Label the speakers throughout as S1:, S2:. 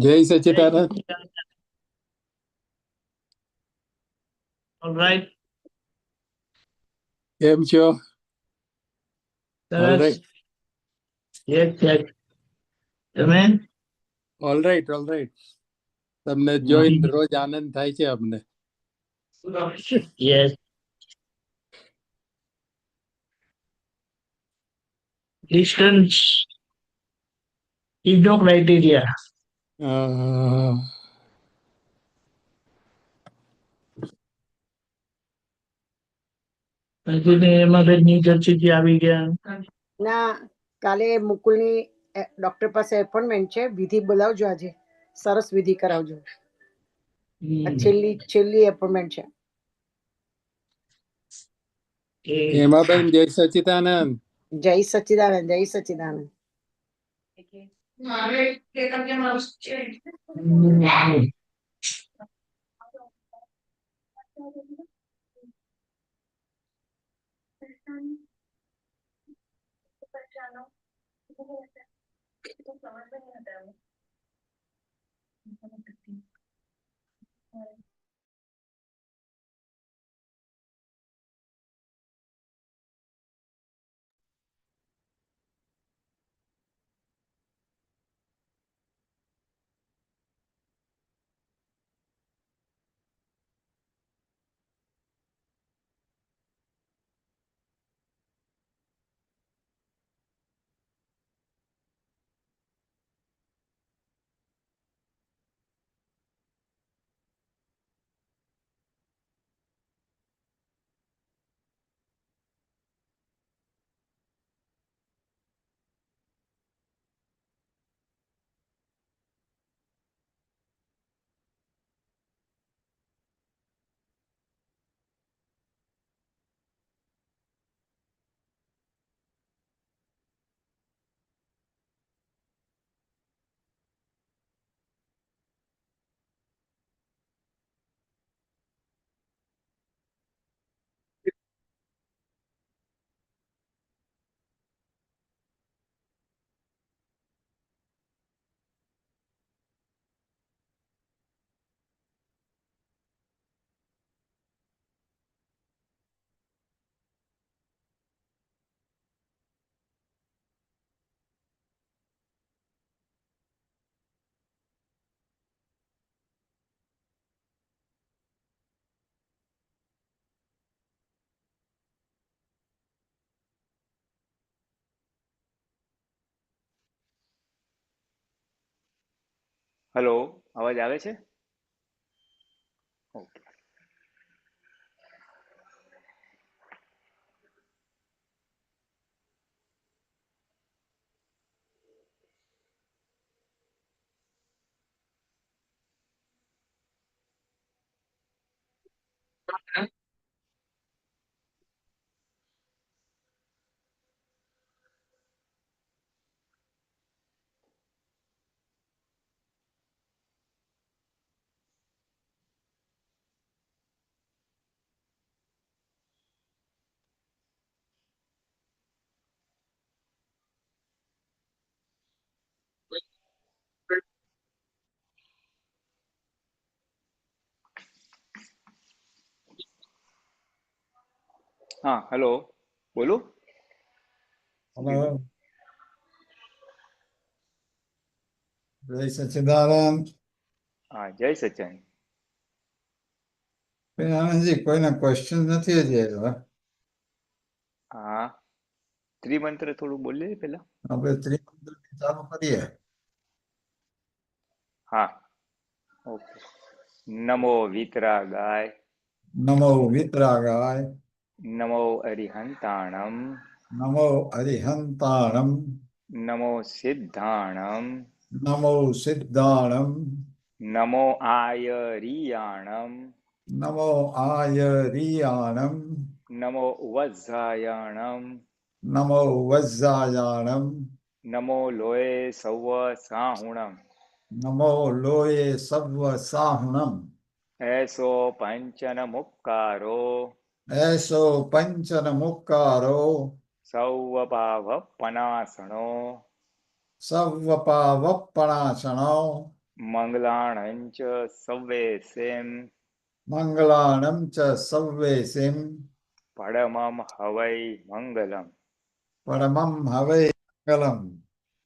S1: જય સચિદાનંદ.
S2: ઓલરાઈટ,
S1: કેમ છો?
S2: સરસ.
S1: Alright
S2: yes yes. તમે?
S1: ઓલરાઈટ તમને જોઈને રોજ આનંદ થાય છે અમને.
S2: Yes. Distance is no criteria.
S1: Uh,
S2: એમાં બેનની ચર્ચિત આવી ગયા.
S3: ના, કાલે મુકુલની ડોક્ટર પાસે એપોઇન્ટમેન્ટ છે. વિધિ બોલાવજો આજે, સરસ વિધિ કરાવજો. આ છેલ્લી એપોઇન્ટમેન્ટ છે.
S1: હેમાબેન, જય સચિદાનંદ.
S3: જય સચ્ચિદાનંદ, જય સચ્ચિદાનંદ.
S4: હેલો, અવાજ આવે છે? ઓકે. હા, હેલો, બોલું?
S5: હેલો, જય સચ્ચિદાનંદ.
S4: હા, જય સચિન.
S5: આનંદજી, કોઈના ક્વેશ્ચન નથી હજી આવ્યા.
S4: હા, ત્રિમંત્ર થોડું બોલીએ પેલા.
S5: આપણે ત્રિમંત્ર ચાલુ કરીએ.
S4: હા, ઓકે. નમો વિતરાગાય,
S5: નમો વિતરાગાય,
S4: નમો અરિહંતાણમ,
S5: નમો અરિહંતાણમ,
S4: નમો સિદ્ધાણમ,
S5: નમો સિદ્ધાણમ,
S4: નમો આયરિયાણમ,
S5: નમો આયરિયાણમ,
S4: નમો વજ્જાયણમ,
S5: નમો વજ્જાયાણમ,
S4: નમો લોય સૌ સાહુણમ,
S5: નમો લોયે સર્વ સાહુણમ,
S4: એસો પંચન મુક્કારો,
S5: એસો પંચન મુક્કારો,
S4: સૌ પાવ પનાસણો,
S5: સર્વ પાવપણાસણો,
S4: મંગલાણં ચ સવ્યેસેમ
S5: મંગલાણમ ચ સવ્યેસિમ
S4: પરમં હવૈ મંગલમ.
S5: પરમમ હવે મંગલમ.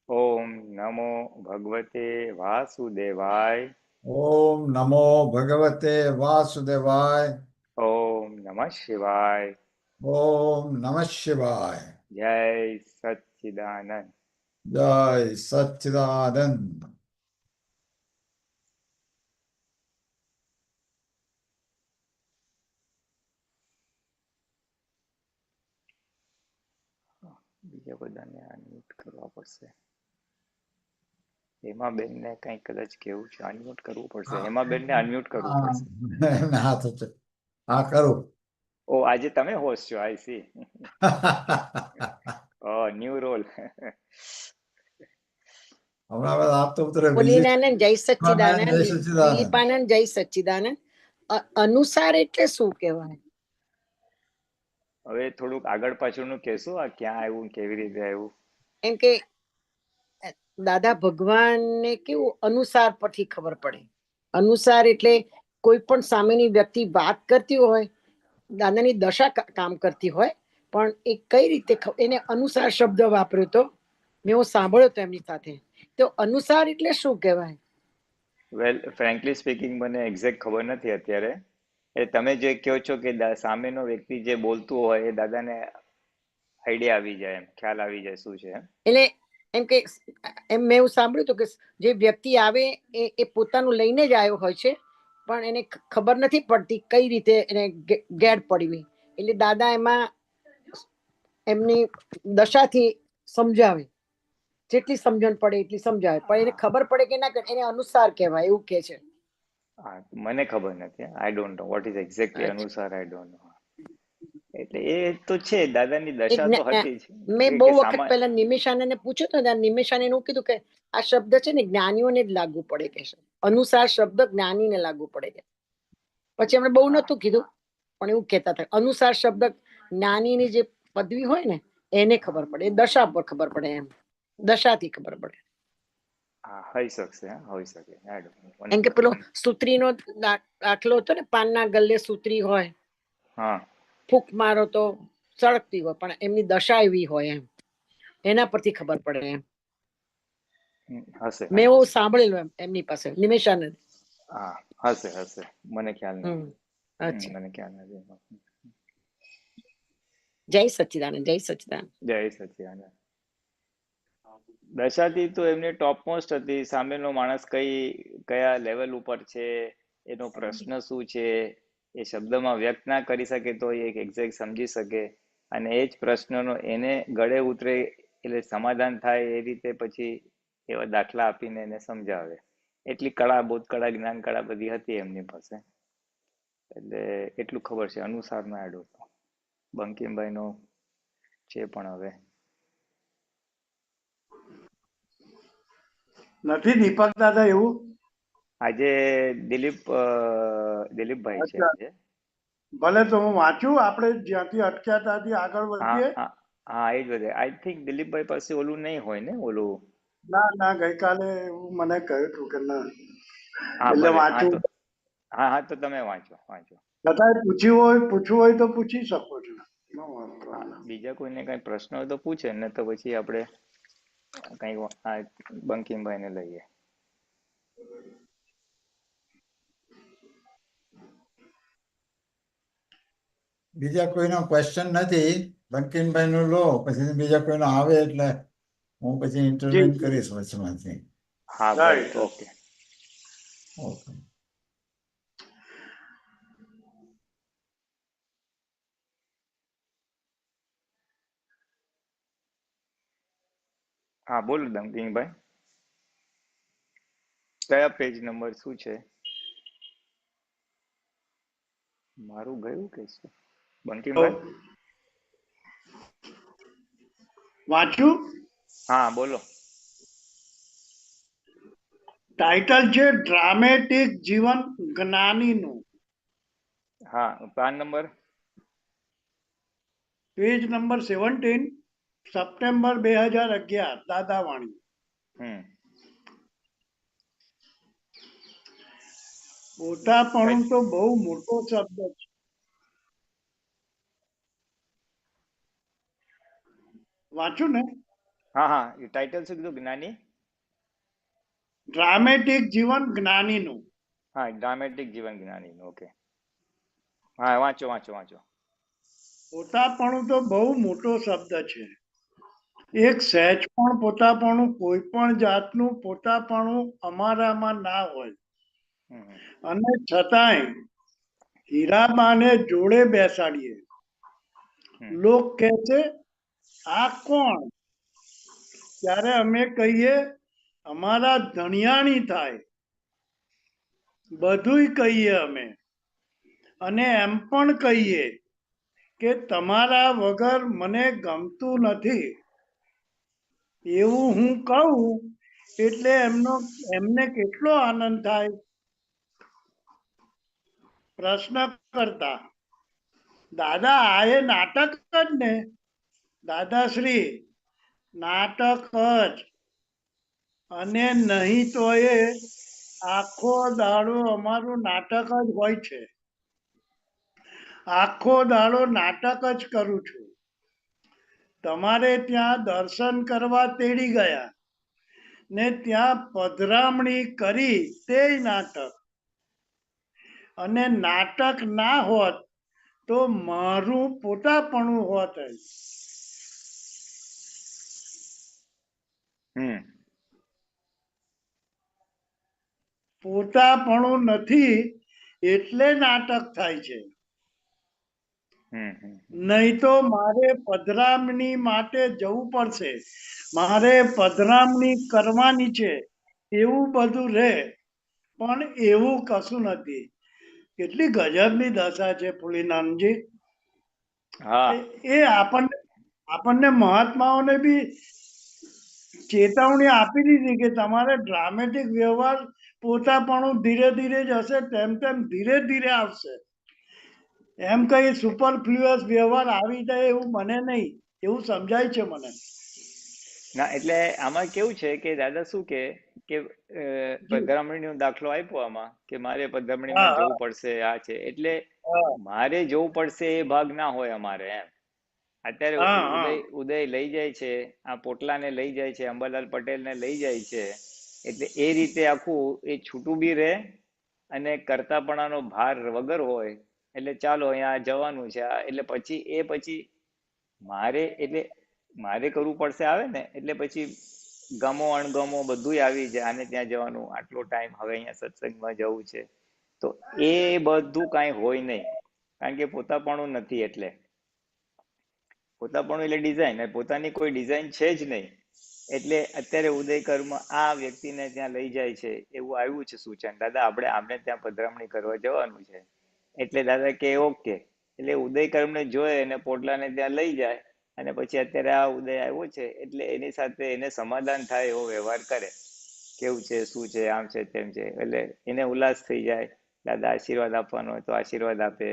S4: ઓમ નમો ભગવતે વાસુદેવાય.
S5: ઓમ નમો ભગવતે વાસુદેવાય.
S4: ઓમ નમઃ શિવાય.
S5: ઓમ નમઃ શિવાય.
S4: જય સચ્ચિદાનંદ.
S5: જય સચ્ચિદાનંદ.
S4: બીજા બધાને અનમ્યુટ કરવા પડશે. હેમાબેન ને કઈ કદાચ કેવું છે, અનમ્યુટ કરવું પડશે. હેમાબેન ને અનમ્યુટ કરવું પડશે.
S5: એમને હાથ છે. હા કરું.
S4: ઓ આજે તમે હોસ્ટ છો. I see. New role.
S5: હમણાં બધા હાથ તો ઉતરે.
S3: પુલિનાનંદ જય સચ્ચિદાનંદ,
S5: જય સચ્ચિદાનંદ.
S3: દિલીપાનંદ જય સચ્ચિદાનંદ. અનુસાર એટલે શું કહેવાય?
S4: હવે થોડુંક આગળ પાછળનું કહેશો, આ ક્યાં આવ્યું, કેવી રીતે આવ્યું?
S3: એમ કે દાદા ભગવાનને કેવું અનુસાર પરથી ખબર પડે. અનુસાર એટલે કોઈ પણ સામેની વ્યક્તિ વાત કરતી હોય, દાદાની દશા કામ કરતી હોય, પણ એ કઈ રીતે એને અનુસાર શબ્દ વાપર્યો તો મેં હું સાંભળ્યો તો એમની સાથે. તો અનુસાર એટલે શું કહેવાય?
S4: વેલ ફ્રેન્કલી સ્પીકિંગ મને એક્ઝેક્ટ ખબર નથી અત્યારે. એ તમે જે કહો છો કે સામેનો વ્યક્તિ જે બોલતું હોય એ દાદાને આઈડિયા આવી જાય, એમ ખ્યાલ આવી જાય શું છે
S3: એટલે એમ કે એમ મેં એવું સાંભળ્યું હતું કે જે વ્યક્તિ આવે એ પોતાનું લઈને જ આવ્યો હોય છે, પણ એને ખબર નથી પડતી કઈ રીતે એને ગેડ પડવી. એટલે દાદા એમાં એમની દશાથી સમજાવે, જેટલી સમજણ પડે એટલી સમજાવે, પણ એને ખબર પડે કે ના એને અનુસાર કહેવાય એવું કે છે.
S4: હા, મને ખબર નથી. I don't know what is exactly
S3: અચ્છા.
S4: અનુસાર. I don't know. એટલે એ તો છે, દાદાની દશા તો હતી જ.
S3: મેં બહુ
S4: કે
S3: વખત પહેલા નિમેશાનંદને પૂછ્યું હતું, ત્યારે નિમેશાને એવું કીધું કે આ શબ્દ છે ને જ્ઞાનીઓને જ લાગુ પડે કે છે. અનુસાર શબ્દ જ્ઞાનીને લાગુ પડે કે. પછી એમણે બહુ નતું કીધું, પણ એવું કહેતા હતા અનુસાર શબ્દ જ્ઞાનીની જે પદવી હોય ને એને ખબર પડે, એ દશા પર ખબર પડે, એમ દશાથી ખબર પડે.
S4: હા, હોઈ શકશે, હોઈ શકે.
S3: એમ કે પેલો સુત્રીનો દાખલો હતો ને, પાનના ગલ્લે સુત્રી હોય,
S4: હા,
S3: ફૂંક મારો તો સળગતી હોય, પણ એમની દશા એવી હોય, એમ એના પરથી ખબર પડે એમ.
S4: હશે.
S3: મેં એવું સાંભળેલું એમની પાસે નિમેશાનંદ.
S4: હા, હશે હશે, મને ખ્યાલ નથી.
S3: અચ્છા.
S4: મને ખ્યાલ નથી.
S3: જય સચ્ચિદાનંદ, જય સચ્ચિદાનંદ.
S4: જય સચ્ચિદાનંદ. દશાથી તો એમને ટોપ મોસ્ટ હતી. સામેનો માણસ કયા લેવલ ઉપર છે, એનો પ્રશ્ન શું છે, એ શબ્દમાં વ્યક્ત ના કરી શકે તો એ એક્ઝેક્ટ સમજી શકે, અને એ જ પ્રશ્નનો એને ગળે ઉતરે એટલે સમાધાન થાય એ રીતે પછી એવા દાખલા આપીને એને સમજાવે. એટલી કળા, બોધ કળા, જ્ઞાન કળા બધી હતી એમની પાસે. એટલે એટલું ખબર છે. અનુસારનો આડો હતો બંકિમભાઈનો છે, પણ હવે
S6: નથી. દીપક દાદા એવું
S4: આજે દિલીપભાઈ છે આજે.
S6: ભલે, તો હું વાંચું. આપણે જ્યાંથી અટક્યા ત્યાંથી આગળ
S4: હા
S6: વધીએ.
S4: હા હા, એ જ બધે. આઈ થિંક દિલીપભાઈ પાસે ઓલું નહીં હોય ને, ઓલું.
S6: ના ના, ગઈકાલે એવું મને કહ્યું હતું કે ના,
S4: હા,
S6: એટલે
S4: ભલે. હા
S6: વાંચું.
S4: તો હા, તો તમે વાંચો.
S6: છતાંય પૂછવું હોય તો પૂછી શકો છો.
S4: હા, બીજા કોઈને કઈ પ્રશ્ન હોય તો પૂછે, ને તો પછી આપણે કઈ બંકિમભાઈને લઈએ.
S5: બીજા કોઈનો ક્વેશ્ચન નથી. બંકિમભાઈ નું લો, પછી બીજા કોઈનો આવે એટલે હું પછી ઇન્ટરવ્યુ કરીશ વચમાંથી.
S4: હા, ભલે. ઓકે.
S5: ઓકે.
S4: હા, બોલો બંકિમભાઈ. કયા પેજ નંબર શું છે? મારું ગયું કે શું બંકિમભાઈ?
S6: વાંચું.
S4: હા, બોલો.
S6: ટાઇટલ છે ડ્રામેટિક જીવન જ્ઞાનીનું.
S4: હા, PAN number
S6: page number 17, September 2011, દાદાવાણી. પોતાપણું તો બહુ મોટો શબ્દ છે. વાંચ્યું ને?
S4: હા હા, એ ટાઇટલ શું કીધું? જ્ઞાની?
S6: ડ્રામેટિક જીવન જ્ઞાનીનું.
S4: હા, ડ્રામેટિક જીવન જ્ઞાનીનું. ઓકે, હા, વાંચો વાંચો વાંચો.
S6: પોતાપણું તો બહુ મોટો શબ્દ છે. એક સહેજ પણ પોતાપણું, કોઈ પણ જાતનું પોતાપણું અમારામાં ના હોય,
S4: હમ હમ.
S6: અને છતાંય હીરાબાને જોડે બેસાડીએ.
S4: હમ.
S6: લોક કહે છે આ કોણ? ત્યારે અમે કહીએ અમારા ધણિયાણી થાય. બધુંય કહીએ અમે, અને એમ પણ કહીએ કે તમારા વગર મને ગમતું નથી. એવું હું કહું એટલે એમને કેટલો આનંદ થાય. પ્રશ્ન કરતા, દાદા આ એ નાટક જ ને? દાદાશ્રી, નાટક જ, અને નહીં તો એ આખો દાડો અમારું નાટક જ હોય છે. આખો દાડો નાટક જ કરું છું. તમારે ત્યાં દર્શન કરવા તેડી ગયા ને ત્યાં પધરામણી કરી તે નાટક. અને નાટક ના હોત તો મારું પોતાપણું હોત.
S4: હમ.
S6: પોતાપણું નથી એટલે નાટક થાય છે.
S4: હમ હમ.
S6: નહીં તો મારે પધરામણી માટે જવું પડશે, મારે પધરામણી કરવાની છે, એવું બધું રહે. પણ એવું કશું નથી. કેટલી ગજબની દશા છે ફૂલીનાનજી.
S4: હા.
S6: એ આપણને મહાત્માઓને બી ચેતવણી આપી દીધી કે તમારે ડ્રામેટિક વ્યવહાર પોતાપણું ધીરે ધીરે જશે, તેમ તેમ ધીરે ધીરે આવશે. એમ કઈ સુપરફ્લુઅસ વ્યવહાર આવી જાય એવું મને નહીં, એવું સમજાય છે મને.
S4: ના, એટલે આમાં કેવું છે કે દાદા શું કે પધરામણીનો દાખલો આપ્યો આમાં, કે મારે પધરામણીમાં જવું પડશે, આ છે એટલે મારે જવું પડશે એ ભાગ ના હોય અમારે. એમ અત્યારે ઉદય લઈ જાય છે, આ પોટલાને લઈ જાય છે, અંબાલાલ પટેલને લઈ જાય છે, એટલે એ રીતે આખું એ છૂટું બી રહે અને કરતાપણાનો ભાર વગર હોય. એટલે ચાલો અહીંયા જવાનું છે, એટલે પછી મારે કરવું પડશે આવે ને, એટલે પછી ગમો અણગમો બધું આવી જાય. આને ત્યાં જવાનું, આટલો ટાઈમ, હવે અહીંયા સત્સંગમાં જવું છે, તો એ બધું કાંઈ હોય નહીં, કારણ કે પોતાપણું નથી. એટલે પોતાપણું એટલે ડિઝાઇન, પોતાની કોઈ ડિઝાઇન છે જ નહીં. એટલે અત્યારે ઉદયકરમાં આ વ્યક્તિને ત્યાં લઈ જાય છે, એવું આવ્યું છે સૂચન, દાદા આપણે આમને ત્યાં પધરામણી કરવા જવાનું છે. એટલે દાદા કે ઓકે, એટલે ઉદયકર્મને જોયે અને પોટલાને ત્યાં લઈ જાય, અને પછી અત્યારે આ ઉદય આવ્યો છે એટલે એની સાથે એને સમાધાન થાય એવો વ્યવહાર કરે, કેવું છે, શું છે, આમ છે, તેમ છે. એટલે એને ઉલ્લાસ થઈ જાય, દાદા આશીર્વાદ આપવાનો હોય તો આશીર્વાદ આપે.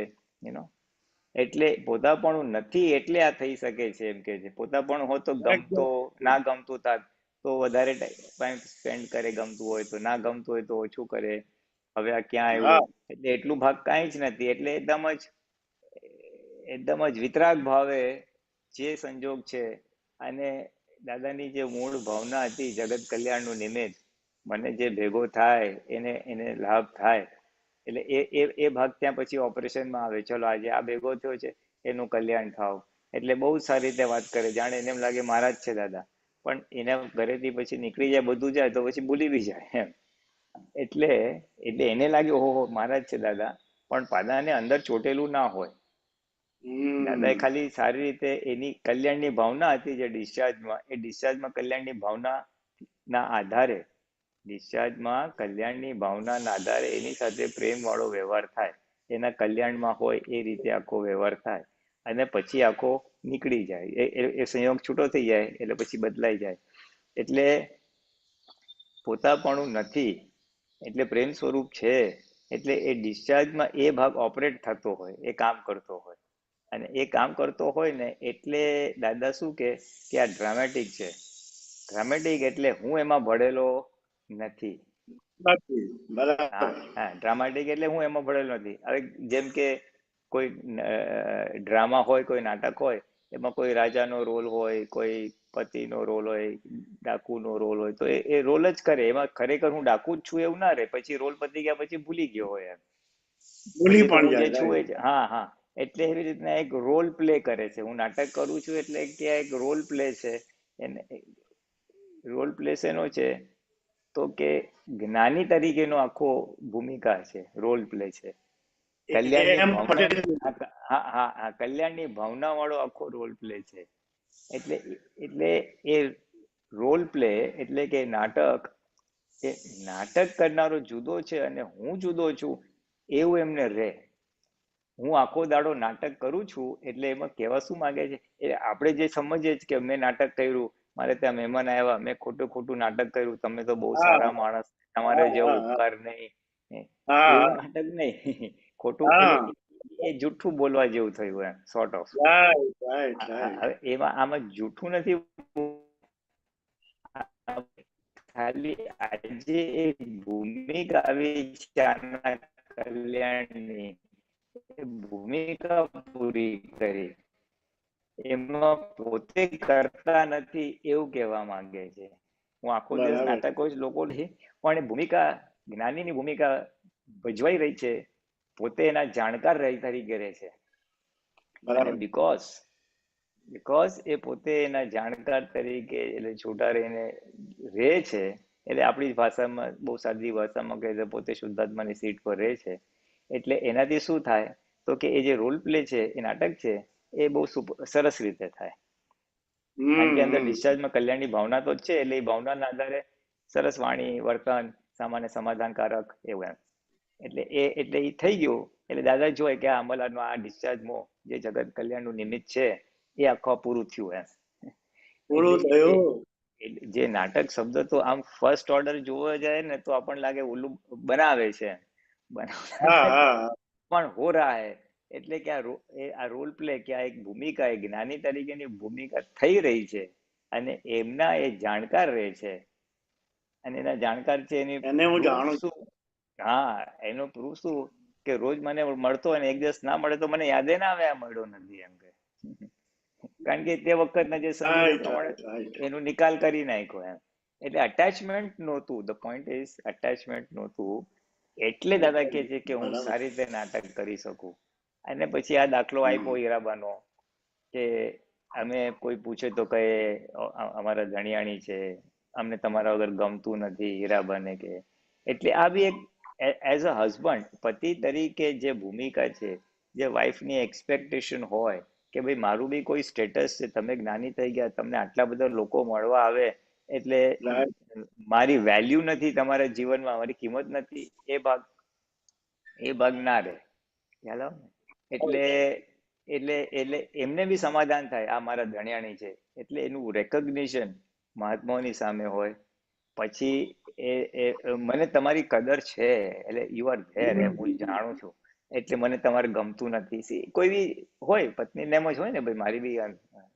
S4: એટલે પોતાપણું નથી એટલે આ થઈ શકે છે. એમ કે છે પોતાપણું હોત તો ગમતો ના ગમતું થાત તો વધારે ટાઈમ સ્પેન્ડ કરે, ગમતું હોય તો, ના ગમતું હોય તો ઓછું કરે. હવે આ ક્યાં આવ્યું, એટલે એટલું ભાગ કાંઈ જ નથી. એટલે એકદમ જ વિતરાગ ભાવે જે સંજોગ છે, અને દાદાની જે મૂળ ભાવના હતી જગત કલ્યાણનું નિમિત્ત, મને જે ભેગો થાય એને લાભ થાય, એટલે એ ભાગ ત્યાં પછી ઓપરેશનમાં આવે. ચલો આજે આ ભેગો થયો છે, એનું કલ્યાણ થાવ. એટલે બહુ સારી રીતે વાત કરે, જાણે એને એમ લાગે મારા જ છે દાદા, પણ એના ઘરેથી પછી નીકળી જાય, બધું જાય તો પછી ભૂલી બી જાય એમ. એટલે એને લાગે ઓહો મારા જ છે દાદા, પણ પાદાને અંદર ચોટેલું ના હોય. દાદાએ ખાલી સારી રીતે એની કલ્યાણની ભાવના હતી જે ડિસ્ચાર્જમાં, એ ડિસ્ચાર્જમાં કલ્યાણની ભાવનાના આધારે, એની સાથે પ્રેમ વાળો વ્યવહાર થાય, એના કલ્યાણમાં હોય એ રીતે આખો વ્યવહાર થાય, અને પછી આખો નીકળી જાય. એ સંયોગ છૂટો થઈ જાય એટલે પછી બદલાઈ જાય. એટલે પોતાપણું નથી એટલે પ્રેમ સ્વરૂપ છે. એટલે એ ડિસ્ચાર્જમાં એ ભાગ ઓપરેટ થતો હોય, એ કામ કરતો હોય, અને એ કામ કરતો હોય ને એટલે દાદા શું કે આ ડ્રામેટિક છે. ડ્રામેટિક એટલે હું એમાં ભળેલો નથી.
S6: નથી
S4: હા
S6: બરાબર
S4: હા ડ્રામાટિક એટલે હું એમાં ભળેલો નથી. હવે જેમ કે કોઈ ડ્રામા હોય, કોઈ નાટક હોય, એમાં કોઈ રાજાનો રોલ હોય, કોઈ પતિનો રોલ હોય, ડાકુનો રોલ હોય, તો એ રોલ જ કરે. એમાં ખરેખર હું ડાકુ જ છું એવું ના રહે. પછી રોલ પતી ગયા પછી ભૂલી ગયો હોય એમ.
S6: ભૂલી
S4: પછી તો
S6: પણ
S4: હું જે
S6: જાય
S4: છું એ
S6: right.
S4: જ. હા હા, એટલે એવી રીતના એક રોલ પ્લે કરે છે. હું નાટક કરું છું એટલે કે એક રોલ પ્લે છે. એને રોલ પ્લે શેનો છે? તો કે જ્ઞાની તરીકેનો આખો ભૂમિકા છે, રોલ પ્લે છે. કલ્યાણની
S6: એમ
S4: ભાવના,
S6: પટેલ
S4: હા હા હા, કલ્યાણની ભાવના વાળો આખો રોલ પ્લે છે. એટલે એટલે એ રોલ પ્લે એટલે કે નાટક, એ નાટક કરનારો જુદો છે અને હું જુદો છું એવું એમને રહે. હું આખો દાડો નાટક કરું છું એટલે એમાં કહેવા શું માંગે છે, એ આપણે જે સમજીએ છીએ કે મેં નાટક કર્યું, મારે ત્યાં મહેમાન આવ્યા, મેં ખોટું ખોટું નાટક કર્યું, તમે તો બહુ
S6: હા
S4: સારા માણસ, તમારે
S6: હા
S4: જેવો
S6: હા
S4: ઉપકાર નહીં,
S6: હા
S4: એવું નાટક નહીં. ખોટું એટલે
S6: હા
S4: એ જૂઠું બોલવા જેવું થયું એમ, sort of.
S6: Right right right
S4: હવે એમાં આમાં જૂઠું નથી, ખાલી આજે એક ભૂમિકા આવી છે આના કલ્યાણની, એ ભૂમિકા પૂરી કરી, એમાં પોતે કરતા નથી એવું કહેવા માંગે છે. હું આખો દિવસ
S6: બરાબર
S4: નાટકો જ લોકો નહીં, પણ એ ભૂમિકા, જ્ઞાનીની ભૂમિકા ભજવાઈ રહી છે, પોતે એના જાણકાર તરીકે રહે છે. અને
S6: બરાબર
S4: બીકોઝ એ પોતે એના જાણકાર તરીકે એટલે છૂટા રહીને રહે છે, એટલે આપણી ભાષામાં, બહુ સાદી ભાષામાં કહે છે, પોતે શુદ્ધાત્માની સીટ પર રહે છે. એટલે એનાથી શું થાય તો કે એ જે રોલ પ્લે છે, એ નાટક છે, એ બહુ સરસ રીતે થાય. કારણ કે અંદર
S6: હમ
S4: ડિસ્ચાર્જમાં કલ્યાણની ભાવના તો જ છે, એટલે એ ભાવનાના આધારે સરસ વાણી, વર્તન, સામાન્ય સમાધાનકારક એવું એમ. એટલે એ થઈ ગયું. એટલે દાદા જોયે કે આ અમલાનું આ ડિસ્ચાર્જમાં જે જગત કલ્યાણનું નિમિત્ત છે એ આખો પૂરું થયું એમ. એટલે
S6: પૂરું થયું
S4: જે નાટક શબ્દ તો આમ ફર્સ્ટ ઓર્ડર જોવા જાય ને તો આપણને લાગે ઓલું બનાવે છે,
S6: હા
S4: બનાવે
S6: હા
S4: પણ હો રહા હે. એટલે કે આ રોલ પ્લે, કે આ એક ભૂમિકા, એ જ્ઞાની તરીકેની ભૂમિકા થઈ રહી છે, અને એમના એ જાણકાર રહે છે, અને એના જાણકાર છે એની
S6: એને હું
S4: પ્રૂફ
S6: જાણું
S4: શું? હા, એનો પ્રૂફ શું કે રોજ મને મળતો હોય ને એક દિવસ ના મળે તો મને યાદે ના આવે આ મળ્યો નથી એમ કે. કારણ કે તે વખતના જે સંજોગો
S6: રાઈટ
S4: પ્રમાણે
S6: રાઈટ રાઈટ
S4: એનો નિકાલ કરી નાખ્યો એમ. એટલે અટેચમેન્ટ નહોતું. ધ પોઈન્ટ ઇઝ અટેચમેન્ટ નહોતું. એટલે દાદા કહે છે કે હું
S6: બરાબર
S4: સારી રીતે નાટક કરી શકું. અને પછી આ દાખલો આપ્યો હીરાબાનો, કે અમે કોઈ પૂછે તો કહે અમારા ધણિયાણી છે, અમને તમારા વગર ગમતું નથી, હીરાબાને કે. એટલે આ બી એક એઝ અ હસબન્ડ, પતિ તરીકે જે ભૂમિકા છે, જે વાઈફની એક્સપેક્ટેશન હોય કે ભાઈ મારું બી કોઈ સ્ટેટસ છે, તમે જ્ઞાની થઈ ગયા, તમને આટલા બધા લોકો મળવા આવે એટલે
S6: રાઈટ
S4: મારી વેલ્યુ નથી તમારા જીવનમાં, મારી કિંમત નથી, એ ભાગ ના રહે. ખ્યાલ આવે ને? એટલે એટલે એટલે એમને બી સમાધાન થાય, આ મારા ધણિયાણી છે, એટલે એનું રેકગ્નિશન મહાત્માઓની સામે હોય. પછી મને તમારી કદર છે, એટલે યુ આર ધેર, એમ હું જાણું છું, એટલે મને તમારે ગમતું નથી. કોઈ બી હોય, પત્નીને એમ જ હોય ને, ભાઈ મારી બી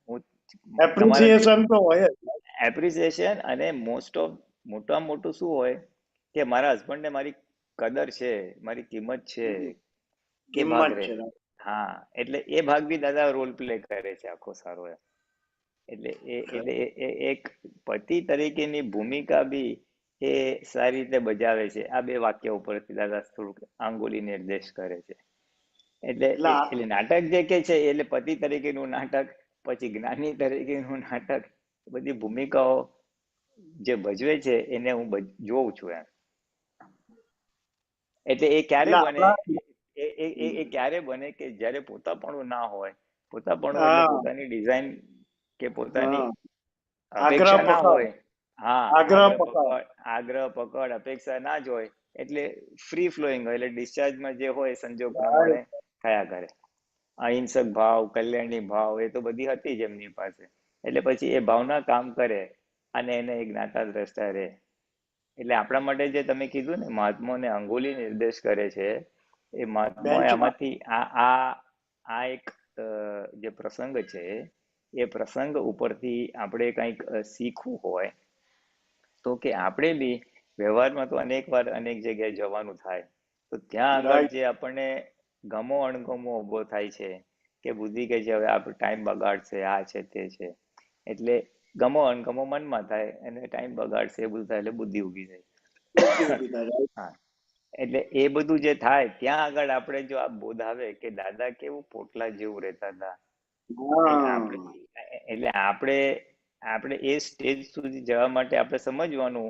S4: હું તમારા
S6: એપ્રિસિએશન તો હોય જ
S4: એપ્રિસિએશન, અને મોટામાં મોટું શું હોય કે મારા હસબન્ડને મારી કદર છે, મારી કિંમત છે, એ ભાગ
S6: કિંમત
S4: રહે.
S6: છે
S4: હા, એટલે એ ભાગ બી દાદા રોલ પ્લે કરે છે આખો સારો એમ. એટલે એક પતિ તરીકેની ભૂમિકા બી એ સારી રીતે બજાવે છે. આ બે વાક્ય ઉપરથી દાદા થોડુંક આંગુલી નિર્દેશ કરે છે. એટલે નાટક જે કે છે, એટલે પતિ તરીકેનું નાટક, પછી જ્ઞાની તરીકેનું નાટક, બધી ભૂમિકાઓ જે ભજવે છે એને હું જોઉં છું એમ. એટલે એ ક્યારે બને, એ ક્યારે બને કે જ્યારે પોતાપણું ના હોય. પોતાપણું એટલે
S6: હા
S4: પોતાની ડિઝાઇન કે પોતાની
S6: હા આગ્રહ
S4: અપેક્ષા ના
S6: પકડ
S4: હોય. હા,
S6: આગ્રહ પકડ
S4: આગ્રહ પકડ, અપેક્ષા ના જ હોય, એટલે ફ્રી ફ્લોઈંગ હોય, એટલે ડિસ્ચાર્જમાં જે હોય સંજોગ પ્રમાણે
S6: રાઈટ
S4: થયા કરે. અહિંસક ભાવ, કલ્યાણની ભાવ, એ તો બધી હતી જ એમની પાસે. એટલે પછી એ ભાવના કામ કરે અને એને એક જ્ઞાતા દ્રષ્ટા રહે. એટલે આપણા માટે જે તમે કીધું ને, મહાત્માઓને અંગુલી નિર્દેશ કરે છે, એ મહાત્મા
S6: બેન્ચમાર્ક
S4: આમાંથી આ એક જે પ્રસંગ છે, એ પ્રસંગ ઉપરથી આપણે કંઈક શીખવું હોય તો કે આપણે બી વ્યવહારમાં તો અનેક વાર અનેક જગ્યાએ જવાનું થાય, તો ત્યાં આગળ જે આપણને ગમો અણગમો ઉભો થાય છે કે બુદ્ધિ કહે છે હવે આપણે ટાઈમ બગાડશે, આ છે તે છે, એટલે ગમો અણગમો મનમાં થાય અને ટાઈમ બગાડશે એ બધું થાય એટલે બુદ્ધિ ઊભી થાય. હા, એટલે એ બધું જે થાય ત્યાં આગળ આપણે જો આ બોધ આવે કે દાદા કેવું પોટલા જેવું રહેતા હતા, એટલે આપણે એ સ્ટેજ સુધી જવા માટે આપણે સમજવાનું,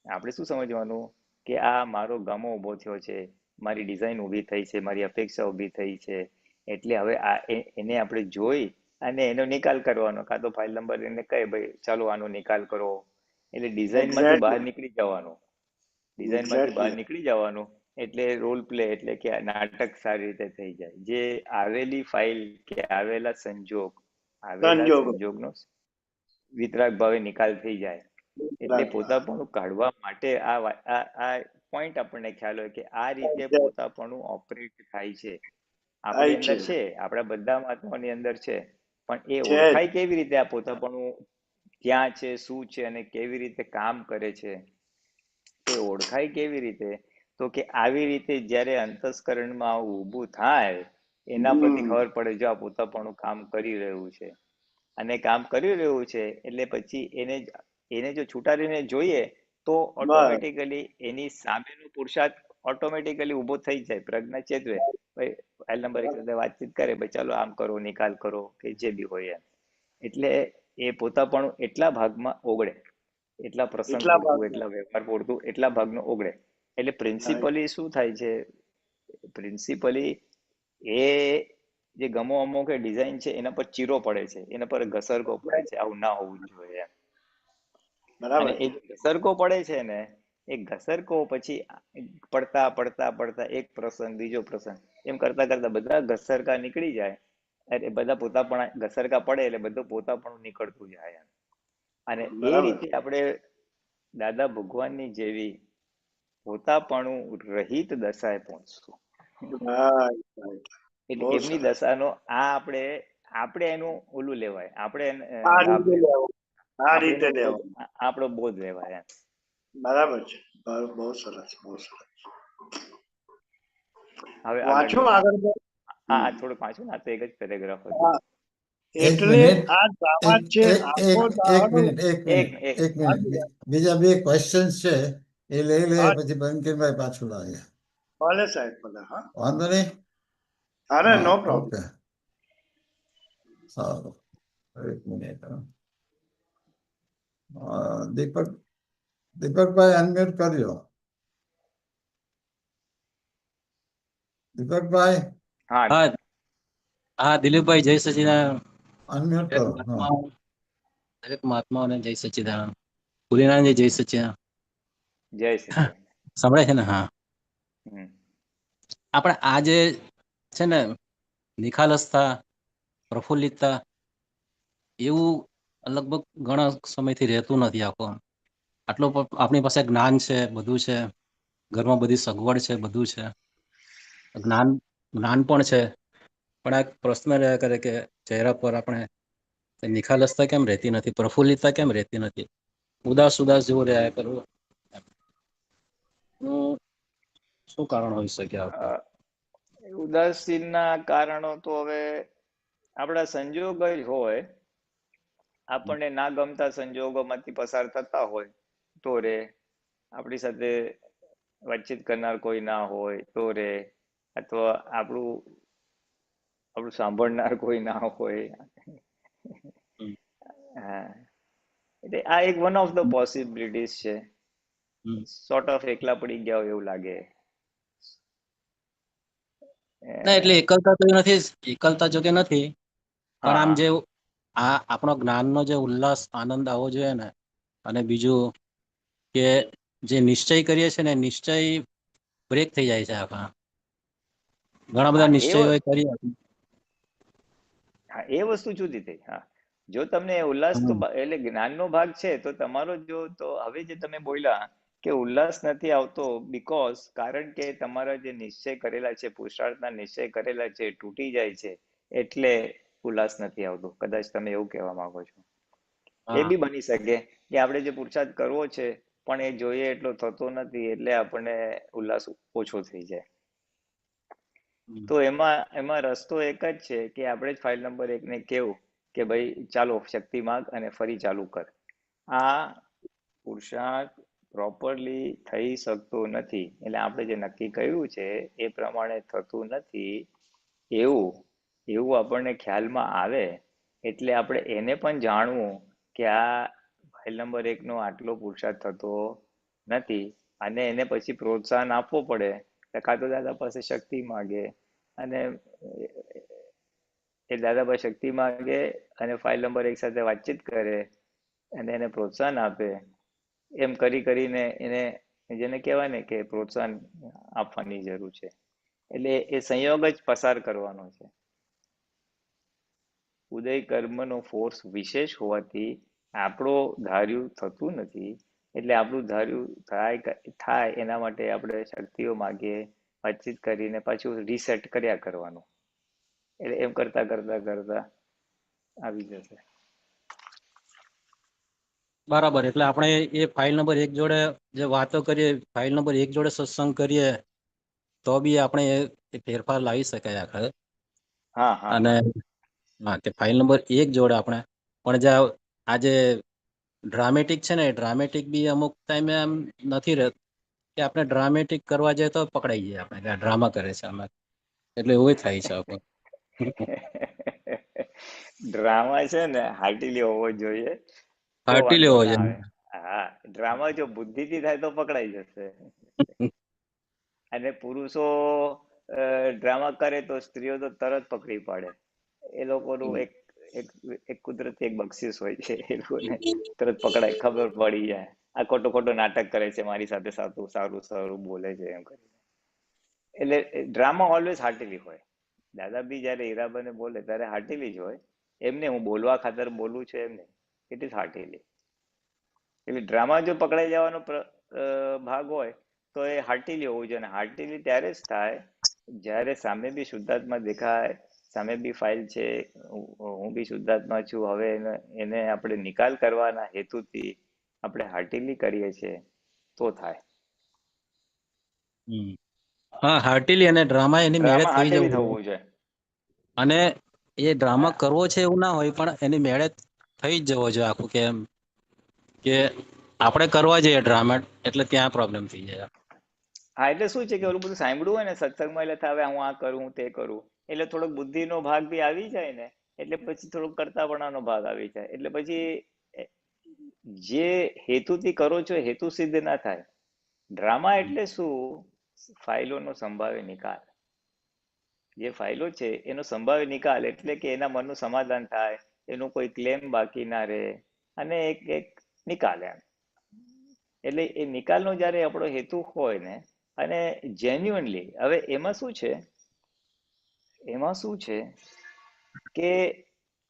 S4: આપણે શું સમજવાનું કે આ મારો ગમો ઉભો થયો છે, મારી ડિઝાઇન ઊભી થઈ છે, મારી અપેક્ષા ઊભી થઈ છે, એટલે હવે એને આપણે જોઈ અને એનો નિકાલ કરવાનો, કાં તો ફાઇલ નંબર એને કહે ભાઈ ચાલો આનો નિકાલ કરો, એટલે ડિઝાઇનમાંથી બહાર નીકળી જવાનું, ડિઝાઇનમાંથી બહાર નીકળી જવાનું, એટલે રોલ પ્લે એટલે કે નાટક સારી રીતે થઈ જાય, જે આવેલી ફાઇલ કે આવેલા સંજોગનો વિતરાગ ભાવે નિકાલ થઈ જાય. એટલે પોતાપણું કાઢવા માટે આ પોઈન્ટ આપણને ખ્યાલ હોય કે આ રીતે પોતાપણું ઓપરેટ થાય છે, આપણી અંદર છે, આપણા બધા મહાત્માઓની અંદર છે, પણ એ ઓળખાય કેવી રીતે આ પોતાપણું ક્યાં છે, શું છે અને કેવી રીતે કામ કરે છે, એ ઓળખાય કેવી રીતે, તો કે આવી રીતે જ્યારે અંતસ્કરણમાં આવું ઊભું થાય એના પરથી ખબર પડે જો આ પોતાપણું કામ કરી રહ્યું છે, અને કામ કરી રહ્યું છે એટલે પછી એને જો છૂટાડીને જોઈએ તો ઓટોમેટિકલી એની સામેનો પુરુષાર્થ ઓટોમેટિકલી ઉભો થઈ જાય, પ્રજ્ઞા ચેતવે, ભાઈ ફાઇલ નંબર 1 સાથે વાતચીત કરે, ભાઈ ચાલો આમ કરો, નિકાલ કરો કે જે બી હોય એમ. એટલે એ પોતાપણું એટલા ભાગમાં ઓગળે, એટલા પ્રસંગ પૂરતું, એટલા વ્યવહાર પૂરતું, એટલા ભાગનું ઓગળે. એટલે પ્રિન્સિપલી શું થાય છે, પ્રિન્સિપલી એ જે ગમો અમો કે ડિઝાઇન છે એના પર ચીરો પડે છે, એના પર ઘસરકો પડે છે, આવું ના હોવું જોઈએ એમ. અને એ ઘસરકો પડે છે ને, એ ઘસરકો પછી પડતા પડતા પડતા એક પ્રસંગ બીજો પ્રસંગ એમ કરતા કરતા બધા ઘસરકા નીકળી જાય, એટલે બધા પોતાપણા ઘસરકા પડે એટલે બધું પોતાપણું નીકળતું જાય એમ. અને એ રીતે આપણે દાદા ભગવાનની જેવી પોતાપણું રહિત દશાએ પહોંચશું. એટલે એમની દશાનો આપણે એનું ઓલું લેવાય, આપણો બોધ લેવાય એમ.
S6: બરાબર છે, બહુ સરસ, બહુ સરસ.
S4: હવે
S6: વાંચો આગળ.
S4: હા, થોડુંક વાંચું ને, આ તો એક જ પેરેગ્રાફ હતો.
S6: એટલે આ ડ્રામા છે,
S5: એક મિનિટ, બીજા બે ક્વેશ્ચન છે એ લઈ લે પછી બંકિમભાઈ પાછું લાગે.
S6: ભલે સાહેબ, ભલે. હા,
S5: વાંધો નહીં.
S6: અરે નો પ્રોબ્લેમ.
S5: ઓકે, સારું, એક મિનિટ. દીપકભાઈ અનમ્યુટ કરજો. દીપકભાઈ
S7: હા દિલીપભાઈ, જય સચિદાનંદ.
S5: અનમ્યુટ કરો.
S7: દરેક મહાત્માઓને જય સચિદાનંદ. ભૂરીનારાયણજી જય સચિદાનંદ.
S4: જય સચિદાનંદ.
S7: સંભળાય છે ને? હા, આપણે આ જે છે ને નિખાલસતા, પ્રફુલ્લિતતા, એવું લગભગ ઘણા સમયથી રહેતું નથી. આટલો આપણી પાસે જ્ઞાન છે, બધું છે, ઘરમાં બધી સગવડ છે, બધું છે, જ્ઞાન પણ છે, પણ આ પ્રશ્ન રહ્યા કરે કે ચહેરા પર આપણે નિખાલસતા કેમ રહેતી નથી, પ્રફુલ્લિતતા કેમ રહેતી નથી, ઉદાસ જેવું રહ્યા કરવું, શું કારણ હોઈ શકે?
S4: ઉદાસીનના કારણો તો હવે આપણા સંજોગ જ હોય, આપણને ના ગમતા સંજોગોમાંથી પસાર થતા હોય તો રે, આપણી સાથે વાતચીત કરનાર કોઈ ના હોય તો રે, અથવા આપણું સાંભળનાર કોઈ ના હોય. હા, એટલે આ એક વન ઓફ ધ પોસિબિલિટીઝ છે. સોર્ટ ઓફ એકલા પડી ગયા હોય એવું લાગે.
S7: ના, એટલે એકલતા તો નથી, એકલતા જો કે નથી, પણ આમ જે આ આપણો જ્ઞાનનો જે ઉલ્લાસ, આનંદ આવવો જોઈએ ને, અને બીજું કે જે નિશ્ચય કરીએ છીએ ને, નિશ્ચય બ્રેક થઈ જાય છે. આપણા ઘણા બધા નિશ્ચયો કરીએ.
S4: હા, એ વસ્તુ જુદી થઈ. હા, જો તમને ઉલ્લાસ તો એટલે જ્ઞાનનો ભાગ છે તો તમારો જો તો હવે જે તમે બોલ્યા કે ઉલ્લાસ નથી આવતો કારણ કે તમારા જે નિશ્ચય કરેલા છે, પુરુષાર્થના નિશ્ચય કરેલા છે, તૂટી જાય છે, એટલે ઉલ્લાસ નથી આવતો. કદાચ તમે એવું કહેવા માંગો છો. એ બી બની શકે કે આપણે જે પુરુષાર્થ કરવો છે પણ એ જોઈએ એટલો થતો નથી, એટલે આપણને ઉલ્લાસ ઓછો થઈ જાય. તો એમાં રસ્તો એક જ છે કે આપણે જ ફાઇલ નંબર 1 ને કેવું કે ભાઈ ચાલો શક્તિ માગ અને ફરી ચાલુ કર. આ પુરુષાર્થ પ્રોપરલી થઈ શકતો નથી, એટલે આપણે જે નક્કી કર્યું છે એ પ્રમાણે થતું નથી એવું આપણને ખ્યાલમાં આવે, એટલે આપણે એને પણ જાણવું કે આ ફાઇલ નંબર 1 નો આટલો પુરુષાર્થ થતો નથી, અને એને પછી પ્રોત્સાહન આપવો પડે. કાં તો દાદા પાસે શક્તિ માગે, અને એ દાદા પાસે શક્તિ માગે અને ફાઇલ નંબર 1 સાથે વાતચીત કરે અને એને પ્રોત્સાહન આપે. એમ કરીને એને જેને કહેવાય ને કે પ્રોત્સાહન આપવાની જરૂર છે. એટલે એ સંયોગ જ પસાર કરવાનો છે. ઉદય કર્મનો ફોર્સ વિશેષ હોવાથી આપણો ધાર્યું થતું નથી, એટલે આપણું ધાર્યું થાય એના માટે આપણે શક્તિઓ માગીએ, વાતચીત કરીને પાછું રીસેટ કર્યા કરવાનું. એટલે એમ કરતા આવી જશે.
S7: બરાબર. એટલે આપણે એ ફાઇલ નંબર 1 જોડે જે વાતો કરીએ, ફાઇલ નંબર 1 જોડે સત્સંગ કરીએ તો બી આપણે એ ફેરફાર લાવી શકાય આખરે.
S4: હા
S7: અને હા, કે ફાઇલ નંબર 1 જોડે આપણે પણ જે આ જે ડ્રામેટિક છે ને, ડ્રામેટિક બી અમુક ટાઈમે એમ નથી રહેતું કે આપણે ડ્રામેટિક કરવા જઈએ તો પકડાઈ જઈએ આપણે કે આ ડ્રામા કરે છે અમે, એટલે એવું થાય છે આપણે.
S4: ડ્રામા છે ને હાર્ટીલી હોવો જોઈએ તો
S7: પાર્ટી
S4: વાંધો
S7: લેવો
S4: ના
S7: છે.
S4: આવે. હા, ડ્રામા જો બુદ્ધિથી થાય તો પકડાઈ જશે. અને પુરુષો ડ્રામા કરે તો સ્ત્રીઓ તો તરત પકડી પાડે. એ લોકોનું એક કુદરતી એક બક્ષિસ હોય છે, એ લોકોને તરત પકડાય, ખબર પડી જાય આ ખોટો નાટક કરે છે મારી સાથે, સારું બોલે છે એમ કરીને. એટલે ડ્રામા ઓલવેઝ હાર્ટીલી હોય. દાદા બી જયારે હીરાબાને બોલે ત્યારે હાર્ટીલી જ હોય. એમને હું બોલવા ખાતર બોલું છું એમને, ઇટ ઇઝ હાર્ટીલી. એટલે ડ્રામા જો પકડાઈ જવાનો ભાગ હોય તો એ હાર્ટીલી હોવું જોઈએ. અને હાર્ટીલી ત્યારે જ થાય જ્યારે સામે બી શુદ્ધાત્મા દેખાય, સામે બી ફાઇલ છે, હું બી શુદ્ધાત્મા છું, હવે એને આપણે નિકાલ કરવાના હેતુથી આપણે હાર્ટીલી કરીએ છીએ તો થાય.
S7: હા, હાર્ટીલી અને ડ્રામા એની મેળે
S4: ડ્રામા
S7: થઈ
S4: હાર્ટીલી
S7: જવું.
S4: થવું જોઈએ.
S7: અને એ ડ્રામા
S4: હા
S7: કરવો છે એવું ના હોય, પણ એની મેળે થઈ જ જવો જોઈએ આખું. કે આપણે કરવા જઈએ ડ્રામા એટલે ત્યાં પ્રોબ્લેમ થઈ જાય.
S4: હા, એટલે શું છે કે ઓલું બધું સાંભળ્યું હોય ને સત્સંગમાં, એટલે હવે હું આ કરું, તે કરું, એટલે થોડોક બુદ્ધિનો ભાગ બી આવી જાય ને, એટલે પછી થોડોક કરતાપણાનો ભાગ આવી જાય. એટલે પછી જે હેતુથી કરો છો હેતુ સિદ્ધ ના થાય. ડ્રામા એટલે શું? ફાઇલોનો સંભાવ્ય નિકાલ. જે ફાઇલો છે એનો સંભાવ્ય નિકાલ, એટલે કે એના મનનું સમાધાન થાય, એનું કોઈ ક્લેમ બાકી ના રહે, અને એક નિકાલ એમ. એટલે એ નિકાલનો જ્યારે આપણો હેતુ હોય ને, અને જેન્યુઅનલી, હવે એમાં શું છે કે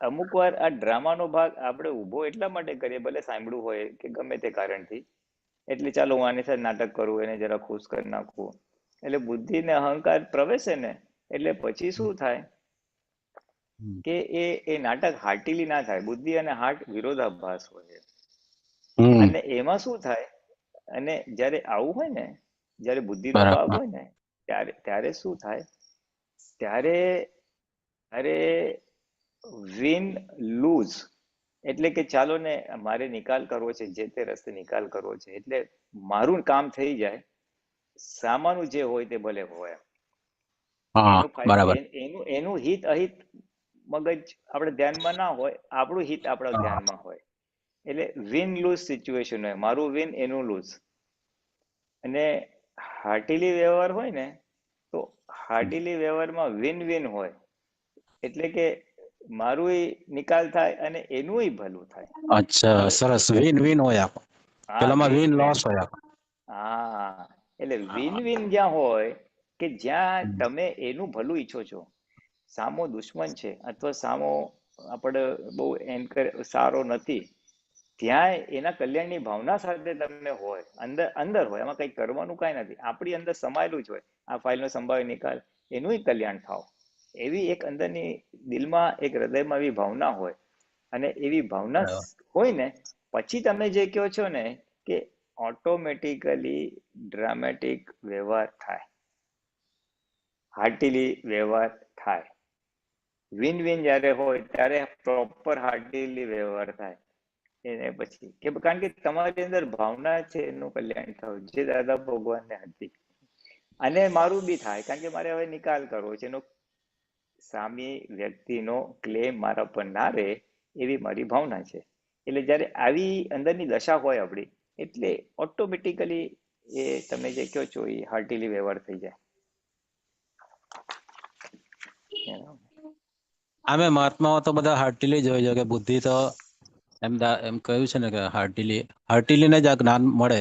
S4: અમુક વાર આ ડ્રામાનો ભાગ આપણે ઊભો એટલા માટે કરીએ, ભલે સાંભળ્યું હોય કે ગમે તે કારણથી, એટલે ચાલો હું આની સાથે નાટક કરું, એને જરા ખુશ કરી નાખું, એટલે બુદ્ધિ ને અહંકાર પ્રવેશે ને, એટલે પછી શું થાય કે એ નાટક હાર્ટીલી ના થાય. બુદ્ધિ અને હાર્ટ વિરોધાભાસ હોય. અને એમાં શું થાય, અને જ્યારે આવું હોય ને, જ્યારે બુદ્ધિનો ભાગ
S7: બરાબર.
S4: હોય ને, ત્યારે શું થાય, ત્યારે અરે વિન લૂઝ, એટલે કે ચાલો ને મારે નિકાલ કરવો છે, જે તે રસ્તે નિકાલ કરવો છે, એટલે મારું કામ થઈ જાય, સામાનું જે હોય તે ભલે હોય.
S7: હા, બરાબર.
S4: એનું હિત અહિત મગજ આપણે ધ્યાનમાં ના હોય, આપણું હિત આપણા ધ્યાનમાં હોય. એટલે વિન લૂઝ સિચ્યુએશન હોય, મારું વિન એનું લૂઝ. અને હાર્ટીલી વ્યવહાર હોય ને, તો હાર્ટીલી વ્યવહારમાં વિન વિન હોય, એટલે કે મારું નિકાલ થાય અને એનું ભલું થાય.
S7: અચ્છા, સરસ. વિન વિન હોય આખો.
S4: હા,
S7: પેલામાં
S4: વિન
S7: વિન
S4: વિન.
S7: લોસ હોય આખો.
S4: હા, એટલે વિન વિન જ્યાં હોય કે જ્યાં તમે એનું ભલું ઈચ્છો છો, સામો દુશ્મન છે અથવા સામો આપણે બહુ સારો નથી, ત્યાં એના કલ્યાણની ભાવના સાથે તમે હોય, અંદર હોય, એમાં કઈ કરવાનું કઈ નથી, આપણી અંદર સમાયેલું જ હોય, આ ફાઇલનો સંભાવ્ય નિકાલ, એનું કલ્યાણ થાવ, એવી એક અંદરની દિલમાં એક હૃદયમાં એવી ભાવના હોય. અને એવી ભાવના હોય ને, પછી તમે જે કહો છો ને કે ઓટોમેટિકલી ડ્રામેટિક વ્યવહાર થાય, હાર્ટીલી વ્યવહાર થાય. વિન વિન જ્યારે હોય ત્યારે પ્રોપર હાર્ટીલી વ્યવહાર થાય. એને પછી કે કારણ કે તમારી અંદર ભાવના છે એનું કલ્યાણ થયું, જે દાદા ભગવાનને હતી. અને મારું બી થાય, કારણ કે મારે હવે નિકાલ કરવો છે એનો, સામી વ્યક્તિનો ક્લેમ મારા પર ના રહે એવી મારી ભાવના છે. એટલે જ્યારે આવી અંદરની દશા હોય આપણી, એટલે ઓટોમેટિકલી એ તમે જે કહો છો એ હાર્ટીલી વ્યવહાર થઈ જાય.
S7: આમે મહાત્માઓ તો બધા હાર્ટીલી જ હોય છે, કે બુદ્ધિ તો એમ કહ્યું છે ને કે હાર્ટીલી ને જ આ જ્ઞાન મળે,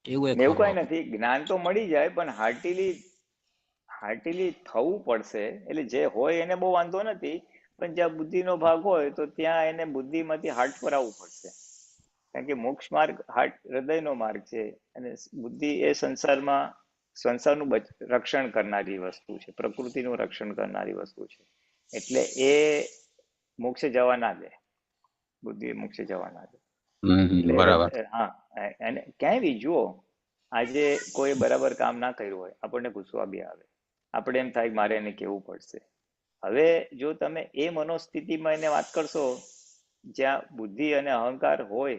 S7: એવું એક
S4: એવું કઈ નથી, જ્ઞાન તો મળી જાય પણ હાર્ટીલી થવું પડશે. એટલે જે હોય એને બહુ વાંધો નથી, પણ જ્યાં બુદ્ધિનો ભાગ હોય તો ત્યાં એને બુદ્ધિમાંથી હાર્ટ પર આવવું પડશે. કારણ કે મોક્ષ માર્ગ હૃદયનો માર્ગ છે, અને બુદ્ધિ એ સંસારનું રક્ષણ કરનારી વસ્તુ છે, પ્રકૃતિનું રક્ષણ કરનારી વસ્તુ છે. એટલે એ મોક્ષે જવા ના દે, બુદ્ધિ મોક્ષે જવા ના દે.
S7: બરાબર.
S4: હા, અને ક્યાંય બી જુઓ, આજે કોઈ બરાબર કામ ના કર્યું હોય, આપણને ગુસ્સો બી આવે, આપણે એમ થાય મારે એને કેવું પડશે. હવે જો તમે એ મનોસ્થિતિમાં એને વાત કરશો, જ્યાં બુદ્ધિ અને અહંકાર હોય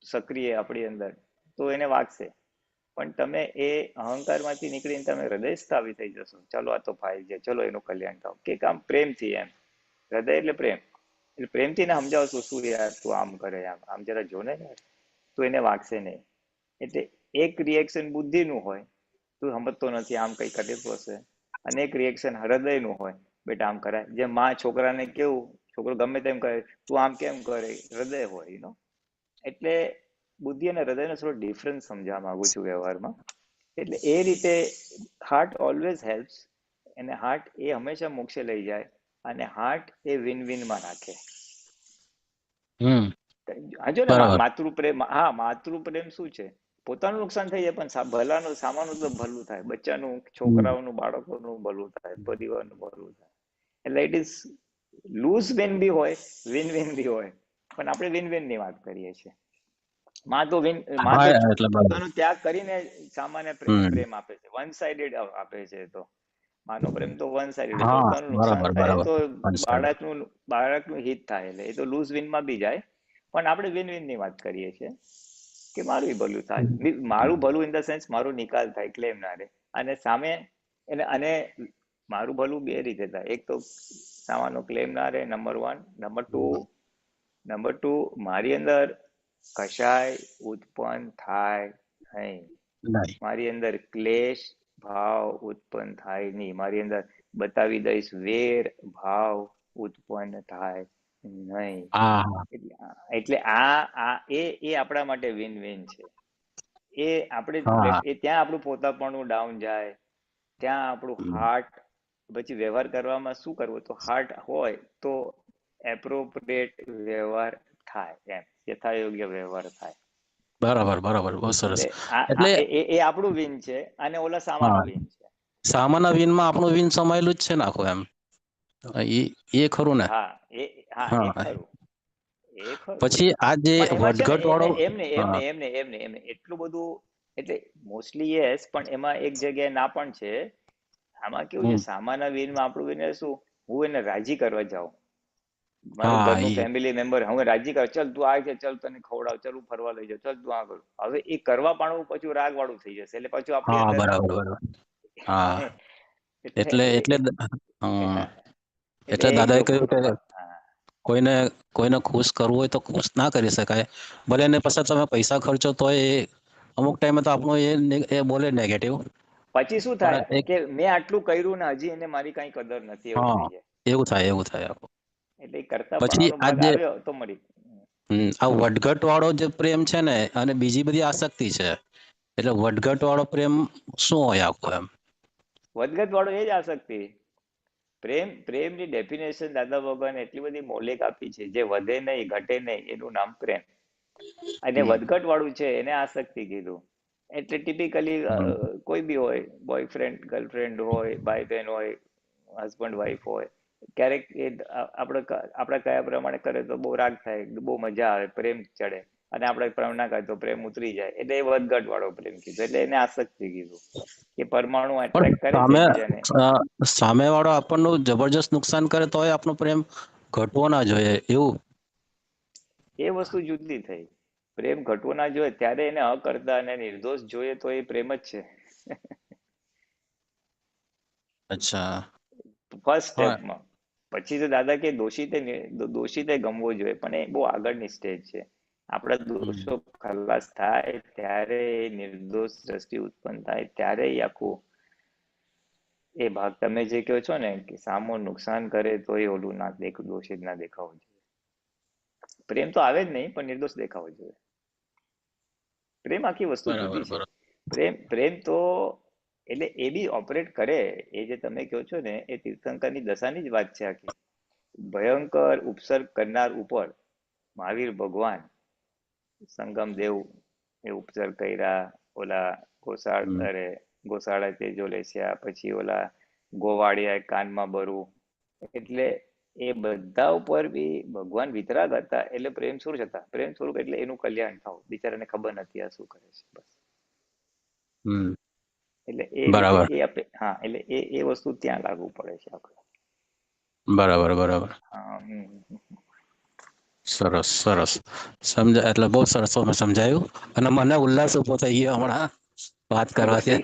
S4: સક્રિય આપણી અંદર, તો એને વાગશે. પણ તમે એ અહંકારમાંથી નીકળીને તમે હૃદય સ્થાપિત થઈ જશો, ચાલો આ તો ફાઈ જાય, ચલો એનું કલ્યાણ થાવ, કે કામ પ્રેમથી, એમ હૃદય એટલે પ્રેમ, એટલે પ્રેમથી ને સમજાવશો, શું યાર તું આમ કરે, આમ જરા જો ને યાર, તો એને વાગશે નહીં. એટલે એક રિએક્શન બુદ્ધિનું હોય, તું સમજતો નથી, આમ કઈ કરેલું હશે, અને એક રિએક્શન હૃદયનું હોય, બેટા આમ કરાય. જેમ માં છોકરાને કેવું, છોકરો ગમે તેમ કરે, તું આમ કેમ કરે, હૃદય હોય એનો. એટલે બુદ્ધિ અને હૃદયનો થોડો ડિફરન્સ સમજવા માંગુ છું વ્યવહારમાં. એટલે એ રીતે હાર્ટ ઓલવેઝ હેલ્પ્સ, અને હાર્ટ એ હંમેશા મોક્ષે લઈ જાય, અને હાર્ટ એ વિન વિનમાં રાખે. જો ને માતૃપ્રેમ, હા માતૃપ્રેમ શું છે, પોતાનું નુકસાન થઈ જાય પણ ભલાનું સામાનું તો ભલું થાય, બચ્ચાનું, છોકરાઓનું, બાળકોનું ભલું થાય, પરિવારનું ભલું થાય. એટલે ઇટ ઇઝ લૂઝ વિન બી હોય, વિન વિન બી હોય, પણ આપણે વિન વિન ની વાત કરીએ છીએ. માં તો પોતાનો ત્યાગ કરીને સામાન્ય પ્રેમ આપે છે, વન સાઇડેડ આપે છે. તો માનો પ્રેમ તો વન સાઇડેડ, પોતાનું નુકસાન થાય તો બાળકનું હિત થાય, એટલે એ તો લૂઝ વિનમાં બી જાય. પણ આપણે વિન વિન ની વાત કરીએ છીએ, કે મારું ભલું થાય, મારું ભલું ઇન ધ સેન્સ મારું નિકાલ થાય, ક્લેમ ના રહે. અને સામે અને મારું ભલું બે રીતે થાય, એક તો સામાનો ક્લેમ ના રહે, નંબર 1. નંબર 2 મારી અંદર કશાય ઉત્પન્ન થાય નહીં, મારી અંદર ક્લેશ ભાવ ઉત્પન્ન થાય નહીં, મારી અંદર બતાવી દઈશ વેર ભાવ ઉત્પન્ન થાય નહીં. એટલે એ આપણા માટે વિન વિન છે. એ આપણે ત્યાં આપણું પોતાપણું ડાઉન જાય, ત્યાં આપણું હાર્ટ, પછી વ્યવહાર કરવામાં શું કરવું, તો હાર્ટ હોય તો એપ્રોપ્રિએટ વ્યવહાર થાય, એમ યથાયોગ્ય વ્યવહાર થાય.
S7: બરાબર, બહુ સરસ.
S4: એટલે એ આપણું વિન છે, અને ઓલા સામાનું વિન છે.
S7: સામાના વિનમાં આપણું વિન સમાયેલું જ છે ને આખું, એમ એ ખરું ને?
S4: હા, એ ખરું.
S7: પછી આ જે વધઘટ વાળો
S4: એમને એટલું બધું, એટલે મોસ્ટલી યસ, પણ એમાં એક જગ્યાએ ના પણ છે. આમાં કેવું છે, સામાન્ય વિનમાં આપણું વિન શું, હું એને રાજી કરવા જાઉં, મારું ઘરનું ફેમિલી મેમ્બર, હું રાજી કર, ચલ તું આ છે, ચલ તને ખવડાવ, ચલ હું ફરવા લઈ જાઉં, ચલ તું આ કરું. હવે એ કરવા પાડવું પછી રાગ વાળું થઈ જશે, એટલે પાછું આપણી અંદર
S7: એટલે દાદાએ કહ્યું કે કોઈને ખુશ કરવું હોય તો ખુશ ના કરી શકાય, ભલે એને પછી તમે પૈસા ખર્ચો તો એ અમુક ટાઈમે તો આપણું એ બોલે નેગેટિવ.
S4: પછી શું થાય કે મેં આટલું કર્યું ને હજી એને મારી કઈ કદર નથી, એવું થઈ જાય.
S7: એવું થાય
S4: એટલે કરતા પણ ભાગ આવ્યો તો મળી.
S7: આ વધઘટ વાળો જે પ્રેમ છે ને, અને બીજી બધી આસક્તિ છે, એટલે વધઘટ વાળો પ્રેમ શું હોય આખો? એમ
S4: વધઘટ વાળો એ જ આસક્તિ. પ્રેમની ડેફિનેશન દાદા ભગવાન એટલી બધી મૌલિક આપી છે, જે વધે નહીં ઘટે નહીં એનું નામ પ્રેમ. અને વધઘટ વાળું છે એને આસક્તિ કીધું. એટલે ટિપિકલી કોઈ બી હોય, બોયફ્રેન્ડ ગર્લફ્રેન્ડ હોય, ભાઈ બહેન હોય, હસબન્ડ વાઈફ હોય, ક્યારેક એ આપણા કયા પ્રમાણે કરે તો બહુ રાગ થાય, બહુ મજા આવે, પ્રેમ ચડે. અને આપણે પ્રેમ ના કરીએ તો પ્રેમ ઉતરી જાય, એટલે એ વધઘટ વાળો પ્રેમ કીધું, એટલે એને આસક્તિ કીધું કે પરમાણુ
S7: પણ
S4: એટ્રેક્ટ કરે છે એકબીજાને.
S7: સામે વાળો આપણનું જબરજસ્ત નુકસાન કરે તોય આપણો પ્રેમ ઘટવો ના જોઈએ એવું.
S4: એ વસ્તુ જુદી થઈ. પ્રેમ ઘટવો ના જોઈએ ત્યારે એને અકર્તા અને નિર્દોષ જોઈએ તો એ પ્રેમ જ છે.
S7: અચ્છા.
S4: ફર્સ્ટ
S7: હા.
S4: સ્ટેપમાં. પછી તો દાદા કે દોષિતે ગમવો જોઈએ, પણ એ બહુ આગળની સ્ટેજ છે. આપણા દોષો ખલાસ થાય ત્યારે નિર્દોષ દ્રષ્ટિ ઉત્પન્ન થાય ત્યારે એ આખું એ ભાગ તમે જે કહો છો ને કે સામો નુકસાન કરે તો એ ઓલું ના દોષિત ના દેખાવો જોઈએ. પ્રેમ તો આવે જ નહીં, પણ નિર્દોષ દેખાવો જોઈએ. પ્રેમ આખી વસ્તુ જુદી છે. પ્રેમ તો એટલે એ બી ઓપરેટ કરે, એ જે તમે કહો છો ને એ તીર્થંકરની દશાની જ વાત છે આખી. ભયંકર ઉપસર્ગ કરનાર ઉપર મહાવીર ભગવાન સંગમ દેવ એ ઉપસર્ગ કર્યા, ઓલા ગોસાળા તેજો લેસ્યા, પછી ઓલા ગોવાળિયા કાનમાં બરું, એટલે એ બધા ઉપર બી ભગવાન વિતરાગ હતા. એટલે પ્રેમ સ્વરૂપ હતા. પ્રેમ સ્વરૂપ એટલે એનું કલ્યાણ થવું. બિચારાને ખબર નથી આ શું કરે છે બસ. એટલે એ રીતે હા, એટલે એ વસ્તુ ત્યાં લાગુ પડે છે આપણે.
S7: બરાબર. સરસ સમજાય, એટલે બહુ સરસ સમજાયું અને મને ઉલ્લાસ ઉભો થઈ ગયો હમણાં વાત કરવાથી.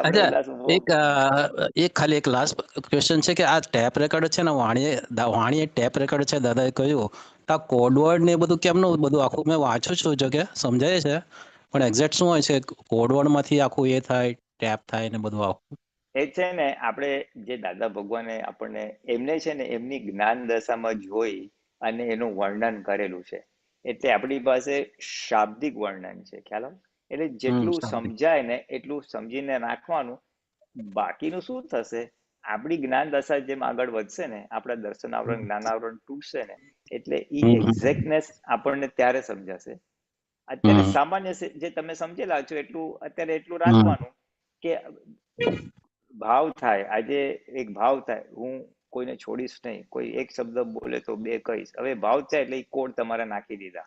S7: અચ્છા, એક ખાલી એક લાસ્ટ ક્વેશ્ચન છે કે આ ટેપ રેકર્ડ છે ને, વાણી ટેપ રેકર્ડ છે, દાદાએ કહ્યું આ કોડવર્ડ ને બધું કેમનું બધું આખું મેં વાંચું છું જો કે સમજાય છે, પણ એક્ઝેક્ટ શું હોય છે? કોડવર્ડ માંથી આખું એ થાય, ટેપ થાય ને બધું આખું
S4: એ છે ને, આપણે જે દાદા ભગવાને આપણને એમને છે ને એમની જ્ઞાન દશામાં જોઈ અને એનું વર્ણન કરેલું છે. એટલે આપણી પાસે શાબ્દિક વર્ણન છે, ખ્યાલ આવે? એટલે જેટલું સમજાય ને એટલું સમજીને નાખવાનું. બાકીનું શું થશે? આપણી જ્ઞાન દશા જેમ આગળ વધશે ને, આપણા દર્શનાવરણ જ્ઞાનાવરણ તૂટશે ને, એટલે એ એક્ઝેક્ટનેસ આપણને ત્યારે સમજાશે. અત્યારે સામાન્ય જે તમે સમજેલા છો એટલું અત્યારે એટલું રાખવાનું કે ભાવ થાય. આજે એક ભાવ થાય, હું કોઈને છોડીશ નહીં, કોઈ એક શબ્દ બોલે તો બે કહીશ. હવે ભાવ થાય એટલે એ કોડ તમારે નાખી દીધા,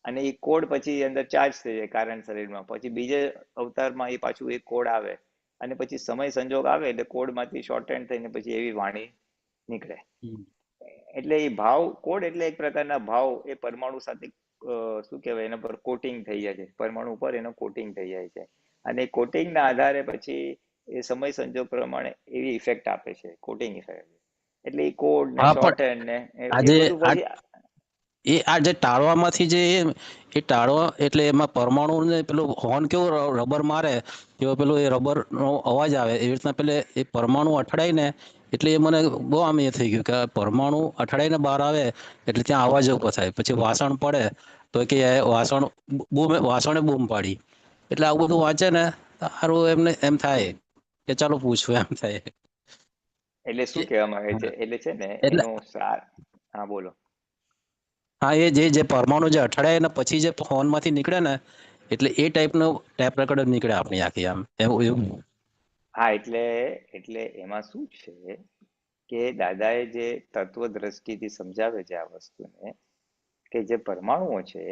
S4: અને એ કોડ પછી અંદર ચાર્જ થઈ જાય કારણ શરીરમાં. પછી બીજે અવતારમાં એ પાછું એ કોડ આવે, અને પછી સમય સંજોગ આવે એટલે કોડમાંથી શોર્ટ હેન્ડ થઈને પછી એવી વાણી નીકળે. એટલે એ ભાવ કોડ એટલે એક પ્રકારના ભાવ એ પરમાણુ સાથે શું કહેવાય, એના પર કોટિંગ થઈ જાય છે. પરમાણુ ઉપર એનો કોટિંગ થઈ જાય છે, અને કોટિંગના આધારે પછી એ સમય સંજોગ પ્રમાણે એવી ઇફેક્ટ આપે છે, કોટિંગ ઇફેક્ટ. એટલે એ કોડ ને શોર્ટ હેન્ડ ને એ બધું પછી
S7: આ જે ટાળવામાંથી જે એ ટાળવા એટલે એમાં પરમાણુ ને પેલું હોર્ન કેવું રબર મારે એવો પેલું એ રબર નો અવાજ આવે, એવી રીતના પેલે એ પરમાણુ અથડાય ને એટલે એ મને બહુ આમ એ થઈ ગયું કે પરમાણુ અથડાઈને બહાર આવે એટલે ત્યાં અવાજ ઉભો થાય. પછી વાસણ પડે તો કે વાસણે બૂમ પાડી. એટલે આવું બધું વાંચે ને સારું એમને એમ થાય કે ચાલો પૂછવું એમ થાય.
S4: એટલે શું કહેવામાં આવે છે? એટલે છે ને એનો સાર. હા, બોલો.
S7: હા, એ જે પરમાણુ જે અથડાય ને પછી જે હોર્ન માંથી નીકળે ને, એટલે એ ટાઈપનો ટેપ રેકોર્ડર નીકળે આપણી આખી આમ એવું.
S4: હા, એટલે એમાં શું છે કે દાદાએ જે તત્વ દ્રષ્ટિથી સમજાવે છે આ વસ્તુને, કે જે પરમાણુઓ છે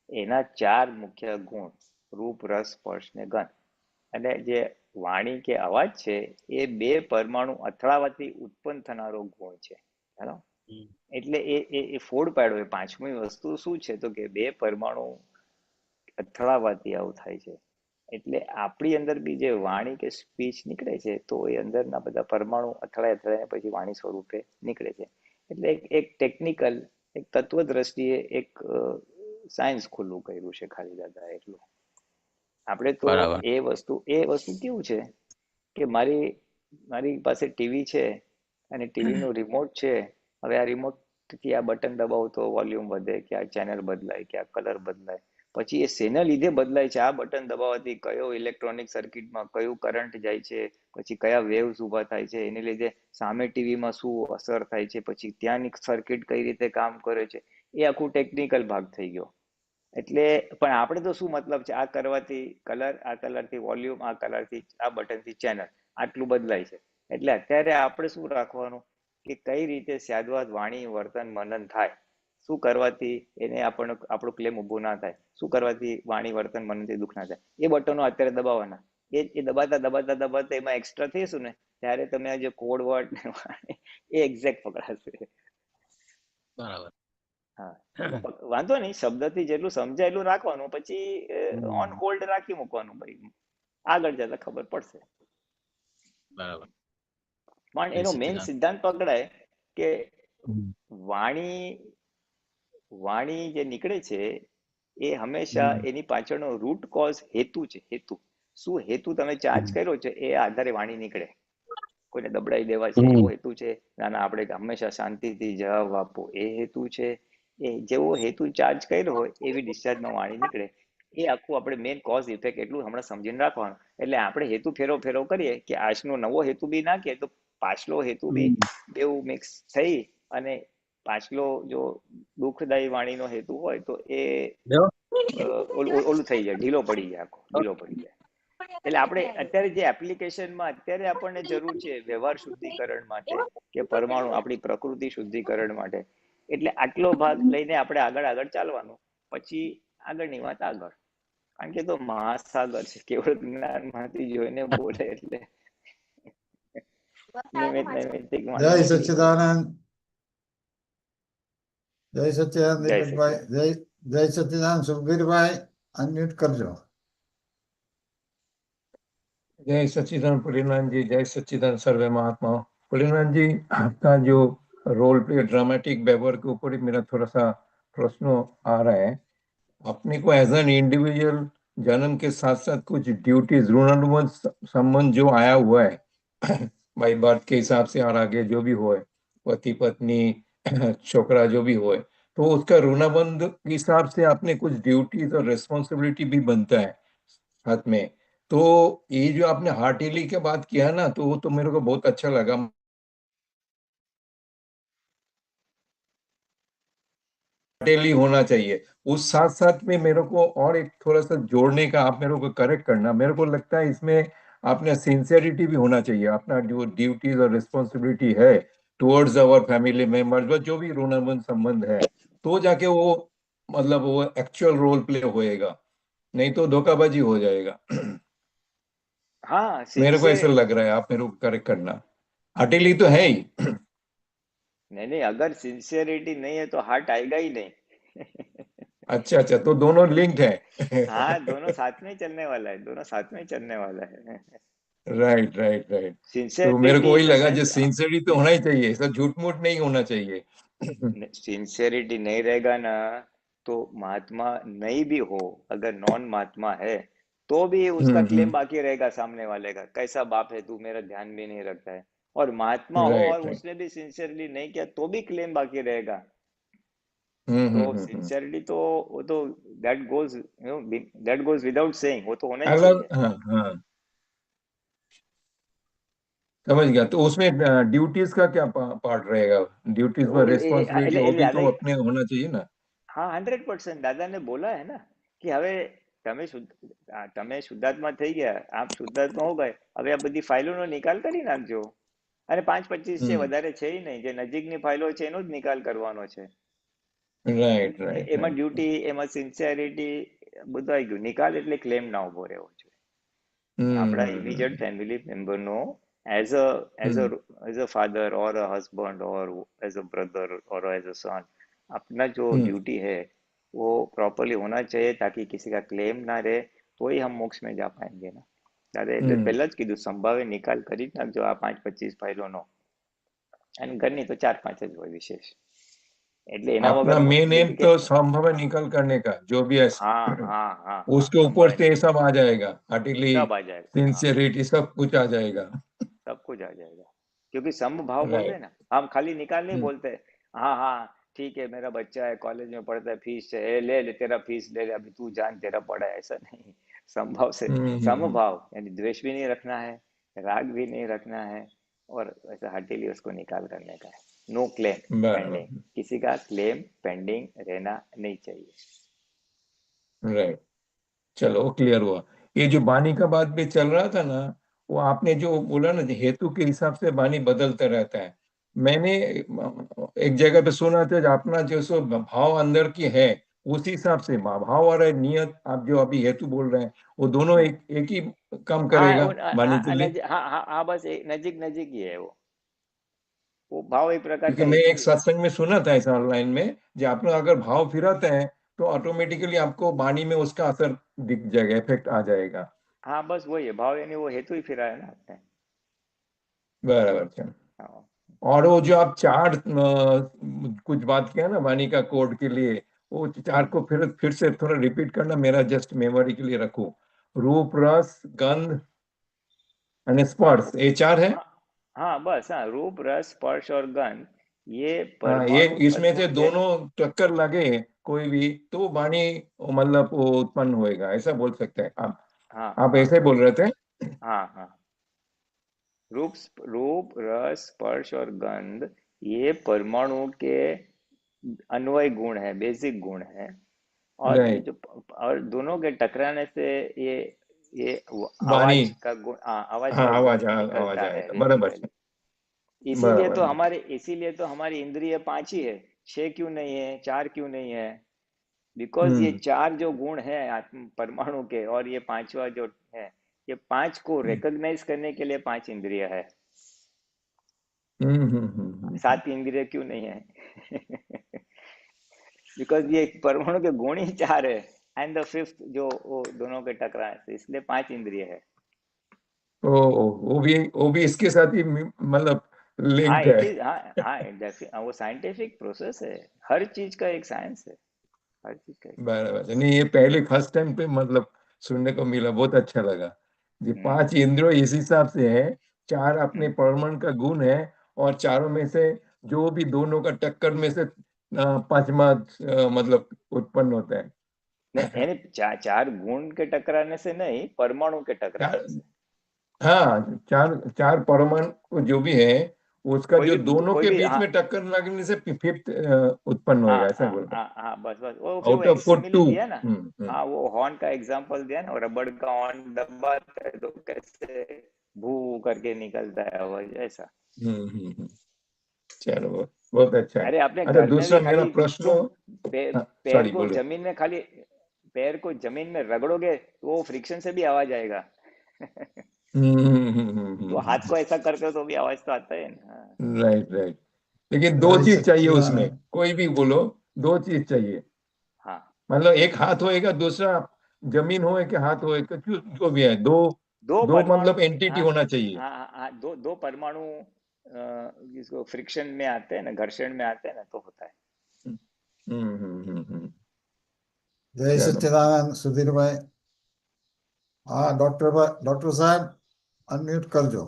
S4: એના 4 મુખ્ય ગુણ, રૂપ, રસ, સ્પર્શ ને ગંધ. અને જે વાણી કે અવાજ છે એ 2 પરમાણુ અથડાવાથી ઉત્પન્ન થનારો ગુણ છે. બરાબર? એટલે એ ફોડ પાડ્યો. 5મી વસ્તુ શું છે તો કે 2 પરમાણુ અથડાવાથી આવું થાય છે. એટલે આપણી અંદર બી જે વાણી કે સ્પીચ નીકળે છે તો એ અંદરના બધા પરમાણુ અથડાય પછી વાણી સ્વરૂપે નીકળે છે. એટલે એક ટેકનિકલ, એક તત્વ દ્રષ્ટિએ એક સાયન્સ ખુલ્લું કર્યું છે ખાલી દાદા એટલું. આપણે તો એ વસ્તુ કેવું છે કે મારી પાસે ટીવી છે અને ટીવી નું રિમોટ છે. હવે આ રિમોટ થી આ બટન દબાવો તો વોલ્યુમ વધે, કે આ ચેનલ બદલાય, કે આ કલર બદલાય. પછી એ શેના લીધે બદલાય છે? આ બટન દબાવવાથી કયો ઇલેક્ટ્રોનિક સર્કિટમાં કયું કરંટ જાય છે, પછી કયા વેવ્સ ઉભા થાય છે, એને લીધે સામે ટીવીમાં શું અસર થાય છે, પછી ત્યાંની સર્કિટ કઈ રીતે કામ કરે છે, એ આખું ટેકનિકલ ભાગ થઈ ગયો. એટલે પણ આપણે તો શું મતલબ છે, આ કરવાથી કલર, આ કલરથી વોલ્યુમ, આ કલરથી આ બટનથી ચેનલ, આટલું બદલાય છે. એટલે અત્યારે આપણે શું રાખવાનું કે કઈ રીતે સ્યાદવાદ વાણી વર્તન મનન થાય, શું કરવાથી એને આપણો ક્લેમ ઊભો ના થાય, શું કરવાથી વાણી વર્તન મનથી દુઃખ ના થાય, એ બટનો અત્યારે દબાવવાના. એ દબાતા એમાં એક્સ્ટ્રા થઈશું ને ત્યારે તમે આ જે કોડ વર્ડ એ એક્ઝેક્ટ પકડાશે.
S7: બરાબર.
S4: હા, વાંધો નહીં, શબ્દથી જેટલું સમજાય એટલું રાખવાનું, પછી ઓન હોલ્ડ રાખી મૂકવાનું. ભાઈ આગળ જતા ખબર પડશે.
S7: બરાબર.
S4: પણ એનો મેઇન સિદ્ધાંત પકડાય કે વાણી જે નીકળે છે એ હંમેશા એની પાછળનો રૂટ કોઝ હેતુ છે. શું હેતુ તમે ચાર્જ કર્યો છે એ આધારે વાણી નીકળે. કોઈને દબડાઈ દેવા છે એવો હેતુ છે, ના આપણે હંમેશા શાંતિથી જવાબ આપો એ હેતુ છે. એ જેવો હેતુ ચાર્જ કર્યો હોય એવી ડિસ્ચાર્જમાં વાણી નીકળે. એ આખું આપણે મેઇન કોઝ ઇફેક્ટ એટલું હમણાં સમજીને રાખવાનું. એટલે આપણે હેતુ ફેરવ કરીએ કે આજનો નવો હેતુ બી નાખીએ તો પાછલો હેતુ બી બેઉ મિક્સ થઈ અને પાછલો જો દુઃખદાયી વાણીનો હેતુ હોય તો એ ઓલું થઈ જાય, ઢીલો પડી જાય. એટલે આપણે અત્યારે જે એપ્લિકેશનમાં અત્યારે આપણને જરૂર છે વ્યવહાર શુદ્ધિકરણ માટે કે પરમાણુ આપણી પ્રકૃતિ શુદ્ધિકરણ માટે, એટલે આટલો ભાગ લઈને આપણે આગળ ચાલવાનું. પછી આગળની વાત આગળ, કારણ કે તો મહાસાગર છે, કેવળ જ્ઞાનમાંથી જોઈને બોલે એટલે નૈમિત્તિક
S5: જય સચ્ચિદાનંદ. જય સચ્ચિદાનંદ દીપકભાઈ. જય સચ્ચિદાનંદ સુખબીરભાઈ, અનમ્यूट કરજો.
S8: जय सच्चिदानंद पुलिनाथ जी, जय सच्चिदानंद सर्वे महात्माओं। पुलिनाथ जी, आपका जो रोल प्ले ड्रामेटिक व्यवहार के ऊपर ही मेरा थोड़ा सा प्रश्न आ रहा है। अपने को एज एन इंडिविजुअल जन्म के साथ साथ कुछ ड्यूटीज ऋणानुबंध संबंध जो आया हुआ है बाई बर्थ के हिसाब से और आगे जो भी हो, पति पत्नी छोकरा जो भी हो, तो उसका ऋणाबंध के हिसाब से आपने कुछ ड्यूटीज और रिस्पॉन्सिबिलिटी भी बनता है साथ में। तो ये जो आपने हार्टिली के बात किया ना, तो वो तो मेरे को बहुत अच्छा लगा। हार्टिली होना चाहिए। उस साथ साथ में मेरे को और एक थोड़ा सा जोड़ने का, आप मेरे को करेक्ट करना, मेरे को लगता है इसमें आपने सिंसियरिटी भी होना चाहिए। अपना जो ड्यूटीज और रिस्पॉन्सिबिलिटी है टुवर्ड्स अवर फैमिली मेंबर्स, जो भी ऋणानुबंध संबंध है, तो जाके वो मतलब वो एक्चुअल रोल प्ले होएगा, नहीं तो धोखाबाजी हो जाएगा।
S4: हाँ,
S8: मेरे को ऐसा लग रहा है, आप मेरे को करेक्ट करना। हार्टिली तो है ही।
S4: नहीं, अगर सिंसियरिटी नहीं है तो हार्ट आएगा ही नहीं।
S8: अच्छा, तो दोनों लिंक्ड है।
S4: हाँ, दोनों साथ में चलने वाला है।
S8: राइट। तो मेरे को वही लगा, जो सिंसियरिटी तो होना ही चाहिए, सब झूठ मूठ नहीं होना चाहिए।
S4: सिंसियरिटी नहीं रहेगा ना तो महात्मा नहीं भी हो, अगर नॉन महात्मा है तो भी उसका क्लेम बाकी रहेगा सामने वाले का, कैसा बाप है तू, मेरा ध्यान भी नहीं रखता है। और महात्मा हो और उसने भी सिंसियरली नहीं किया तो भी क्लेम बाकी रहेगा। तो सिंसियरिटी तो वो तो दैट गोज विदाउट सेइंग, वो तो होना ही चाहिए।
S8: हाँ, समझ गया। तो उसमें ड्यूटीज का क्या पार्ट रहेगा? ड्यूटीज पर रिस्पॉन्सिबिलिटी वो भी तो अपने होना चाहिए ना।
S4: हाँ, 100%। दादा ने बोला है ना कि હવે તમે શુદ્ધાત્મા થઈ ગયા, આપ શુદ્ધાત્મા હો ગए, હવે આ બધી ફાઇલોનો નિકાલ કરી નાખજો. અને 5-25 છે, વધારે છે નહીં, જે નજીકની ફાઇલો છે એનો જ નિકાલ કરવાનો છે.
S8: રાઈટ
S4: એમાં ડ્યુટી, એમાં સિન્સિયરિટી બધું આવી ગયું. નિકાલ એટલે ક્લેમ ના ઉભો રહેવો જોઈએ આપણા ઇમિડિયેટ ફેમિલી મેમ્બરનો, એઝ અ फादर और अ हस्बैंड और एज अ ब्रदर और एज अ सन, अपना जो ड्यूटी है वो प्रॉपरली होना चाहिए ताकि किसी का क्लेम ना रहे, तो ही हम मोक्ष में जा पाएंगे ना। दादा એટલે પહેલા જ કીધું, સંભાવે નિકાલ કરી જ નાખજો આ 5-25 ફાઇલોનો, અને ઘરની તો 4-5 જ હોય વિશેષ, એટલે એના
S8: अपना
S4: વગર
S8: मेन एम तो संभव है निकल करने का, जो भी है
S4: हाँ
S8: उसके ऊपर से सब आ जाएगा, हार्टिली
S4: सब आ जाएगा,
S8: सिंसियरिटी सब कुछ आ जाएगा।
S4: सब कुछ आ जाएगा, क्योंकि समभाव बोलते हैं ना हम, खाली निकाल नहीं बोलते। हाँ ठीक है, मेरा बच्चा है, कॉलेज में पढ़ता है, फीस है, ले तेरा फीस ले, अभी तू जान तेरा पड़ा है, ऐसा नहीं। समभाव से समभाव, यानी द्वेष भी नहीं रखना है, राग भी नहीं रखना है, और ऐसा हार्टिली उसको निकाल करने का है। नो क्लेम पेंडिंग, किसी का क्लेम पेंडिंग रहना नहीं चाहिए।
S8: राइट, चलो क्लियर हुआ। ये जो वाणी का बात भी चल रहा था ना, वो आपने जो बोला ना, हेतु के हिसाब से वाणी बदलता रहता है, मैंने एक जगह पे सुना था जो अपना जो सो भाव अंदर की है उसी हिसाब से भाव और नियत आप जो अभी हेतु बोल रहे हैं वो दोनों एक ही काम
S4: हाँ
S8: करेगा वाणी के लिए।
S4: हाँ हाँ हाँ, बस नजीक नजीक ही है वो भाव एक प्रकार
S8: क्योंकि
S4: का
S8: मैं एक
S4: हेतु।
S8: सत्संग में सुना था ऐसा ऑनलाइन में जो आप लोग अगर भाव फिराते हैं तो ऑटोमेटिकली आपको वाणी में उसका असर दिख जाएगा, इफेक्ट आ जाएगा।
S4: हाँ बस वही है भाव, यानी वो हेतु ही फिरा है ना आपने।
S8: बराबर है।
S4: हाँ
S8: और वो जो आप चार कुछ बात किया ना वाणी का कोड के लिए, वो चार को फिर से थोड़ा रिपीट करना, मेरा जस्ट मेमोरी के लिए रखो। रूप, रस, गंध और
S4: हाँ
S8: स्पर्श, ये चार है।
S4: हाँ हाँ बस हाँ, रूप रस स्पर्श और गंध, ये
S8: हाँ, ये
S4: परमाणु
S8: इसमें से
S4: अद्भुत है।
S8: दोनों टक्कर लगे कोई भी तो वाणी मतलब वो उत्पन्न होएगा, ऐसा बोल सकते हैं आप।
S4: हाँ
S8: आप
S4: हाँ
S8: ऐसे बोल रहे थे।
S4: हाँ हाँ, रूप रस स्पर्श और गंध, ये परमाणु के अन्वय गुण है, बेसिक गुण है। और ये
S8: राइट।
S4: जो और दोनों के टकराने से ये
S8: वाणी।
S4: आवाज का गुण, आवाज
S8: हाँ,
S4: का गुण
S8: आवाज आवाज
S4: निकलता है
S8: आएगा, बराबर
S4: बेसिकली।
S8: है। बराबर है।
S4: इसीलिए तो हमारी इंद्रिय पांच ही है, छह क्यों नहीं है, चार क्यों नहीं है? बिकॉज ये
S8: हम्म
S4: चार जो गुण है आत्म परमाणु के, और ये पांचवा जो है, ये पांच को रिकॉग्नाइज करने के लिए पांच इंद्रिय है।
S8: हम्म।
S4: सात इंद्रिय क्यों नहीं है? बिकॉज ये परमाणु के गुण ही चार है, एंड द फिफ्थ जो वो दोनों के टकराए से, इसलिए पांच इंद्रिय है।
S8: ओ, वो भी इसके साथ ही मतलब
S4: हाँ
S8: लिंक्ड
S4: इट
S8: है।
S4: इज, हाँ हाँ वो साइंटिफिक प्रोसेस है, हर चीज का एक साइंस है, हर चीज का एक साइंस।
S8: बराबर, नहीं ये पहले फर्स्ट टाइम पे मतलब सुनने को मिला, बहुत अच्छा लगा। ये पांच
S4: हम्म
S8: इंद्रियों इस हिसाब से है, चार अपने
S4: हम्म।
S8: परमाणु का गुण है, और चारों में से जो भी दोनों का टक्कर में से पांचवा मतलब उत्पन्न होता है।
S4: नहीं यानी चार गुण के टकराने से नहीं, परमाणु के
S8: चार,
S4: टकराने से।
S8: हाँ, चार चार परमाणु जो भी है उसका जो दोनों
S4: कोई
S8: के
S4: भी
S8: बीच
S4: हाँ
S8: में टक्कर लगने से फिफ्थ उत्पन्न
S4: हाँ
S8: होएगा, ऐसा
S4: हाँ
S8: बोल रहे
S4: हाँ हाँ बस बस वो फिर वो
S8: आउट
S4: एक
S8: ऑफ फोर
S4: सिमिली
S8: टू।
S4: दिया ना।
S8: हम्म।
S4: हाँ वो हॉर्न का एग्जांपल दिया ना, रबड़ का हॉर्न दबाते है तो कैसे भू करके निकलता है आवाज, ऐसा।
S8: हम्म। चलो, बहुत अच्छा है।
S4: अरे आपने
S8: अच्छा,
S4: घर में भी
S8: दूसरा मेरा
S4: खाली
S8: प्रश्न।
S4: तुम पैर
S8: सॉरी,
S4: को
S8: बोलो।
S4: जमीन में खाली पैर को जमीन में रगड़ोगे तो वो फ्रिक्शन से भी आवाज आएगा। तो हाथ को ऐसा करते हो तो भी आवाज तो आता है ना। हाँ
S8: राइट राइट। लेकिन दो
S5: जय
S8: चीज चाहिए उसमें,
S5: सच्चिदानंद।
S8: कोई भी बोलो, दो चीज चाहिए।
S4: हाँ
S8: मतलब एक हाथ होएगा, दूसरा जमीन होए कि हाथ होए कि जो भी है, दो
S4: दो
S8: दो
S4: परमाणु,
S8: मतलब एंटिटी
S4: हाँ
S8: होना चाहिए।
S4: हाँ दो दो परमाणु जिसको फ्रिक्शन में आते हैं ना, घर्षण में आते हैं ना, तो होता है।
S8: हम्म।
S5: जय
S8: चलो।
S5: सच्चिदानंद सुधीर भाई। हाँ डॉक्टर साहब अनम्यूट कर दो।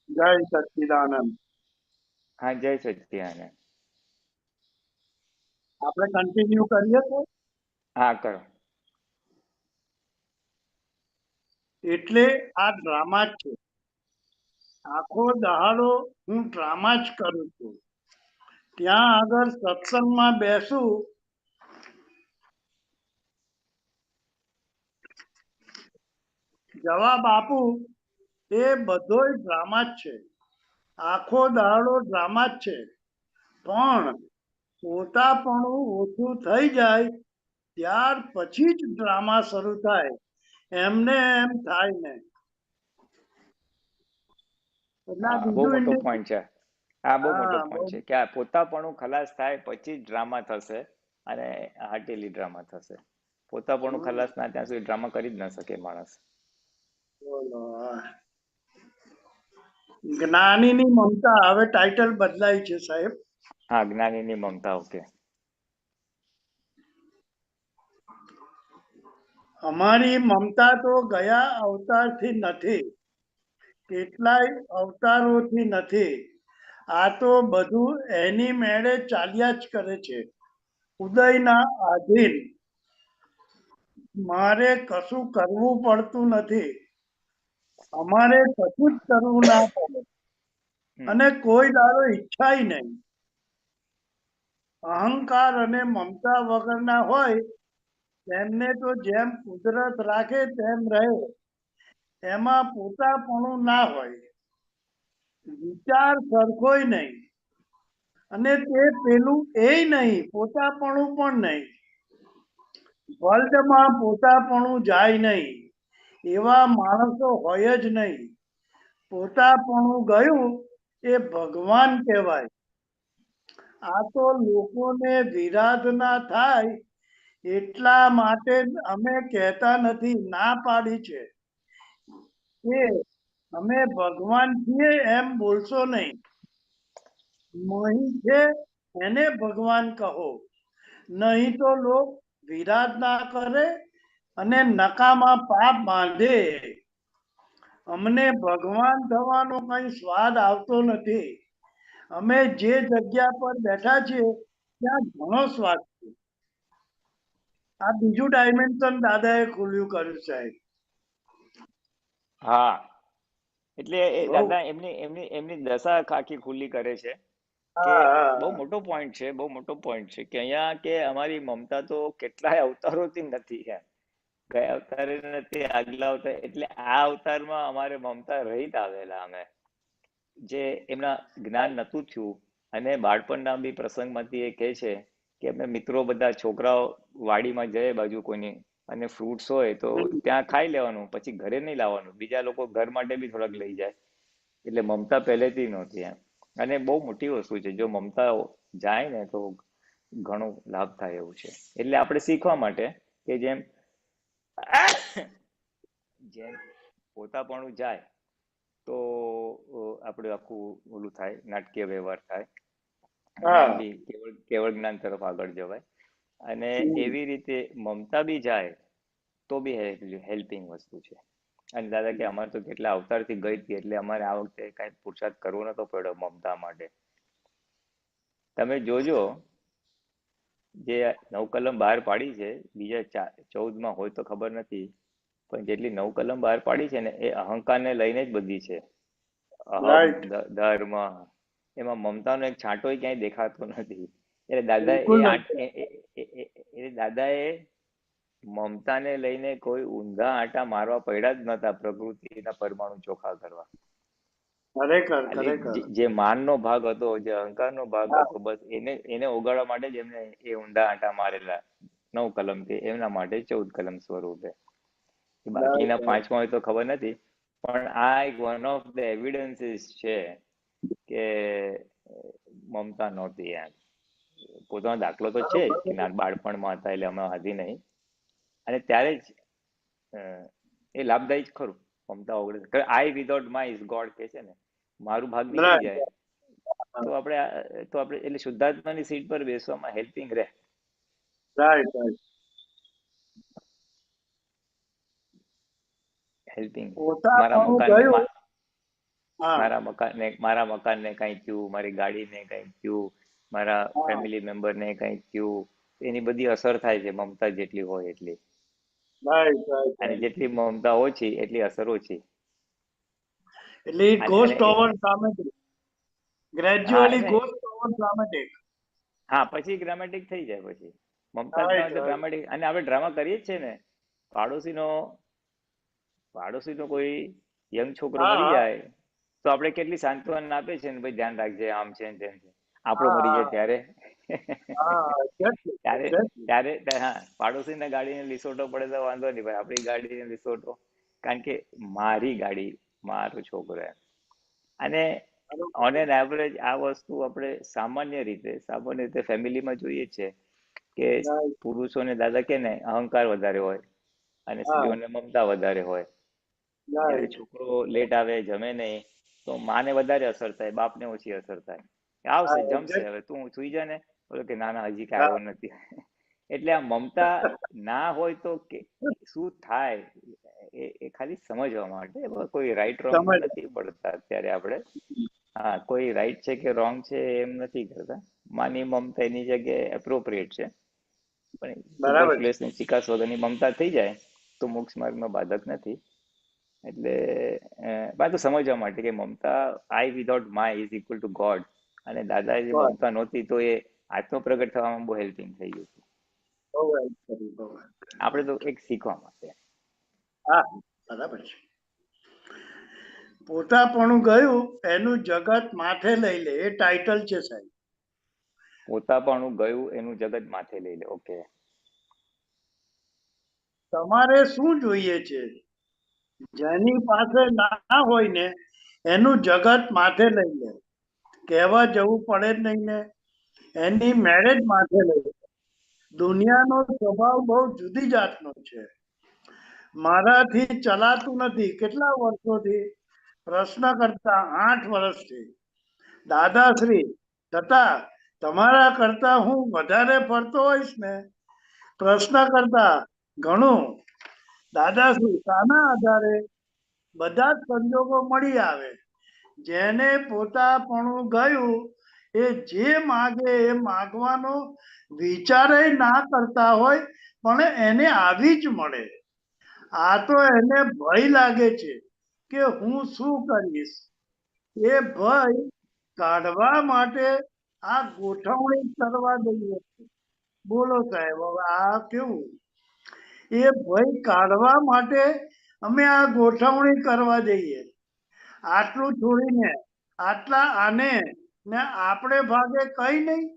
S6: જય સચ્ચિદાનંદ.
S4: हाँ जय सच्चिदानंद।
S6: આપણે કન્ટિન્યુ કરીએ તો
S4: हाँ करो।
S6: એટલે આ ડ્રામા જ છે. આખો દહાડો હું ડ્રામા જ કરું છું. ત્યાં આગળ સત્સંગમાં બેસું, જવાબ આપું, એ બધોય ડ્રામા જ છે. આખો દહાડો ડ્રામા જ છે. પણ પોતાપણું ઓછું થઈ જાય ત્યાર પછી જ ડ્રામા શરૂ થાય. એમને એમ થાય ને. એટલે આ
S4: हाँ બહુ
S6: બીજું
S4: મોટો
S6: ઇન્ડિકેશન.
S4: પોઈન્ટ છે, આ બહુ મોટો
S6: હા બહુ.
S4: પોઈન્ટ છે કે આ પોતાપણું ખલાસ થાય પછી જ ડ્રામા થશે, અને હાર્ટેલી ડ્રામા થશે. પોતાપણું ખલાસ ના ત્યાં સુધી ડ્રામા કરી જ ના શકે માણસ.
S6: બોલો હા. જ્ઞાનીની મમતા હવે ટાઇટલ બદલાય છે સાહેબ.
S4: હા જ્ઞાનીની મમતા, ઓકે.
S6: અમારી મમતા તો ગયા અવતારથી નથી, કેટલાય અવતારોથી નથી. આ તો બધું એની મેળે ચાલ્યા જ કરે છે, ઉદયના આધીન. મારે કશું કરવું પડતું નથી, અમારે કશું જ કરવું ના પડે,
S4: હમ
S6: અને કોઈ દાડો ઈચ્છાય નહીં. અહંકાર અને મમતા વગરના હોય તેમને તો જેમ કુદરત રાખે તેમ રહે, એમાં પોતાપણું ના હોય, વિચાર સરખોય નહીં, અને તે પેલું એ નહીં, પોતાપણું પણ નહીં, વર્લ્ડમાં પોતાપણું જાય નહીં, એવા માણસો હોય જ નહીં. પોતાપણું ગયું એ ભગવાન કહેવાય. આ તો લોકોને વિરાધ ના થાય એટલા માટે અમે કહેતા નથી, ના પાડી છે કે અમે ભગવાન છીએ એમ બોલશો નહીં. મહી છે એને ભગવાન કહો, નહીં તો લોક વિરાધ ના કરે અને નકામા પાપ બાંધે. અમને ભગવાન થવાનો કઈ સ્વાદ આવતો નથી. અમે જે જગ્યા પર બેઠા છીએ ત્યાં ઘણો સ્વાદ છે. આ બીજું ડાયમેન્શન દાદાએ ખુલ્યું કર્યું સાહેબ.
S4: હા, એટલે એ
S6: બહુ.
S4: દાદા એમની એમની એમની દશા આખી ખુલ્લી કરે છે કે
S6: હા, હા,
S4: બહુ મોટો પોઈન્ટ છે, બહુ મોટો પોઈન્ટ છે કે અહીંયા કે અમારી મમતા તો કેટલાય અવતારોથી નથી એમ. ગયા અવતારે નથી, આગલા અવતાર, એટલે આ અવતારમાં અમારે મમતા રહિત આવેલા અમે, જે એમના જ્ઞાન નતું થયું. અને બાળપણના બી પ્રસંગમાંથી એ કહે છે કે અમે મિત્રો બધા છોકરાઓ વાડીમાં જઈએ બાજુ કોઈની, અને ફ્રૂટ્સ હોય તો ત્યાં ખાઈ લેવાનું, પછી ઘરે નહીં લાવવાનું, બીજા લોકો ઘર માટે બી થોડાક લઈ જાય. એટલે મમતા પહેલેથી નહોતી એમ. અને બહુ મોટી વસ્તુ છે, જો મમતા જાય ને તો ઘણો લાભ થાય એવું છે. એટલે આપણે શીખવા માટે કે જેમ જેમ પોતાપણું જાય તો આપણે આખું ઓલું થાય, નાટકીય વ્યવહાર થાય, જ્ઞાન બી કેવળ જ્ઞાન તરફ આગળ જવાય. અને એવી રીતે મમતા બી જાય તો બી હેલ્પિંગ વસ્તુ છે. અને દાદા કે અમારે તો કેટલા અવતારથી ગઈ હતી, એટલે અમારે આ વખતે કઈ પુરુષાર્થ કરવો નતો પડ્યો મમતા માટે. તમે જોજો જે 9 કલમ બહાર પાડી છે, બીજા 14માં હોય તો ખબર નથી, પણ જેટલી 9 કલમ બહાર પાડી છે ને એ અહંકારને લઈને જ બધી છે. અહમ, ધર્મ, એમાં મમતાનો એક છાંટોય ક્યાંય દેખાતો નથી. એટલે દાદાએ મમતાને લઈને કોઈ ઊંધા આંટા મારવા પડ્યા જ નતા પ્રકૃતિના પરમાણુ ચોખ્ખા કરવા. જે માનનો ભાગ હતો, જે અહંકારનો ભાગ હતો, બસ એને ઓગાળવા માટે જ એમને એ ઊંધા આંટા મારેલા 9 કલમથી, એમના માટે 14 કલમ સ્વરૂપે. બાકીના 5માં હોય તો ખબર નથી, પણ આ એક વન ઓફ ધ એવિડન્સીસ છે કે મમતા નહોતી એમ. પોતાનો દાખલો તો છે જ કે બાળપણમાં હતા એટલે અમે હાથી નહીં, અને ત્યારે જ એ લાભદાયી જ ખરું. મમતા ઓગળે, I without my is God કે છે ને, મારું ભાગ નીકળી જાય તો આપણે એટલે શુદ્ધાત્માની સીટ પર બેસવામાં હેલ્પિંગ રહે. હેલ્પિંગ. મારા મકાનને કઈ થયું, મારી ગાડીને કઈ થયું, મારા ફેમિલી મેમ્બરને કઈ થયું, એની બધી અસર થાય છે મમતા જેટલી હોય એટલી. અને જેટલી મમતા ઓછી એટલી અસર ઓછી.
S6: એટલે it goes towards dramatic. Gradually goes towards dramatic.
S4: હા, પછી ડ્રામેટિક થઈ જાય. પછી મમતા તો ડ્રામેટિક. અને આપણે ડ્રામા કરીએ જ છે ને. પાડોશીનો કોઈ યંગ છોકરો મરી જાય તો આપણે કેટલી સાંત્વના આપે છે ને, ભાઈ ધ્યાન રાખજે, આમ છે ને તેમ છે. આપણો મરી જાય ત્યારે હા, પાડોશીને ગાડીને લીસોટો પડે તો વાંધો નહીં, ભાઈ આપણી ગાડીને લીસોટો, કારણ કે મારી ગાડી, મારો છોકરો. અને ઓન એન એવરેજ આ વસ્તુ આપણે સામાન્ય રીતે ફેમિલીમાં જોઈએ છે કે પુરુષોને દાદા કે ને અહંકાર વધારે હોય અને સ્ત્રીઓને મમતા વધારે હોય. જ્યારે છોકરો લેટ આવે, જમે નહીં, તો માને વધારે અસર થાય, બાપને ઓછી અસર થાય. આવશે, જમશે, હવે તું સુઈ જા ને, બોલો કે ના ના હજી કઈ આવ્યો નથી. એટલે આ મમતા ના હોય તો શું થાય એ ખાલી સમજવા માટે, કોઈ રાઈટ રોંગ નથી પડતા અત્યારે આપણે. હા, કોઈ રાઈટ છે કે રોંગ છે એમ નથી કરતા. માની મમતા એની જગ્યાએ એપ્રોપ્રિએટ છે, પણ સુપરફ્લુઅસની ચિકાસ વગરની મમતા થઈ જાય તો મોક્ષ માર્ગમાં બાધક નથી. એટલે તો સમજવા માટે કે મમતા, I without my is equal to God. અને દાદા જે મમતા નહોતી તો એ આત્મ પ્રગટ થવામાં બહુ હેલ્પિંગ થઈ ગયું છે.
S6: બહુ help કરી, બહુ help કરી.
S4: આપણે તો એક શીખવા માટે.
S6: હા બરાબર છે. પોતાપણું ગયું એનું જગત માથે લઈ લે, એ ટાઇટલ છે સાહેબ.
S4: પોતાપણું ગયું એનું જગત માથે લઈ લે. ઓકે.
S6: તમારે શું જોઈએ છે? જેની પાસે ના હોય ને એનું જગત માથે લઈ લે, કહેવા જવું પડે જ નહીં ને. એની મેરેજ માથે લઈ લે. દુનિયાનો સ્વભાવ બહુ જુદી જાતનો છે. મારાથી ચલાતું નથી. કેટલા વર્ષોથી? પ્રશ્ન કરતા 8 વર્ષથી. દાદાશ્રી છતાં તમારા કરતા હું વધારે ફરતો હોઈશ ને. પ્રશ્ન કરતા ઘણું. દાદાશ્રી શાના આધારે? બધા જ સંજોગો મળી આવે. જેને પોતાપણું ગયું એ જે માગે એ માગવાનો વિચારે ના કરતા હોય પણ એને આવી જ મળે. આ તો એને ભય લાગે છે કે હું શું કરીશ. એ ભય કાઢવા માટે આ ગોઠવણી કરવા દઈએ. બોલો સાહેબ, હવે આ કેવું? એ ભય કાઢવા માટે અમે આ ગોઠવણી કરવા જઈએ. આટલું છોડીને આટલા આને ને આપણે ભાગે કઈ નહીં.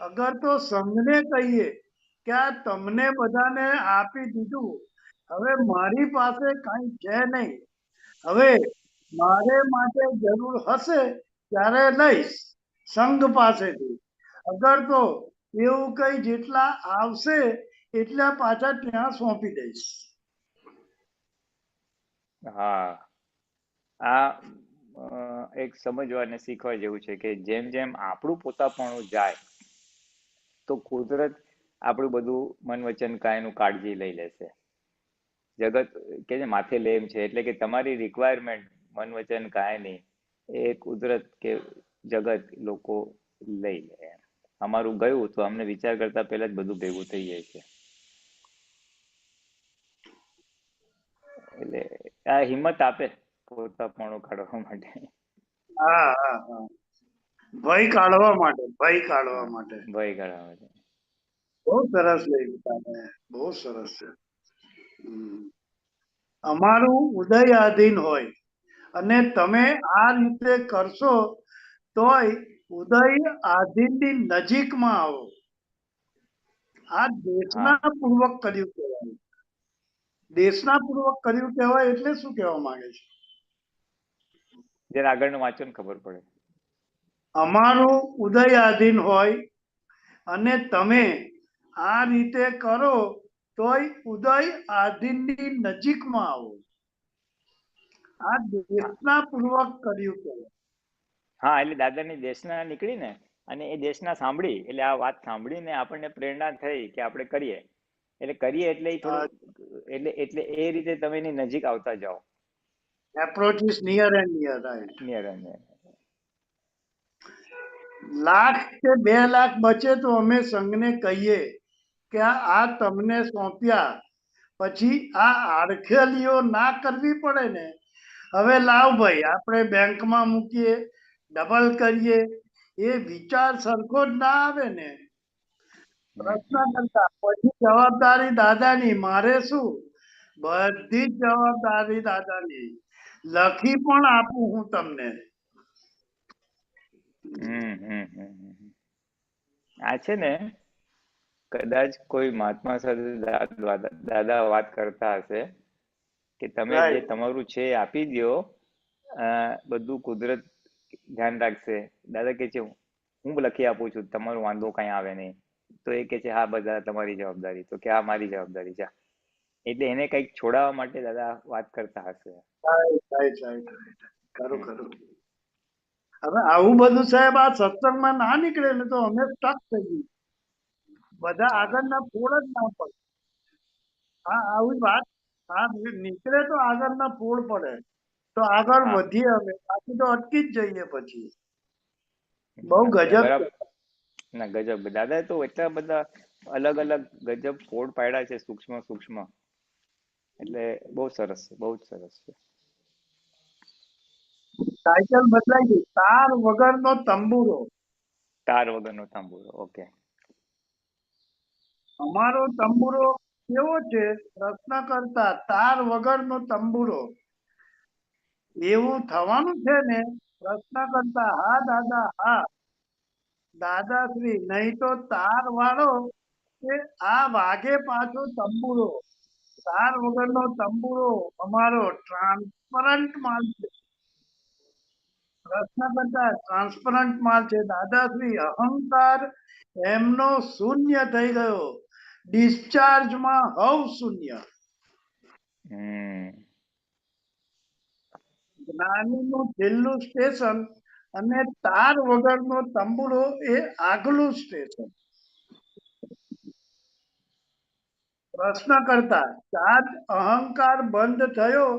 S6: અગર તો સંઘને કહીએ કે આ તમને બધાને આપી દીધું, હવે મારી પાસે કઈ છે નહીં, હવે મારે માટે જરૂર હશે ત્યારે લઈશ સંઘ પાસેથી. અગર તો એવું કઈ જેટલા આવશે એટલા પાછા ત્યાં સોંપી દઈશ.
S4: હા, આ એક સમજવા અને શીખવા જેવું છે કે જેમ જેમ આપણું પોતાપણું જાય તો કુદરત આપણું બધું મન વચન કાયનું કાળજી લઈ લેશે. જગત કે જે માથે લેમ છે, એટલે કે તમારી રિક્વાયરમેન્ટ મન વચન કાયની એ કુદરત કે જગત લોકો લઈ લે. અમારું ગયું તો અમને વિચાર કરતા પહેલા જ બધું ભેગું થઈ જાય છે. એટલે આ હિંમત આપે પોતાપણું કાઢવા માટે.
S6: હા હા હા, ભય કાઢવા માટે, ભય કાઢવા માટે.
S4: ભય કાઢવા માટે.
S6: બહુ સરસ લખ્યું તમે, બહુ સરસ છે. અમારું ઉદયાધીન હોય અને તમે આ રીતે કરશો તોય ઉદય આધીનની નજીકમાં આવો. આ દેશના પૂર્વક કર્યું કહેવાય. દેશના પૂર્વક કર્યું કહેવાય એટલે શું કહેવા માંગે છે?
S4: જયારે આગળનું વાંચો ને ખબર પડે.
S6: અમારું ઉદયાધીન હોય અને તમે આ રીતે કરો તોય ઉદય આધીનની નજીકમાં આવો. આ દેશના પૂર્વક કર્યું કહેવાય.
S4: હા, એટલે દાદાની દેશના નીકળી ને અને એ દેશના સાંભળી, એટલે આ વાત સાંભળીને આપણને પ્રેરણા થઈ કે આપણે કરીએ. એટલે કરીએ એટલે એ થોડું એટલે એ રીતે તમે એની નજીક આવતા જાઓ.
S6: Approach is near and near. Right.
S4: Near અને
S6: લાખ કે 2 લાખ બચે તો અમે સંઘને કહીએ કે આ તમને સોંપ્યા, પછી આ આડખેલીઓ ના કરવી પડે ને. હવે લાવ ભાઈ આપણે બેંકમાં મૂકીએ, ડબલ કરીએ, એ વિચાર સરખો જ ના આવે ને. પ્રશ્ન કરતા પછી જવાબદારી દાદાની. મારે શું? બધી જ જવાબદારી દાદાની. લખી પણ આપું હું તમને.
S4: આ છે ને, કદાચ કોઈ મહાત્મા સાથે દાદા વાત કરતા હશે કે તમે જે તમારું છે આપી દો, બધું કુદરત ધ્યાન રાખશે. દાદા કે છે હું લખી આપું છું, તમારું વાંધો કઈ આવે નહીં. તો એ કે છે હા બધા તમારી જવાબદારી. તો કે આ મારી જવાબદારી છે. એટલે એને કઈક છોડાવવા માટે દાદા વાત કરતા હશે.
S6: ખરું ખરું. હવે આવું બધું સાહેબ આ સત્સંગમાં ના નીકળે ને તો અમે સ્ટક થઈ ગઈ. બધા આગળના ફોડ જ ના પડે. હા, આવી વાત આ નીકળે તો આગળના ફોડ પડે તો આગળ વધીએ અમે. બાકી તો અટકી જ જઈએ પછી. બહુ ગજબ.
S4: ના ગજબ. દાદા તો એટલા બધા અલગ અલગ ગજબ ફોડ પાડ્યા છે, સૂક્ષ્મ સૂક્ષ્મ. એટલે બહુ સરસ છે, બહુ જ સરસ છે.
S6: ટાઇટલ બદલાઈ ગઈ, તાર વગરનો તંબુરો.
S4: તાર વગરનો તંબુરો. ઓકે.
S6: અમારો તંબુરો કેવો છે? પ્રશ્ન કરતા તાર વગરનો તંબુરો એવું થવાનું છે ને? પ્રશ્ન કરતા હા દાદા હા. દાદાશ્રી નહીં તો તાર વાળો કે આ વાગે પાછો તંબુરો. તાર વગરનો તંબુરો અમારો ટ્રાન્સપરન્ટ માલ છે. પ્રશ્ન કરતા ટ્રાન્સપરન્ટ માલ છે. દાદાશ્રી અહંકાર એમનો શૂન્ય થઈ ગયો. ડિસ્ચાર્જમાં હવ શૂન્ય. જ્ઞાનીનું છેલ્લું સ્ટેશન અને તાર વગરનો તંબુરો એ આગલું સ્ટેશન. પ્રશ્ન કરતા ચાર્જ અહંકાર બંધ થયો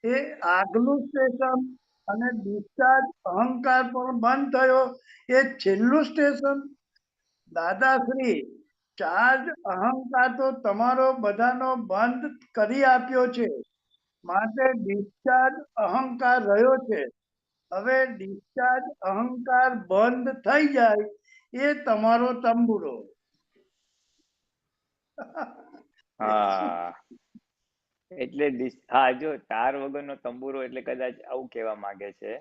S6: એ આગલું સ્ટેશન અને ડિસ્ચાર્જ અહંકાર પણ બંધ થયો એ છેલ્લું સ્ટેશન. દાદાશ્રી ચાર્જ અહંકાર તો તમારો બધાનો બંધ કરી આપ્યો છે, માટે ડિસ્ચાર્જ અહંકાર રહ્યો છે. હવે ડિસ્ચાર્જ અહંકાર બંધ થઈ જાય એ તમારો તંબુરો.
S4: હા, એટલે હા, જો તાર વગરનો તંબુરો એટલે કદાચ આવું કહેવા માંગે છે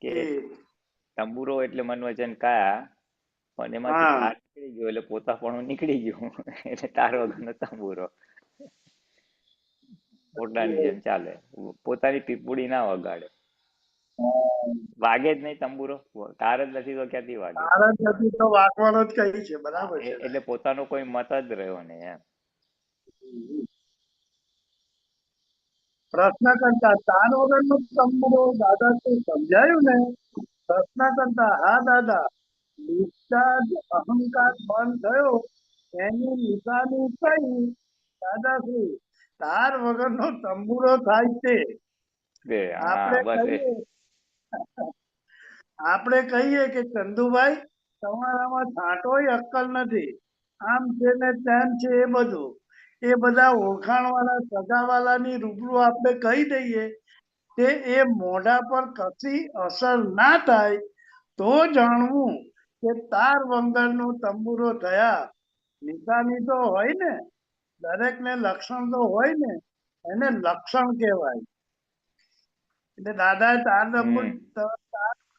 S4: કે તંબુરો એટલે મન વચન કાયા, પણ એમાંથી તાર નીકળી ગયો એટલે પોતાપણું નીકળી ગયું એટલે તાર વગરનો તંબુરો. પોતાની જેમ ચાલે, પોતાની પીપુડી ના વગાડે, વાગે જ નહીં તંબુરો. તાર જ નથી તો ક્યાંથી વાગે?
S6: તાર જ નથી તો વાગવાનો જ કઈ છે. બરાબર છે.
S4: એટલે પોતાનો કોઈ મત જ રહ્યો નહીં એમ.
S6: પ્રશ્ન કરતા તાર વગરનો તંબુરો દાદા તો સમજાયું ને? પ્રશ્ન કરતા હા દાદા. ડિસ્ચાર્જ અહંકાર બંધ થયો એની નિશાની કઈ? દાદાશ્રી તાર વગરનો તંબુરો થાય છે. આપણે કહીએ કે ચંદુભાઈ તમારામાં છાંટોય અક્કલ નથી, આમ છે ને તેમ છે. એ બધું એ બધા ઓળખાણ વાળા સગાવાલાની રૂબરૂ આપણે કહી દઈએ તે એ મોઢા પર કશી અસર ના થાય તો જાણવું કે તાર વગરનો તંબુરો થયા. નિશાની તો હોય ને, દરેક ને લક્ષણ તો હોય ને, એને લક્ષણ કહેવાય. એટલે દાદાએ તાર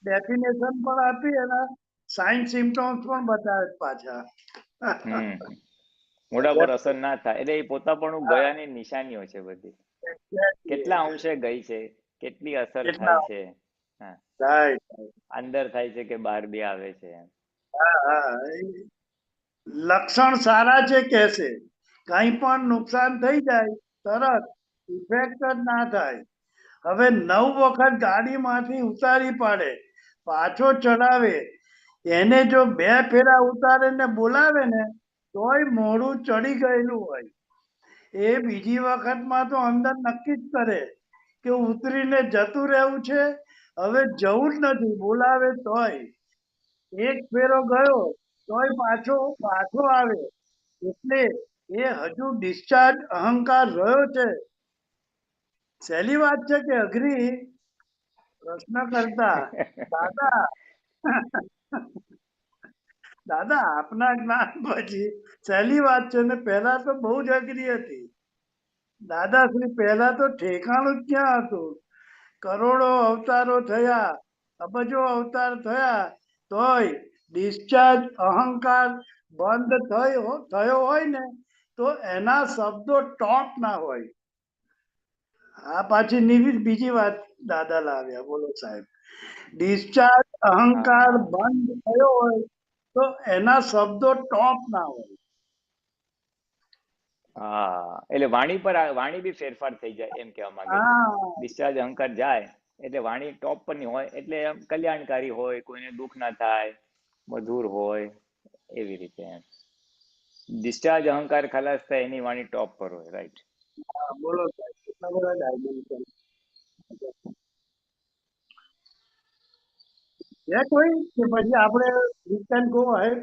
S6: ડેફિનેશન પણ આપી, એના સાઇન સિમ્ટમ્સ પણ બતાવે પાછા.
S4: મોઢા પર અસર ના થાય એટલે એ પોતાપણું ગયાની નિશાનીઓ છે બધી. કેટલા અંશે ગઈ છે, કેટલી અસર થાય છે, અંદર થાય છે કે બહાર બી આવે છે.
S6: લક્ષણ સારા છે કહેશે, કઈ પણ નુકસાન થઈ જાય તરત ઇફેક્ટ જ ના થાય. હવે 9 વખત ગાડીમાંથી ઉતારી પાડે, પાછો ચડાવે, એને જો 2 ફેરા ઉતારે ને બોલાવે ને તોય મોડું ચડી ગયેલું હોય. એ બીજી વખતમાં તો અંદર નક્કી જ કરે કે ઉતરીને જતું રહેવું છે, હવે જવું જ નથી, બોલાવે તોય. 1 ફેરો ગયો તોય પાછો આવે, એટલે એ હજુ ડિસ્ચાર્જ અહંકાર રહ્યો છે. સહેલી વાત છે કે અઘરી? પ્રશ્ન કરતા દાદા આપના જ્ઞાન પછી સહેલી વાત છે ને પહેલા તો બહુ જ અઘરી હતી. દાદાશ્રી પહેલા તો ઠેકાણું જ ક્યાં હતું? કરોડો અવતારો થયા, અબજો અવતાર થયા, તોય ડિસ્ચાર્જ અહંકાર બંધ થયો હોય ને તો એના શબ્દો ટોપ ના હોય. આ પાછી બીજી વાત દાદા લાવ્યા. બોલો સાહેબ. ડિસ્ચાર્જ અહંકાર બંધ થયો હોય તો એના શબ્દો ટોપ ના હોય.
S4: હા, એટલે વાણી બી ફેરફાર થઈ જાય એમ કહેવા માંગે છે. ડિસ્ચાર્જ અહંકાર જાય એટલે વાણી ટોપ પર ની હોય, એટલે એમ કલ્યાણકારી હોય, કોઈને દુઃખ ના થાય, મધુર હોય, એવી રીતે એમ. ડિસ્ચાર્જ અહંકાર ખલાસ થાય એની વાણી ટોપ પર હોય. રાઈટ.
S6: બોલો સાહેબ, કેટલા બધા ડાયમેન્શન છે કોઈ કે પછી આપણે we can go ahead?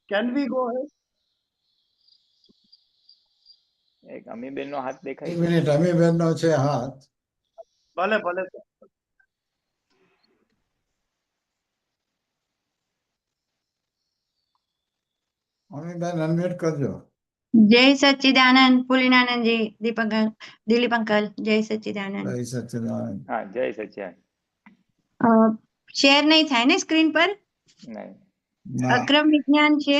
S6: Can we go ahead?
S4: એક અમીબેન નો હાથ દેખાય.
S5: 1 મિનિટ, અમીબેન નો છે હાથ.
S6: ભલે ભલે.
S5: મમ્મીબેન અનમ્યુટ કરજો.
S9: જય સચ્ચિદાનંદ પુલિનાનંદજી દિલીપ અંકલ જય સચ્ચિદાનંદ
S5: જય સચ્ચિદાનંદ.
S4: હા, જય સચ્ચિદાનંદ.
S9: શેર નહીં થાય ને સ્ક્રીન પર
S4: નહીં.
S5: ના,
S9: અક્રમ વિજ્ઞાન છે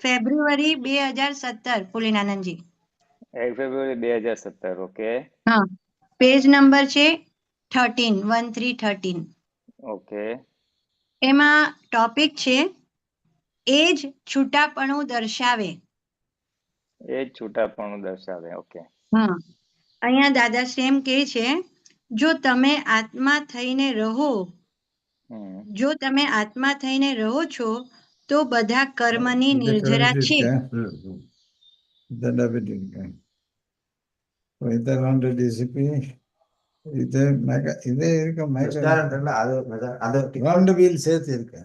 S9: ફેબ્રુઆરી 2017 પુલિનાનંદજી
S4: 1 ફેબ્રુઆરી 2017. ઓકે.
S9: હા પેજ નંબર છે 13
S4: ઓકે.
S9: એમાં ટોપિક છે એ જ છૂટાપણું દર્શાવે.
S4: એ જ છૂટાપણું દર્શાવે. ઓકે.
S9: હા અહીંયા દાદાશ્રી એમ કહે છે જો તમે આત્મા થઈને રહો
S4: હમ.
S9: જો તમે આત્મા થઈને રહો છો તો બધા કર્મની
S5: ഇത്
S9: નિર્જરા
S5: credit
S9: છે.
S5: ഇത് debit ഇരിക്കാം. അപ്പോൾ ഇത് 100 DCP, இது மெகா இதே இருக்க மெகா ரெண்டு வீல் சேர்த்து இருக்கு.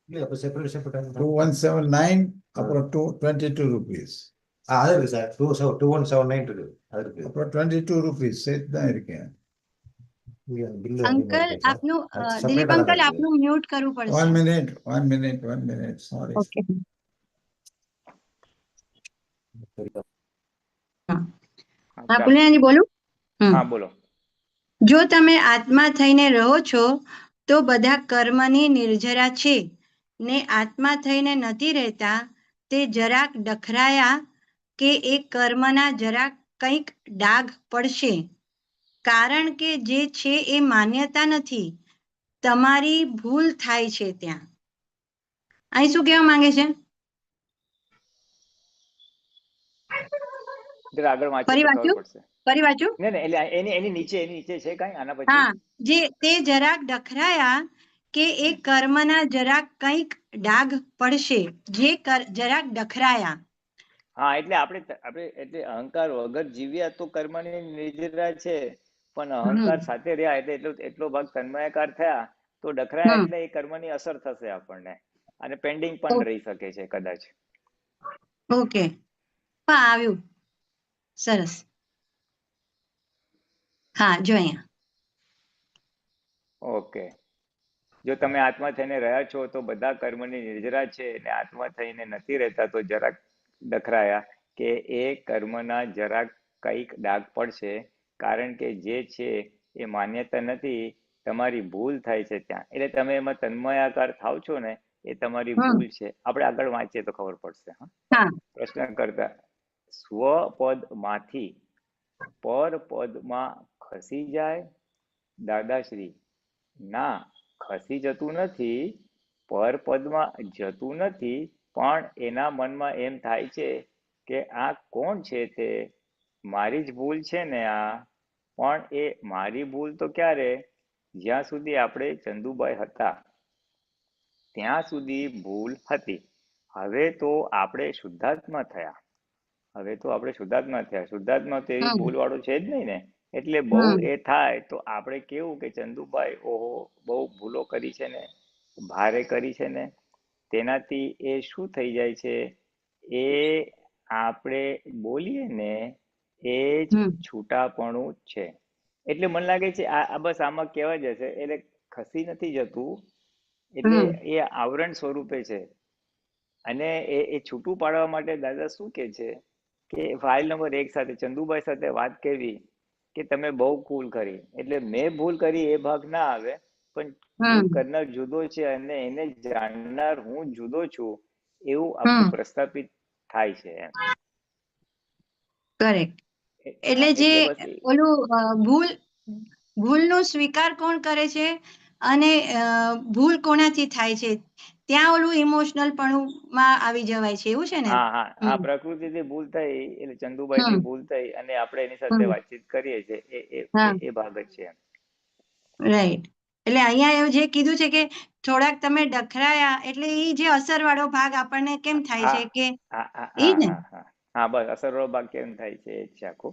S5: 2179 அப்புறம் 22 rupees.
S10: அது இருக்கு சார் 2179 இருக்கு அது இருக்கு
S5: அப்புறம் 22 rupees சேர்த்து தான் இருக்கேன்.
S9: અંકલ આપનું દિલીપ અંકલ આપનું મ્યુટ કરવું પડશે.
S5: 1 minute sorry.
S9: ઓકે હા પુલિનાજી બોલું.
S4: હા, બોલો.
S9: જો તમે આત્મા થઈને રહો છો તો બધા કર્મની નિર્જરા છે ને આત્મા થઈને નથી રહેતા તે જરાક ડખરાયા કે એ કર્મના જરાક કંઈક ડાઘ પડશે કારણ કે જે છે એ માન્યતા નથી તમારી ભૂલ થાય છે ત્યાં. અહીં શું કહેવા માંગે છે?
S4: જરા આગળ વાંચો
S9: ફરી
S4: તો
S9: વાંચ્યું?
S4: ખબર પડશે.
S9: ફરી વાંચું?
S4: નહીં, નહીં, એટલે એની નીચે છે કાંઈ આના પછી?
S9: હા જે તે જરાક ડખરાયા કે એ કર્મના જરાક કંઈક ડાઘ પડશે જે જરાક ડખરાયા.
S4: હા, એટલે આપણે એટલે અહંકાર વગર જીવ્યા તો કર્મની નિર્જરા છે, પણ અહંકાર સાથે રહ્યા એટલે એટલો ભાગ તન્મયાકાર થયા તો ડખરાયા એટલે એ કર્મની અસર થશે આપણને અને પેન્ડિંગ પણ રહી શકે છે કદાચ.
S9: ઓકે હા આવ્યું સરસ. હા જો અહીંયા
S4: ઓકે. જો તમે આત્મા થઈને રહ્યા છો તો બધા કર્મની નિર્જરા છે અને આત્મા થઈને નથી રહેતા તો જરાક ડખરાયા કે એ કર્મના જરાક કંઈક ડાઘ પડશે કારણ કે જે છે એ માન્યતા નથી તમારી ભૂલ થાય છે ત્યાં. એટલે તમે એમાં તન્મયાકાર થાવ છો ને એ તમારી ભૂલ છે. આપણે આગળ વાંચીએ તો ખબર પડશે. હા, પ્રશ્ન કરતા સ્વપદમાંથી પરપદમાં ખસી જાય? દાદાશ્રી ના, ખસી જતું નથી, પરપદમાં જતું નથી, પણ એના મનમાં એમ થાય છે કે આ કોણ છે તે મારી જ ભૂલ છે ને આ. પણ એ મારી ભૂલ તો ક્યારે? જ્યાં સુધી આપણે ચંદુભાઈ હતા ત્યાં સુધી ભૂલ હતી. હવે તો આપણે શુદ્ધાત્મા થયા. શુદ્ધાત્મા તો એવી ભૂલ વાળો છે જ નહીં ને. એટલે બહુ એ થાય તો આપણે કેવું કે ચંદુભાઈ ઓહો બહુ ભૂલો કરી છે ને, ભારે કરી છે ને, તેનાથી એ શું થઈ જાય છે એ આપણે બોલીએ ને એ જ છૂટાપણું છે. એટલે મને લાગે છે આ બસ આમાં કહેવા જશે એટલે ખસી નથી જતું એટલે એ આવરણ સ્વરૂપે છે. અને એ છૂટું પાડવા માટે દાદા શું કે છે કે ફાઇલ નંબર 1 સાથે ચંદુભાઈ સાથે વાત કરવી કે તમે બહુ ભૂલ કરી. એટલે મેં ભૂલ કરી એ ભાગ ના આવે, પણ ભૂલ કરનાર જુદો છે અને એને જાણનાર હું જુદો છું એવું આખું પ્રસ્થાપિત થાય છે એમ.
S9: કરેક્ટ. એટલે જે ઓલું ભૂલનો સ્વીકાર કોણ કરે છે અને ભૂલ કોનાથી થાય છે ત્યાં ઓલું ઇમોશનલ પણુમાં આવી જવાય છે એવું છે ને.
S4: હા, પ્રકૃતિથી ભૂલ થઈ એટલે ચંદુભાઈ થી ભૂલ થઈ અને આપણે એની સાથે વાતચીત કરીએ છીએ એ ભાગ જ છે.
S9: રાઈટ. એટલે અહીંયા એવું જે કીધું છે કે થોડાક તમે ડખરાયા એટલે એ જે અસર વાળો ભાગ આપણને કેમ થાય છે કે એ ને.
S4: હા બસ અસર વાળો ભાગ કેમ થાય છે એ છે આખું.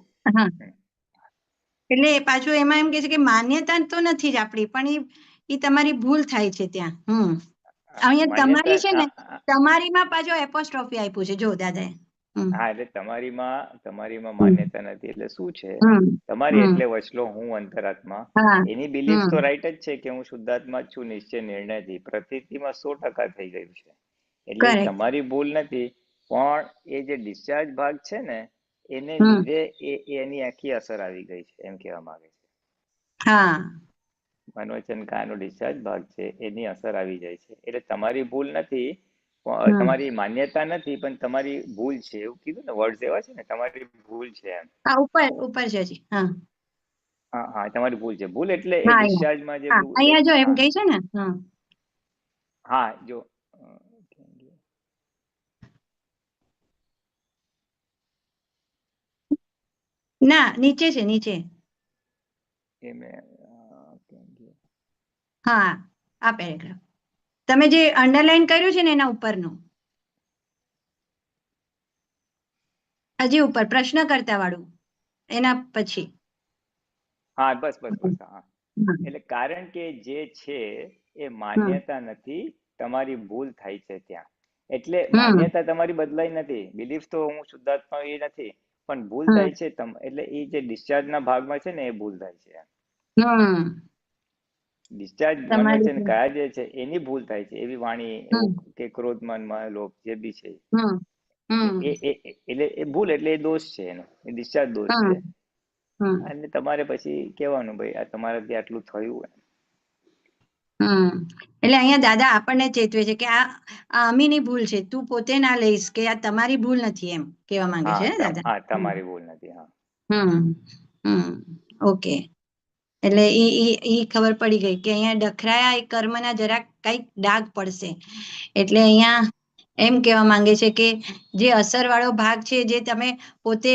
S9: એટલે પાછું એમાં એમ કે છે કે માન્યતા તો નથી જ આપણી પણ એ તમારી ભૂલ થાય છે ત્યાં. અહીંયા તમારી છે ને તમારીમાં પાછો એપોસ્ટ્રોફી આપ્યું છે જો દાદાએ.
S4: હા એટલે તમારીમાં માન્યતા નથી એટલે શું છે તમારી એટલે વચલો હું અંતરાત્મા એની બિલીફ તો રાઈટ જ છે કે હું શુદ્ધાત્મા જ છું નિશ્ચય નિર્ણયથી પ્રતીતિમાં 100% થઈ ગયું છે. એટલે એ
S9: Correct.
S4: તમારી ભૂલ નથી, પણ એ જે ડિસ્ચાર્જ ભાગ છે ને એને
S9: હમ
S4: લીધે એની આખી અસર આવી ગઈ છે એમ કહેવા માંગે છે.
S9: હા
S4: મનોવચન કાયાનો ડિસ્ચાર્જ ભાગ છે એની અસર આવી જાય છે. એટલે તમારી ભૂલ નથી,
S9: હમ
S4: તમારી માન્યતા નથી, પણ તમારી ભૂલ છે એવું કીધું ને, વર્ડ એવા છે ને, તમારી ભૂલ છે એમ.
S9: હા ઉપર છે હજી હા
S4: હા હા, તમારી ભૂલ છે. ભૂલ એટલે એ
S9: હા અહીંયા
S4: ડિસ્ચાર્જમાં જે
S9: હા અહીંયા જો એમ
S4: હા
S9: કહે છે ને હા
S4: હા જો
S9: ના નીચે છે નીચે
S4: એ મેં
S9: હા આ પેરેગ્રાફ તમે જે અંડરલાઈન કર્યું છે ને એના ઉપરનું હજી ઉપર પ્રશ્ન કરતા વાળું એના પછી
S4: હા બસ બસ બસ હા.
S9: હા
S4: એટલે કારણ કે જે છે એ માન્યતા નથી, તમારી ભૂલ થાય છે ત્યાં. એટલે માન્યતા તમારી બદલાઈ નથી, બિલીફ તો હું શુદ્ધાત્મા એ નથી, પણ ભૂલ થાય છે એટલે એ જે ડિસ્ચાર્જ ના ભાગમાં છે ને એ ભૂલ થાય છે. ડિસ્ચાર્જ
S9: તમારી
S4: મનોવચન કયા જે છે એની ભૂલ થાય છે, એવી વાણી એવું કે ક્રોધ મન લોભ જે બી છે એટલે એ ભૂલ એટલે એ દોષ છે, એનો એ ડિસ્ચાર્જ દોષ છે. અને તમારે પછી કહેવાનું ભાઈ આ તમારાથી આટલું થયું.
S9: એટલે અહીંયા દાદા આપણને ચેતવે છે કે આ અમીની ભૂલ છે, તું પોતે ના લઈશ કે આ તમારી ભૂલ નથી એમ કહેવા માંગે છે ને દાદા.
S4: હા તમારી ભૂલ નથી. હા
S9: ઓકે એટલે ઈ ખબર પડી ગઈ કે અહીંયા ડખરાયા એ કર્મના જરાક કઈક ડાઘ પડશે, એટલે અહીંયા એમ કહેવા માંગે છે કે જે અસર વાળો ભાગ છે જે તમે પોતે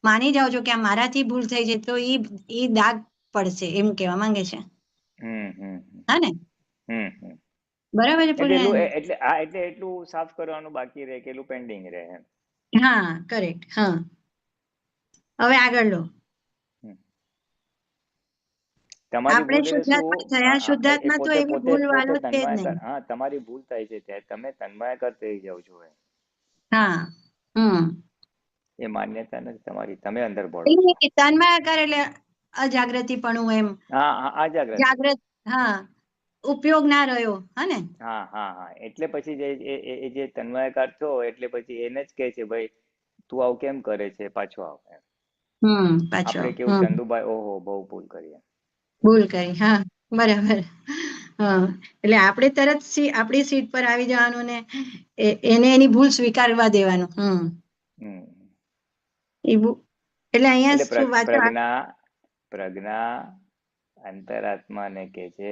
S9: માની જાઓ છો કે આ મારાથી ભૂલ થઈ છે, તો ઈ દાગ પડશે એમ કહેવા માંગે છે. હા ને બરાબર છે
S4: એટલે
S9: પૂર્ણ?
S4: એટલે એટલું સાફ કરવાનું બાકી રહે કે એટલું પેન્ડિંગ રહે એમ.
S9: હા કરેક્ટ. હા હવે આગળ લો.
S4: તમારી
S9: આપણે
S4: ભૂલ એટલે
S9: શુદ્ધાત્મા થયા,
S4: શું?
S9: શુદ્ધાત્મા તો એવી ભૂલ વાળો છે જ
S4: તન્માય
S9: નહીં.
S4: હા તમારી ભૂલ થાય છે ત્યારે તમે તન્માયકર થઈ જાવ છો.
S9: હા
S4: એ માન્યતા નથી તમારી, તમે અંદર ભળો છો.
S9: તન્માયાકાર એટલે અજાગૃતિપણું એમ.
S4: હા અજાગ્રત.
S9: જાગ્રત હા ઉપયોગ ના રહ્યો. હા ને
S4: હા એટલે પછી જે તન્માયકાર છો એટલે પછી એને જ કે છે ભાઈ તું આવું કેમ કરે છે, પાછો આવ.
S9: પાછો
S4: આપણે કેવું ચંદુભાઈ ઓહો બહુ ભૂલ કરી.
S9: ભૂલ કરી. હા બરાબર. હા એટલે આપણે તરત આપણી સીટ પર આવી જવાનું ને એને એની ભૂલ સ્વીકારવા દેવાનું. એટલે અહીંયા શું વાંચો
S4: પ્રજ્ઞા અંતરાત્માને કે છે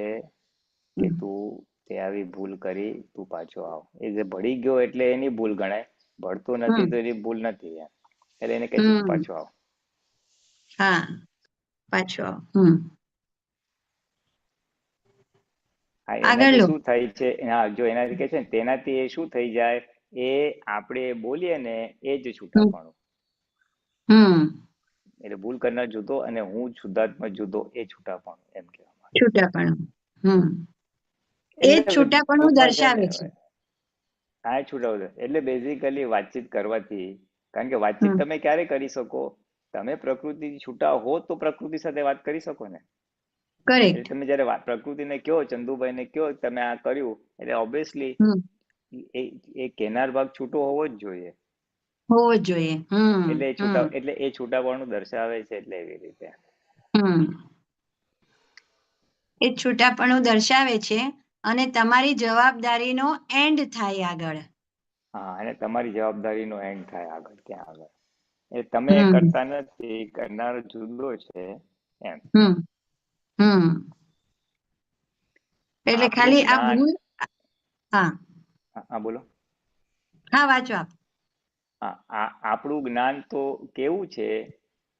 S4: કે તું તે આવી ભૂલ કરી, તું પાછો આવ. એ જે ભળી ગયો એટલે એની ભૂલ ગણાય, ભળતો નથી તો એની ભૂલ નથી એમ. એટલે એને કહે છે તું પાછો આવ.
S9: હા પાછો આવ.
S4: એનાથી શું થાય છે? હા જો એનાથી કે છે ને તેનાથી એ શું થઈ જાય, એ આપણે બોલીએ ને એ જ છૂટાપણું. એટલે ભૂલ કરનાર જુદો અને હું શુદ્ધાત્મા જુદો, એ છૂટાપણું એમ કહેવામાં.
S9: છૂટાપણું એ છૂટાપણું દર્શાવે છે.
S4: હા છૂટાવું એટલે બેઝિકલી વાતચીત કરવાથી, કારણ કે વાતચીત તમે ક્યારે કરી શકો? તમે પ્રકૃતિ છૂટા હો તો પ્રકૃતિ સાથે વાત કરી શકો ને. એટલે તમે જયારે પ્રકૃતિને કયો, ચંદુભાઈને કયો તમે આ કર્યું, એટલે ઓબ્વિયસલી એ કેનાર ભાગ છૂટો હોવો જ જોઈએ.
S9: હોવો જ જોઈએ.
S4: એટલે એ છૂટાપણું દર્શાવે છે, એટલે એવી રીતે.
S9: એ છૂટાપણું દર્શાવે છે અને તમારી જવાબદારીનો એન્ડ થાય આગળ.
S4: હા અને તમારી જવાબદારીનો એન્ડ થાય આગળ, ત્યાં આગળ. એ તમે કરતા નથી, કરનાર જુદો છે એમ.
S9: એટલે ખાલી આ ભૂલ.
S4: હા બોલો.
S9: હા વાંચો આપ.
S4: આપણું જ્ઞાન તો કેવું છે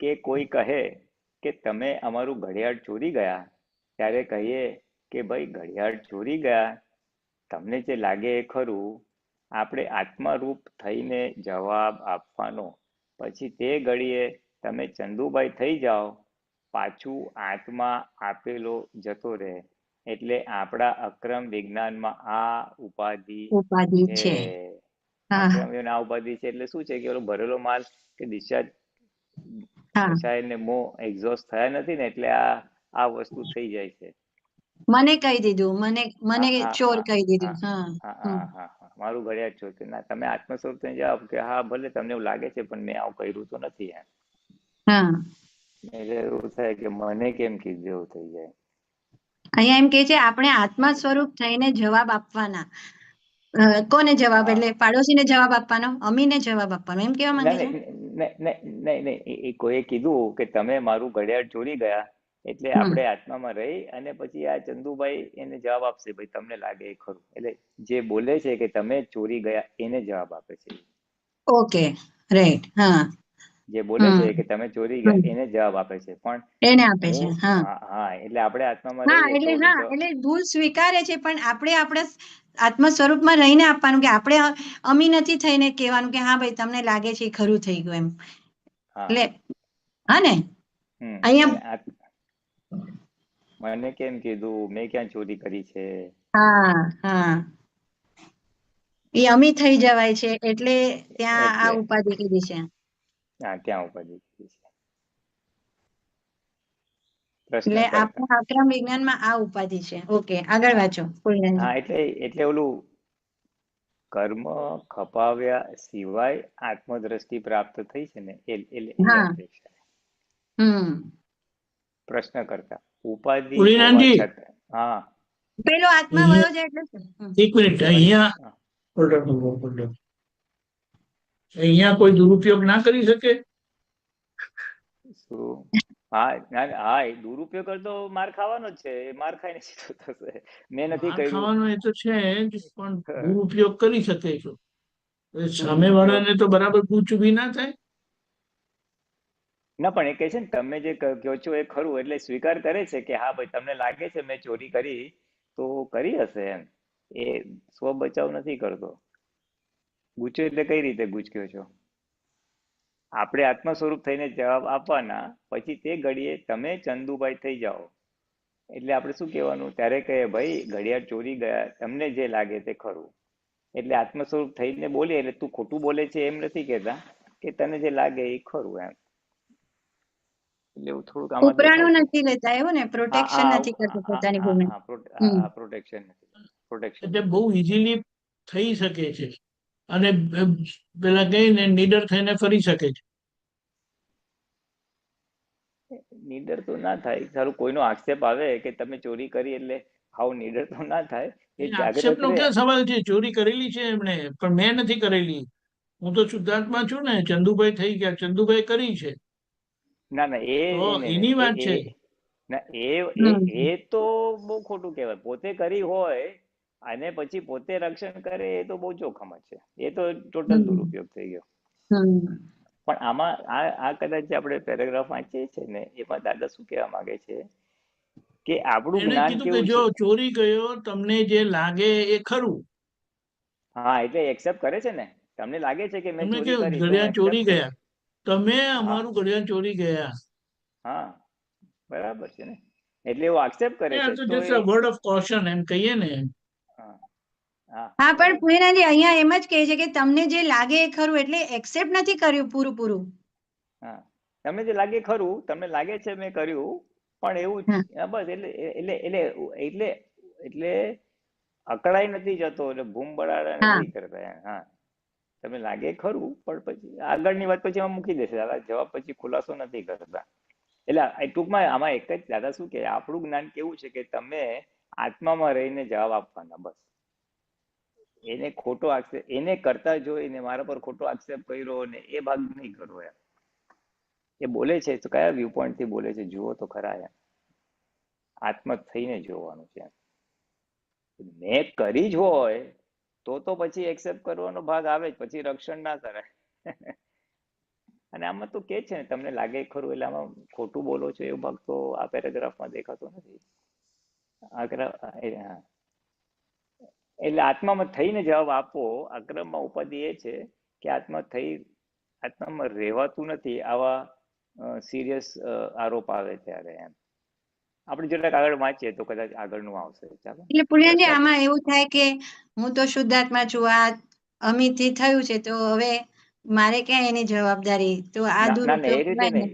S4: કે કોઈ કહે કે તમે અમારું ઘડિયાળ ચોરી ગયા, ત્યારે કહીએ કે ભાઈ ઘડિયાળ ચોરી ગયા, તમને જે લાગે એ ખરું. આપણે આત્મારૂપ થઈને જવાબ આપવાનો, પછી તે ઘડીએ તમે ચંદુભાઈ થઈ જાઓ, પાછું આત્મા આપેલો જતો રહે. એટલે આપણા અક્રમ વિજ્ઞાનમાં આ ઉપાધિ છે. અક્રમ આ ઉપાધિ છે એટલે શું છે કે ભરેલો માલ કે ડિસ્ચાર્જ સાહેબ ને મો એક્ઝોસ્ટ થયા નથી ને, એટલે આ વસ્તુ થઈ જાય છે.
S9: મને કહી દીધું, મને ચોર કહી દીધું.
S4: હા મારું ઘડિયાળ છો કે ના, તમે આત્મ સ્વરૂપ થઈને જવાબ કે હા ભલે તમને એવું લાગે છે પણ મેં આવું કર્યું તો નથી એમ.
S9: હા
S4: એટલે એવું થાય કે મને કેમ કીધું એવું થઈ જાય.
S9: અહીંયા એમ કે છે આપણે આત્મા સ્વરૂપ થઈને જવાબ આપવાના. કોને જવાબ એટલે પાડોશીને જવાબ આપવાનો, અમીને જવાબ આપવાનો, એમ કેવા માંગે છે?
S4: નહીં, એ કોઈએ કીધું કે તમે મારું ઘડિયાળ ચોરી ગયા, એટલે આપણે આત્મામાં રહી અને પછી આ ચંદુભાઈ એને જવાબ આપશે ભાઈ તમને લાગે એ ખરું. એટલે જે બોલે છે કે તમે ચોરી ગયા એને જવાબ આપે છે.
S9: Okay right. હા
S4: જે બોલે છે કે તમે ચોરી ગયા એને જવાબ આપે છે. પણ
S9: એને આપે છે. હા
S4: હા એટલે આપણે આત્મામાં
S9: હા
S4: રહીએ
S9: એટલે
S4: તો
S9: એટલે ભૂલ સ્વીકારે છે પણ આપણે આપણા આત્મ સ્વરૂપમાં રહીને આપવાનું કે આપણે અમી નથી થઈને કહેવાનું કે હા ભાઈ તમને લાગે છે એ ખરું થઈ ગયું એમ. એટલે હા ને અહીંયા
S4: મને કેમ કીધું, મેં ક્યાં ચોરી કરી છે.
S9: હા હા એ અમી થઈ જવાય છે એટલે ત્યાં આ
S4: એટલે
S9: ઉપાધિ કીધી છે.
S4: હા ત્યાં ઉપાધિ કીધી છે.
S9: એટલે આપણા આક્રમ વિજ્ઞાનમાં આ ઉપાધિ છે. ઓકે આગળ વાંચો.
S4: હા એટલે ઓલું કર્મ ખપાવ્યા સિવાય આત્મદ્રષ્ટિ પ્રાપ્ત થઈ છે ને એ અપેક્ષા. પ્રશ્ન કરતા ઉપાધિ હોવા છતાં. હા
S9: પેલો આત્મા વયો જાય એટલે
S2: એક મિનિટ, અહીંયા અહીંયા કોઈ દુરુપયોગ ના કરી શકે?
S4: શું? હા એ દુરુપયોગ કરતો માર ખાવાનો જ છે. માર ખાઈને સીધો થશે. મેં નથી કર્યું
S2: ખાવાનો એ તો છે જ, પણ દુરુપયોગ કરી શકે છે. સામેવાળાને તો બરાબર પૂછું બી ના થાય.
S4: ના પણ એ કહે છે ને તમે જે કહો છો એ ખરું, એટલે સ્વીકાર કરે છે કે હા ભાઈ તમને લાગે છે મેં ચોરી કરી તો કરી હશે એમ. એ સ્વ બચાવ નથી કરતો. ગુચ્યો એટલે કઈ રીતે ગુચક્યો છો? આપણે આત્મ સ્વરૂપ થઈને જવાબ આપવાના, પછી તે ઘડીએ તમે ચંદુભાઈ થઈ જાઓ એટલે આપણે શું કહેવાનું? ત્યારે કહે ભાઈ ઘડિયાળ ચોરી ગયા, તમને જે લાગે તે ખરું. એટલે આત્મ સ્વરૂપ થઈને બોલીએ એટલે તું ખોટું બોલે છે એમ નથી કહેતા, કે તને જે લાગે એ ખરું એમ. એટલે એવું થોડુંક આમાં
S9: ઉપરાણું
S4: દેખાય છે.
S9: નથી લેતા એવું ને, પ્રોટેક્શન નથી કરતો પોતાની ભૂમિ.
S4: પ્રોટેક્શન
S2: એટલે બહુ ઇઝીલી થઈ શકે છે અને પેલા કહીને નીડર થઈને ફરી શકે છે.
S4: નીડર તો ના થાય. સારું કોઈનો આક્ષેપ આવે કે તમે ચોરી કરી એટલે હાવ નીડર તો ના થાય. એ
S2: આક્ષેપ
S4: જાગૃત
S2: નો
S4: રહે.
S2: ક્યાં સવાલ છે? ચોરી કરેલી છે એમણે, પણ મેં નથી કરેલી. હું તો શુદ્ધાત્મા છું ને, ચંદુભાઈ થઈ ગયા, ચંદુભાઈ કરી છે.
S4: ના
S2: એની વાત છે.
S4: એ તો બહુ ખોટું કહેવાય. પોતે કરી હોય અને પછી પોતે રક્ષણ કરે એ તો બહુ જોખમ જ છે. એ તો ટોટલ દુરુપયોગ થઈ ગયો. પણ આમાં આ કદાચ આપણે પેરેગ્રાફ વાંચીએ છીએ ને, એમાં દાદા શું કહેવા માંગે છે કે આપણું
S2: એને
S4: જ્ઞાન
S2: કીધું કે
S4: કેવું
S2: જો
S4: છે.
S2: ચોરી ગયો તમને જે લાગે એ ખરું.
S4: હા એટલે એક્સેપ્ટ કરે છે ને. તમને લાગે છે કે મેં
S2: તમને
S4: ચોરી
S2: કે
S4: કરી તો હું
S2: ઘડિયાળ ચોરી
S4: એક્સેપ્ટ કરું.
S2: ગયા, તમે અમારું ઘડિયાળ ચોરી ગયા.
S4: હા બરાબર છે ને. એટલે એવું એક્સેપ્ટ કરે છે તો
S2: just a word of caution એમ કહીએ ને.
S9: હા પણ પૂર્ણાજી અહીંયા એમ જ કહે છે કે તમને જે લાગે એ ખરું, એટલે એક્સેપ્ટ નથી કર્યું પૂરું.
S4: હા તમને જે લાગે ખરું, તમને લાગે છે મેં કર્યું, પણ એવું બસ એટલે અકળાઈ નથી જતો, એટલે બૂમ બળાડા નથી કરતા. હા તમને લાગે ખરું, પણ પછી આગળની વાત પછી એમાં મૂકી દેશે દાદા. જવાબ પછી ખુલાસો નથી કરતા. એટલે ટૂંકમાં આમાં એક જ દાદા શું કે આપણું જ્ઞાન કેવું છે કે તમે આત્મામાં રહીને જવાબ આપવાના બસ. એને ખોટો આક્ષેપ એને કરતા જોઈને મારા પર ખોટો આક્ષેપ કર્યો ને એ ભાગ નહીં કરવો એમ. એ બોલે છે તો કયા વ્યૂ પોઈન્ટ થી બોલે છે જુઓ તો ખરા એમ. આત્મ થઈને જોવાનું છે. મેં કરી જ હોય તો પછી એક્સેપ્ટ કરવાનો ભાગ આવે જ, પછી રક્ષણ ના કરાય. અને આમાં તો કે છે ને તમને લાગે ખરું, એટલે આમાં ખોટું બોલો છો એવો ભાગ તો આ પેરેગ્રાફમાં દેખાતો નથી. એટલે આત્મામાં થઈને જવાબ આપો. અક્રમમાં ઉપાધિ એ છે કે આત્મામાં રહેવાતું નથી. આવા સિરિયસ આરોપ આવે ત્યારે એમ. આપણે જરાક આગળ વાંચીએ તો કદાચ આગળનું આવશે. ચાલો.
S9: એટલે પુણ્યજી આમાં એવું થાય કે હું તો શુદ્ધાત્મા છું, આ અમીથી થયું છે તો હવે મારે ક્યાં એની જવાબદારી? તો આ
S4: ના એ રીતે
S9: દુરુપયોગ
S4: નહીં.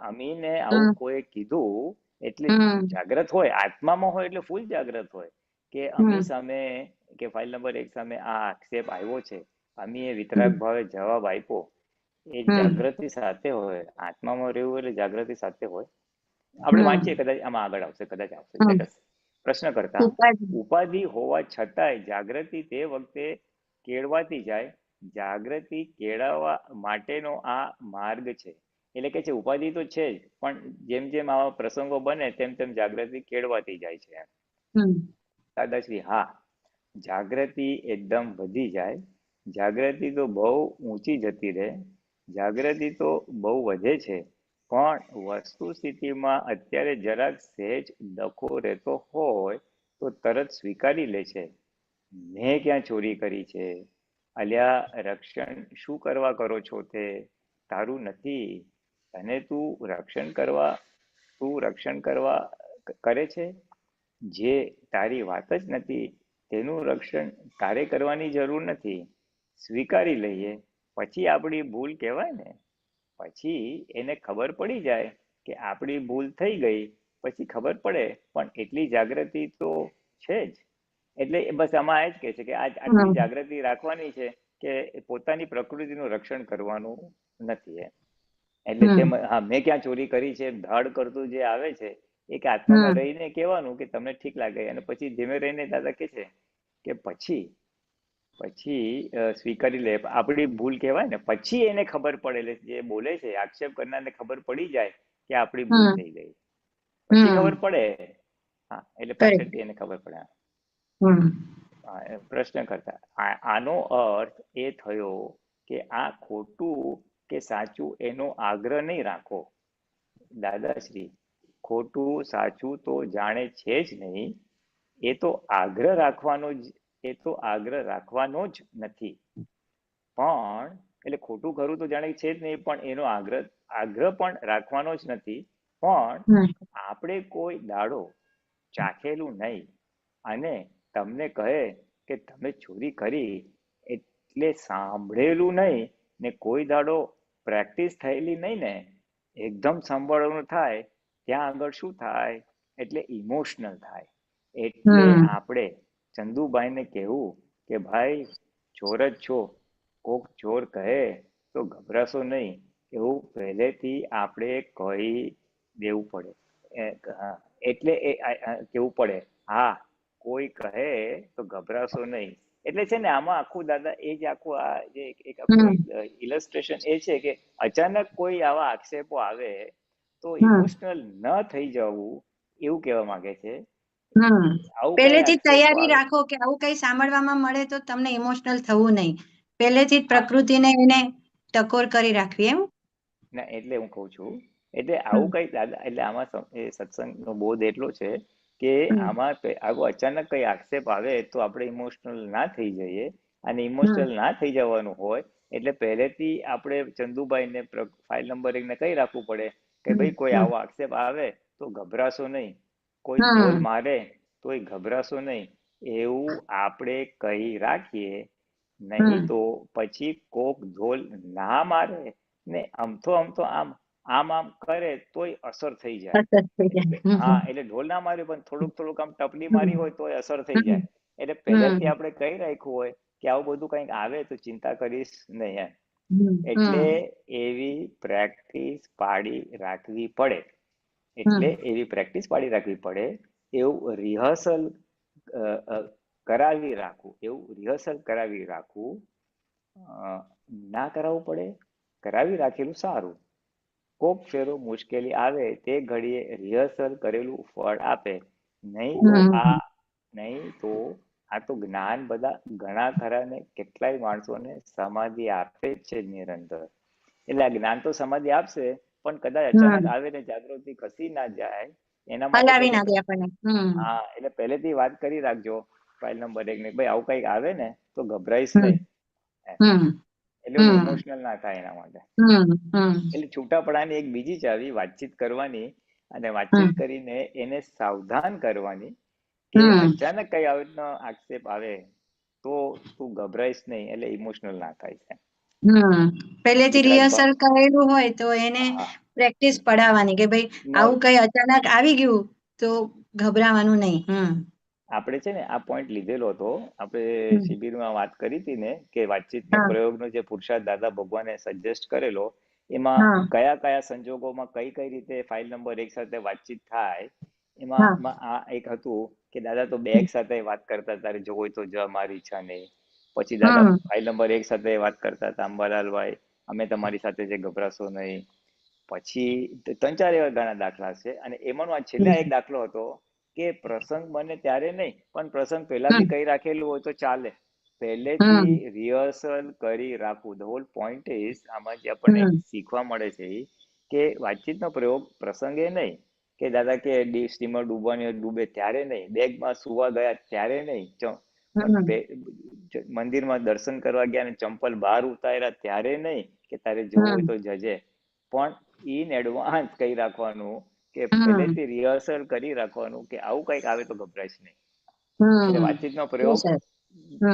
S4: અમીને આવું કોઈ કીધું એટલે જાગ્રત હોય, આત્મામાં હોય એટલે ફૂલ જાગ્રત હોય કે અમી સામે કે ફાઇલ નંબર 1 સામે આ આક્ષેપ આવ્યો છે, અમીએ વિતરાગ ભાવે જવાબ આપ્યો, એ જાગૃતિ સાથે હોય. આત્મામાં રહેવું એટલે જાગૃતિ સાથે હોય. આપણે વાંચીએ, કદાચ આમાં આગળ આવશે, કદાચ આવશે. Let us. પ્રશ્ન કરતા ઉપાધિ હોવા છતાંય જાગૃતિ તે વખતે કેળવાતી જાય. જાગૃતિ કેળવવા માટેનો આ માર્ગ છે. એટલે કે છે ઉપાધિ તો છે જ, પણ જેમ જેમ આવા પ્રસંગો બને તેમ તેમ જાગૃતિ કેળવાતી જાય છે. દાદાશ્રી, હા, જાગૃતિ એકદમ વધી જાય. જાગૃતિ તો બહુ ઊંચી જતી રહે, જાગૃતિ તો બહુ વધે છે, પણ વસ્તુ સ્થિતિમાં અત્યારે જરાક સહેજ ડખો રહેતો હોય તો તરત સ્વીકારી લે છે, મેં ક્યાં ચોરી કરી છે, અલ્યા રક્ષણ શું કરવા કરો છો, તે તારું નથી, અને તું રક્ષણ કરવા કરે છે, જે તારી વાત જ નથી તેનું રક્ષણ તારે કરવાની જરૂર નથી. સ્વીકારી લઈએ પછી આપણી ભૂલ કહેવાય ને. પછી એને ખબર પડી જાય કે આપણી ભૂલ થઈ ગઈ, પછી ખબર પડે, પણ એટલી જાગૃતિ તો છે જ. એટલે બસ આમાં એ જ કહે છે કે આટલી જાગૃતિ રાખવાની છે કે પોતાની પ્રકૃતિનું રક્ષણ કરવાનું નથી. એટલે તેમ હા, મેં ક્યાં ચોરી કરી છે ધડ કરતું જે આવે છે એ કે આત્મામાં રહીને કહેવાનું કે તમને ઠીક લાગે, અને પછી ધીમે રહીને દાદા કે છે કે પછી સ્વીકારી લે, આપણી ભૂલ કહેવાય ને, પછી એને ખબર પડે, જે બોલે છે આક્ષેપ કરનારને ખબર પડી જાય કે આપણી ભૂલ થઈ ગઈ, પછી ખબર પડે. હા, એટલે પાછળથી એને ખબર પડે. પ્રશ્ન કરતા આનો અર્થ એ થયો કે આ ખોટું કે સાચું એનો આગ્રહ નહીં રાખો. દાદાશ્રી, ખોટું સાચું તો જાણે છે જ નહીં, એ તો આગ્રહ રાખવાનો જ નથી. પણ એટલે ખોટું ખરું તો જાણે છે જ નહીં, પણ એનો આગ્રહ પણ રાખવાનો જ નથી. પણ આપણે કોઈ દાડો ચાખેલું નહીં, અને તમને કહે કે તમે ચોરી કરી એટલે સાંભળેલું નહીં, ને કોઈ દાડો પ્રેક્ટિસ થયેલી નહીં ને એકદમ સાંભળવાનું થાય, ત્યાં આગળ શું થાય, એટલે ઇમોશનલ થાય. એટલે આપણે ચંદુભાઈને કહેવું કે ભાઈ ચોર જ છો, કોક ચોર કહે તો ગભરાશો નહીં, એવું પહેલેથી આપણે કહી દેવું પડે. એટલે કેવું પડે, હા, કોઈ કહે તો ગભરાશો નહીં. એટલે છે ને આમાં આખું દાદા એ જ આખું આ જે એક આખું ઇલસ્ટ્રેશન એ છે કે અચાનક કોઈ આવા આક્ષેપો આવે તો ઇમોશનલ ન થઈ જવું, એવું કહેવા માંગે છે.
S9: પહેલેથી તૈયારી રાખો કે આવું કઈ સાંભળવામાં મળે તો તમને ઇમોશનલ થવું નહીં, પહેલેથી જ પ્રકૃતિને એને ટકોર કરી રાખવી, એમ
S4: ના. એટલે હું કઉ છું, એટલે આવું કઈ દાદા, એટલે આમાં સત્સંગનો બોધ એટલો છે કે આમાં આવો અચાનક કઈ આક્ષેપ આવે તો આપણે ઇમોશનલ ના થઈ જઈએ, અને ઇમોશનલ ના થઈ જવાનું હોય એટલે પહેલેથી આપણે ચંદુભાઈને ફાઇલ નંબર 1 ને કહી રાખવું પડે કે ભાઈ કોઈ આવો આક્ષેપ આવે તો ગભરાશો નહીં, કોઈ ઢોલ મારે તોય ગભરાશો નહીં, એવું આપણે કહી રાખીએ. નહીં તો પછી કોક ઢોલ ના મારે ને અમથો આમ કરે તોય અસર થઈ જાય. હા, એટલે ઢોલ ના માર્યું પણ થોડુંક આમ ટપલી મારી હોય તોય અસર થઈ જાય. એટલે પહેલેથી આપણે કહી રાખ્યું હોય કે આવું બધું કંઈક આવે તો ચિંતા કરીશ નહીં એમ. એટલે એવી પ્રેક્ટિસ પાડી રાખવી પડે. એવું રિહર્સલ કરાવી રાખવું. ના કરાવવું પડે, કરાવી રાખેલું સારું. કોક ફેરો મુશ્કેલી આવે તે ઘડીએ રિહર્સલ કરેલું ફળ આપે. નહીં તો આ તો જ્ઞાન બધા ઘણા ખરા ને કેટલાય માણસોને સમાધિ આપે જ છે નિરંતર. એટલે આ જ્ઞાન તો સમાધિ આપશે, પણ કદાચ અચાનક આવે ને જાગૃતિ ખસી ના જાય એના માટે. હા, એટલે પહેલેથી વાત કરી રાખજો ફાઇલ નંબર 1 ને, ભાઈ આવું કઈક આવે ને તો ગભરાઈશ નહીં, એટલે ઇમોશનલ ના થાય એના માટે. એટલે છૂટાપડાની એક બીજી ચાવી વાતચીત કરવાની, અને વાતચીત કરીને એને સાવધાન કરવાની કે અચાનક કઈ આવીનો આક્ષેપ આવે તો તું ગભરાઈશ નહીં, એટલે ઇમોશનલ ના થાય છે.
S9: પહેલેથી રિહર્સલ કરેલું હોય તો એને પ્રેક્ટિસ પડાવવાની કે ભાઈ આવું કઈ અચાનક આવી ગયું તો ગભરાવાનું નહીં.
S4: આપણે છે ને આ પોઈન્ટ લીધેલો હતો, આપણે શિબિરમાં વાત કરી હતી ને કે વાતચીતનો પ્રયોગનો જે પુરુષાર્થ દાદા ભગવાને સજેસ્ટ કરેલો, એમાં કયા કયા સંજોગોમાં કઈ કઈ રીતે ફાઇલ નંબર એક સાથે વાતચીત થાય, એમાં આ એક હતું કે દાદા તો બે એક સાથે વાત કરતા, તારે જો હોય તો જ, મારી ઈચ્છા નહીં. પછી દાદા ફાઇલ નંબર એક સાથે વાત કરતા હતા, અંબાલાલભાઈ અમે તમારી સાથે છે, ગભરાશો નહીં. પછી 3-4 એવા ઘણા દાખલા છે, અને એમાંનો આ છેલ્લા એક દાખલો હતો કે પ્રસંગ બને ત્યારે નહીં, પણ પ્રસંગ પહેલા બી કઈ રાખેલું હોય તો ચાલે, પહેલેથી રિહર્સલ કરી રાખવું. ધ હોલ પોઈન્ટ ઇઝ, આમાં જે આપણને શીખવા મળે છે કે વાતચીતનો પ્રયોગ પ્રસંગે નહીં, કે દાદા કે સ્ટીમર ડૂબવાની હોય ડૂબે ત્યારે નહીં, બેગમાં સુવા ગયા ત્યારે નહીં, મંદિરમાં દર્શન કરવા ગયા ને ચંપલ બહાર ઉતાર્યા ત્યારે નહીં, કે તારે જવું હોય તો જજે, પણ ઇન એડવાન્સ કહી રાખવાનું, કે પહેલેથી રિહર્સલ કરી રાખવાનું કે આવું કઈક આવે તો ગભરાઈશ નહીં. એટલે વાતચીતનો પ્રયોગ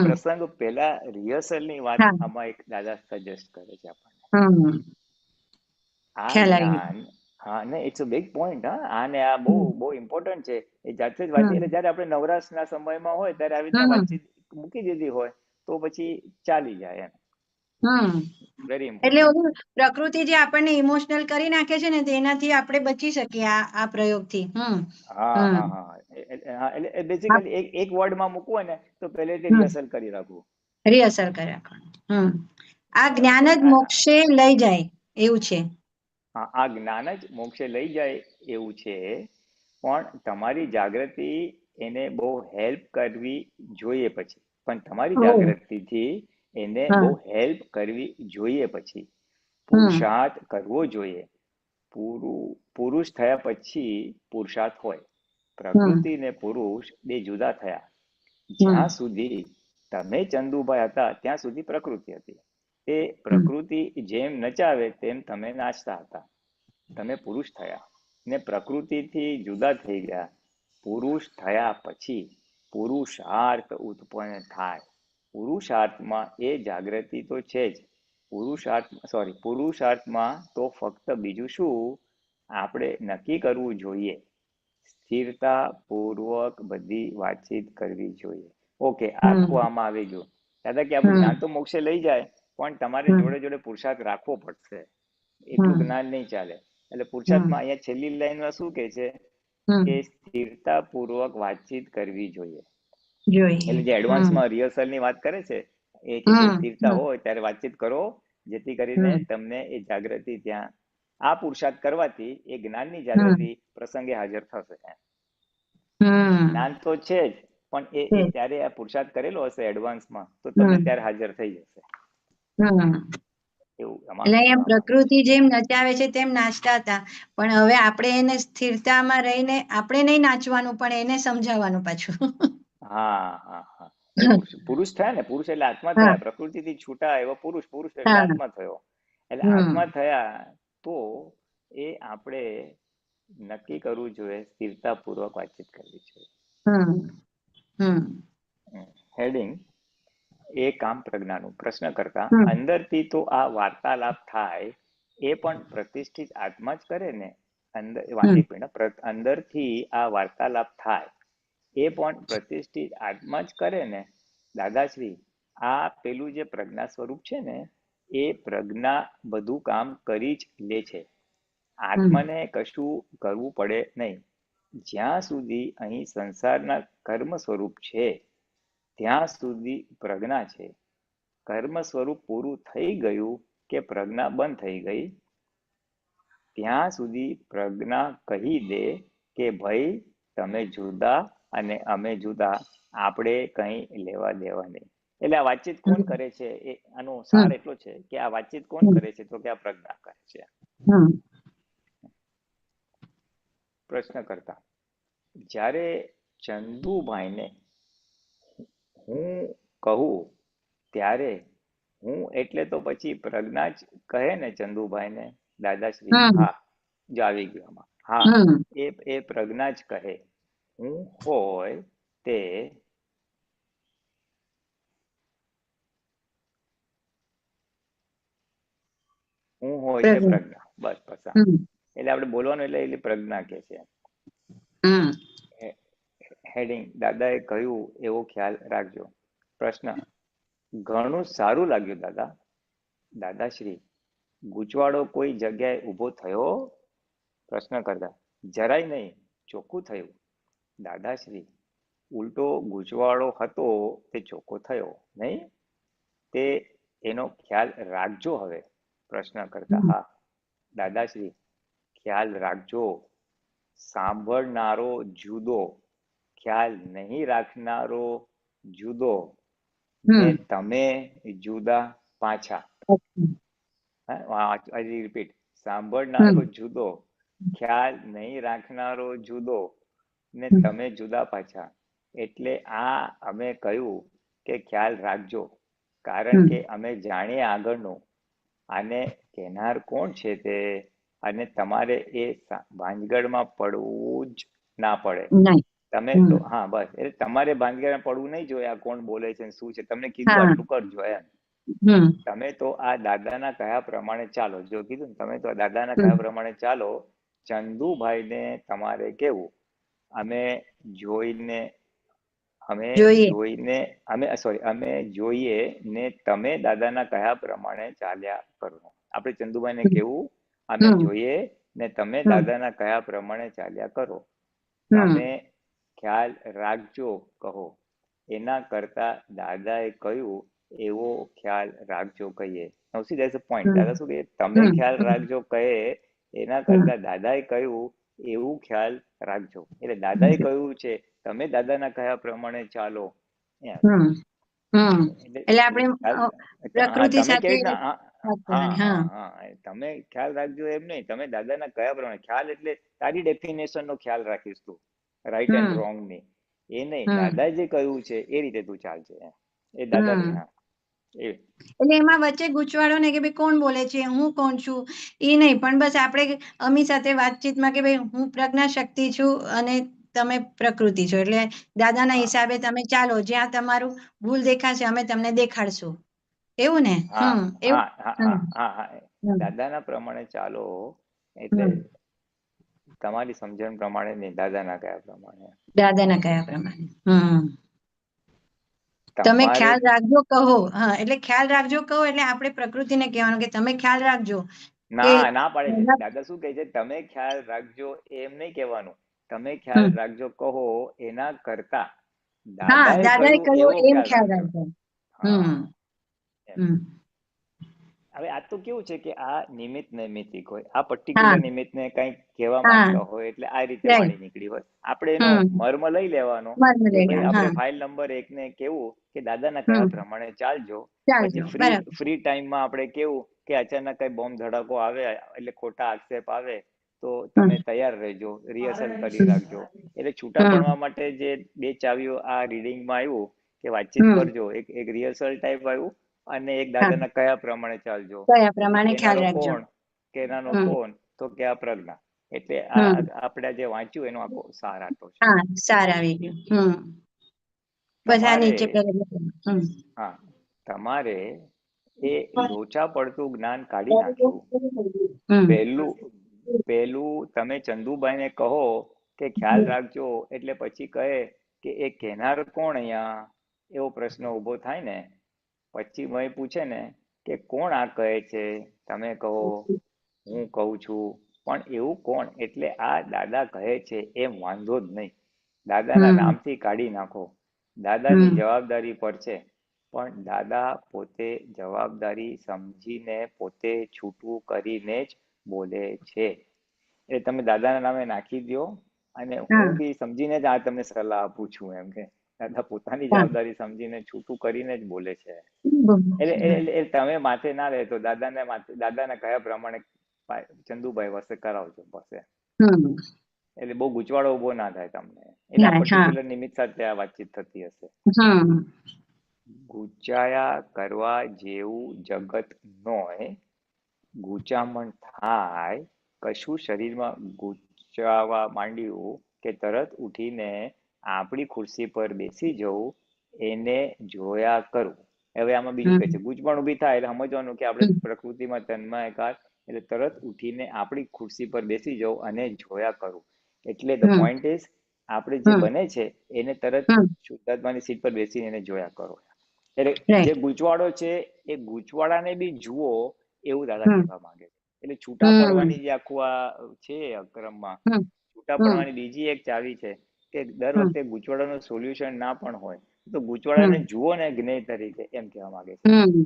S4: પ્રસંગ પહેલા રિહર્સલ ની વાત આમાં એક દાદા સજેસ્ટ કરે છે આપણને. આ જ્ઞાન, હા ને, ઇટ્સ અ બિગ પોઈન્ટ. હા, આને આ બહુ બહુ ઇમ્પોર્ટન્ટ છે. એ જાતે જ વાતચીત, એટલે જયારે આપણે નવરાશના સમયમાં હોય ત્યારે આવી રીતના વાતચીત મૂકી દીધી હોય તો પછી ચાલી જાય એમ. વેરી
S9: એટલે
S4: ઇમ્પોર્ટન્ટ.
S9: પ્રકૃતિ જે આપણને ઇમોશનલ કરી નાખે છે ને, તેનાથી આપણે બચી શકીએ આ પ્રયોગથી.
S4: હા હા હા, એટલે બેઝિકલી એક વર્ડમાં મૂકવું હોય ને તો પહેલેથી રિહર્સલ કરી રાખવું.
S9: રિહર્સલ કરી રાખવાનું. આ જ્ઞાન જ મોક્ષે લઈ જાય એવું છે.
S4: હા, આ જ્ઞાન જ મોક્ષે લઈ જાય એવું છે, પણ તમારી જાગૃતિ એને બહુ હેલ્પ કરવી જોઈએ પછી. પણ તમારી જાગૃતિથી એને બહુ હેલ્પ કરવી જોઈએ પછી. પુરુષાર્થ કરવો જોઈએ. પુરુષ થયા પછી પુરુષાર્થ હોય. પ્રકૃતિ ને પુરુષ બે જુદા થયા. જ્યાં સુધી તમે ચંદુભાઈ હતા ત્યાં સુધી પ્રકૃતિ હતી. એ પ્રકૃતિ જેમ નચાવે તેમ તમે નાચતા હતા. તમે પુરુષ થયા ને પ્રકૃતિથી જુદા થઈ ગયા. પુરુષ થયા પછી પુરુષાર્થ ઉત્પન્ન થાય. પુરુષાર્થમાં એ જાગૃતિ તો છે જ. પુરુષાર્થમાં તો ફક્ત બીજું શું, આપણે નક્કી કરવું જોઈએ, સ્થિરતા પૂર્વક બધી વાતચીત કરવી જોઈએ. ઓકે, આખું આમાં આવી ગયું. દાદા કે આપણું જ્ઞાન તો મોક્ષે લઈ જાય, પણ તમારે જોડે જોડે પુરુષાર્થ રાખવો પડશે. એટલું જ્ઞાન નહીં ચાલે. એટલે પુરુષાર્થમાં અહીંયા છેલ્લી લાઈનમાં શું કે છે કે સ્થિરતા પૂર્વક વાતચીત કરવી જોઈએ. એટલે જે એડવાન્સમાં રિહર્સલ ની વાત કરે છે એ કે સ્થિરતા હોય ત્યારે વાતચીત કરો, જેથી કરીને તમને એ જાગૃતિ ત્યાં આ પુરુષાર્થ કરવાથી એ જ્ઞાનની જાગૃતિ પ્રસંગે હાજર થશે. જ્ઞાન તો છે જ, પણ એ ત્યારે આ પુરુષાર્થ કરેલો હશે એડવાન્સમાં તો તમને ત્યારે હાજર થઈ જશે.
S9: એટલે એમ પ્રકૃતિ જેમ નચાવે છે તેમ નાચતા હતા, પણ હવે આપણે એને સ્થિરતામાં રહીને આપણે નહીં નાચવાનું, પણ એને સમજાવવાનું પાછું.
S4: હા હા હા, પુરુષ થયા ને, પુરુષ એટલે આત્મા થયા. પ્રકૃતિથી છૂટા એવો પુરુષ, પુરુષ એટલે આત્મા થયો. એટલે આત્મા થયા તો એ આપણે નક્કી કરવું જોઈએ, સ્થિરતા પૂર્વક વાતચીત કરવી જોઈએ. હેડિંગ એ કામ પ્રજ્ઞાનું. પ્રશ્ન કરતા અંદરથી તો આ વાર્તાલાપ થાય એ પણ પ્રતિષ્ઠિત આત્મા જ કરે ને. અંદરથી આ વાર્તાલાપ થાય એ પણ પ્રતિષ્ઠિત આત્મા જ કરે ને. દાદાશ્રી, આ પેલું જે પ્રજ્ઞા સ્વરૂપ છે ને, એ પ્રજ્ઞા બધું કામ કરી જ લે છે. આત્માને કશું કરવું પડે નહીં. જ્યાં સુધી અહીં સંસારના કર્મ સ્વરૂપ છે ત્યાં સુધી પ્રજ્ઞા છે. કર્મ સ્વરૂપ પૂરું થઈ ગયું કે પ્રજ્ઞા બંધ થઈ ગઈ, ત્યાં સુધી પ્રજ્ઞા કહી દે કે ભાઈ તમે જુદા અને અમે જુદા, આપણે કઈ લેવા દેવા નહીં. એટલે આ વાતચીત કોણ કરે છે, એ આનો સાર એટલો છે કે આ વાતચીત કોણ કરે છે, તો કે આ પ્રજ્ઞા કરે છે. પ્રશ્ન કરતા જ્યારે ચંદુભાઈને હું કહું ત્યારે હું એટલે તો પછી પ્રજ્ઞા જ કહે ને ચંદુભાઈને. દાદાશ્રી, હા, જો આવી ગયું આમાં. હા, એ પ્રજ્ઞા જ કહે. હું હોય તે હું હોય તે પ્રજ્ઞા. બસ બસ, એટલે આપણે બોલવાનું એટલે પ્રજ્ઞા કે છે. હેડિંગ દાદાએ કહ્યું એવો ખ્યાલ રાખજો. પ્રશ્ન: ઘણું સારું લાગ્યું દાદા. દાદાશ્રી: ગૂંચવાડો કોઈ જગ્યાએ ઊભો થયો? પ્રશ્ન કરતા: જરાય નહીં, ચોખ્ખું થયું. દાદાશ્રી: ઉલટો ગૂંચવાડો હતો તે ચોખ્ખો થયો નહીં? તે એનો ખ્યાલ રાખજો હવે. પ્રશ્ન કરતા: હા. દાદાશ્રી: ખ્યાલ રાખજો. સાંભળનારો જુદો, ખ્યાલ નહીં રાખનારો જુદો, ને તમે જુદા પાછા. રિપીટ: સાંભળનારો જુદો, ખ્યાલ નહીં રાખનારો જુદો, ને તમે જુદા પાછા. એટલે આ અમે કહ્યું કે ખ્યાલ રાખજો, કારણ કે અમે જાણીએ આગળનું. આને કહેનાર કોણ છે તે, અને તમારે એ ભાંજગડમાં પડવું જ ના પડે. તમે તો હા બસ, એટલે તમારે ભાંજગડમાં પડવું નહીં જોઈએ આ કોણ બોલે છે શું છે. તમને કીધું આટલું કરજો એમ. તમે તો આ દાદાના કયા પ્રમાણે ચાલો. જો કીધું ને, તમે તો આ દાદાના કયા પ્રમાણે ચાલો. ચંદુભાઈને તમારે કેવું, અમે જોઈએ ને તમે દાદાના કયા પ્રમાણે ચાલ્યા કરો. આપણે ચંદુભાઈને કેવું, અમે જોઈએ ને તમે દાદાના કયા પ્રમાણે ચાલ્યા કરો. તમે ખ્યાલ રાખજો કહો, એના કરતા દાદાએ કહ્યું એવો ખ્યાલ રાખજો કહીએ. Now see, there's a point. દાદા શું કહે? તમે ખ્યાલ રાખજો કહે એના કરતા દાદાએ કહ્યું એવું ખ્યાલ રાખજો. એટલે દાદાએ કહ્યું છે તમે દાદાના કયા પ્રમાણે ચાલો.
S9: એટલે આપણે પ્રકૃતિ સાથે
S4: તમે ખ્યાલ રાખજો એમ નહીં, તમે દાદાના કયા પ્રમાણે ખ્યાલ, એટલે તારી ડેફિનેશન નો ખ્યાલ રાખીશ તું, રાઈટ એન્ડ રોંગ ની. એ નહીં, દાદાએ જે કહ્યું છે એ રીતે તું ચાલજે. એ દાદા
S9: એટલે એમાં વચ્ચે ગૂંચવાડો ને કે ભાઈ કોણ બોલે છે, હું કોણ છું, એ નહીં. પણ બસ આપણે અમી સાથે વાતચીતમાં કે ભાઈ હું પ્રજ્ઞા શક્તિ છું અને તમે પ્રકૃતિ છો, એટલે દાદાના હિસાબે તમે ચાલો. જ્યાં તમારું ભૂલ દેખાશે અમે તમને દેખાડશું, એવું ને?
S4: દાદાના પ્રમાણે ચાલો એટલે તમારી સમજણ પ્રમાણે નહીં, દાદાના કયા પ્રમાણે.
S9: દાદાના કયા પ્રમાણે તમે ખ્યાલ રાખજો કહો. હા, એટલે ખ્યાલ રાખજો કહો એટલે આપણે પ્રકૃતિને કહેવાનું કે તમે ખ્યાલ રાખજો.
S4: ના પાડે છે દાદા. શું કહે છે? તમે ખ્યાલ રાખજો એમ નહીં કહેવાનું, તમે ખ્યાલ રાખજો કહો એના કરતા
S9: દાદાએ કહ્યું એમ ખ્યાલ રાખજો.
S4: હવે આ તો કેવું છે કે આ નિમિત્ત નૈમિતિક હોય, આ પર્ટિક્યુલર નિમિત્ત ને કઈક કહેવા માંગતા હોય એટલે આ રીતે વાણી નીકળી હોય. આપણે એનો મર્મ લઈ લેવાનો. આપણે ફાઇલ નંબર 1 ને કેવું કે દાદાના કયા પ્રમાણે ચાલજો. પછી ફ્રી ટાઈમમાં આપણે કેવું કે અચાનક કઈ બોમ્બ ધડાકો આવે એટલે ખોટા આક્ષેપ આવે તો તમે તૈયાર રહેજો, રિહર્સલ કરી રાખજો. એટલે છૂટા પડવા માટે જે 2 ચાવીઓ આ રીડિંગમાં આવ્યું કે વાતચીત કરજો, એક રિહર્સલ ટાઈપ આવ્યું અને એક દાદાના કયા પ્રમાણે ચાલજો,
S9: કયા પ્રમાણે ખ્યાલ રાખજો,
S4: કે એનાનો કોણ તો કે આ પ્રજ્ઞા. એટલે આ આપણે જે વાંચ્યું એનો આખો સાર આટલો છે.
S9: સાર આવી ગયો. બસ આ નીચે
S4: તમારે એ લોચા પડતું જ્ઞાન કાઢી નાખ્યું. પહેલું તમે ચંદુભાઈને કહો કે ખ્યાલ રાખજો, એટલે પછી કહે કે એ કહેનાર કોણ અહીંયા, એવો પ્રશ્ન ઉભો થાય ને. પછી મય પૂછે ને કે કોણ આ કહે છે, તમે કહો હું કહું છું, પણ એવું કોણ? એટલે આ દાદા કહે છે એમ વાંધો જ નહીં, દાદાના નામથી કાઢી નાખો. દાદાની જવાબદારી પર છે, પણ દાદા પોતે જવાબદારી સમજીને પોતે છૂટું કરીને જ બોલે છે. એટલે તમે દાદાના નામે નાખી દો અને હું બી સમજીને જ આ તમને સલાહ આપું છું એમ કે દાદા પોતાની જવાબદારી સમજીને છૂટું કરીને જ બોલે છે. એટલે તમે માથે ના લે તો દાદાના કયા પ્રમાણે ચંદુભાઈ વસે કરાવજો બસ. એટલે બહુ ગૂંચવાડો ઉભો ના થાય તમને. એટલે આ પર્ટિક્યુલર નિમિત્ત સાથે આ વાતચીત થતી હશે. ગૂંચાયા કરવા જેવું જગત નોય, ગૂંચામણ થાય કશું શરીરમાં ગૂંચાવા માંડ્યું કે તરત ઉઠીને આપણી ખુરશી પર બેસી જવું, એને જોયા કરું. હવે આમાં બીજું કહે છે ગૂંચવણ ઉભી થાય એટલે સમજવાનું કે આપણે પ્રકૃતિમાં તન્મયકાર, એટલે તરત ઉઠીને આપણી ખુરશી પર બેસી જવું અને જોયા કરું. એટલે ધ પોઈન્ટ ઇઝ આપણે જે
S9: હમ
S4: બને છે એને તરત
S9: હમ
S4: શુદ્ધાત્માની સીટ પર બેસીને એને જોયા કરો. એટલે જે
S9: રાઈટ
S4: ગૂંચવાડો છે એ ગૂંચવાડાને બી જુઓ એવું દાદા
S9: હમ
S4: કહેવા માંગે છે. એટલે છૂટા
S9: હમ
S4: પડવાની જે આખું આ છે અક્રમમાં,
S9: હમ
S4: છૂટા
S9: હમ
S4: પડવાની બીજી એક ચાવી છે કે દર
S9: હમ
S4: વખતે ગૂંચવાડાનું સોલ્યુશન ના પણ હોય તો
S9: હમ
S4: ગૂંચવાડાને જુઓ ને જ્ઞેય તરીકે, એમ કહેવા માંગે છે.
S9: હમ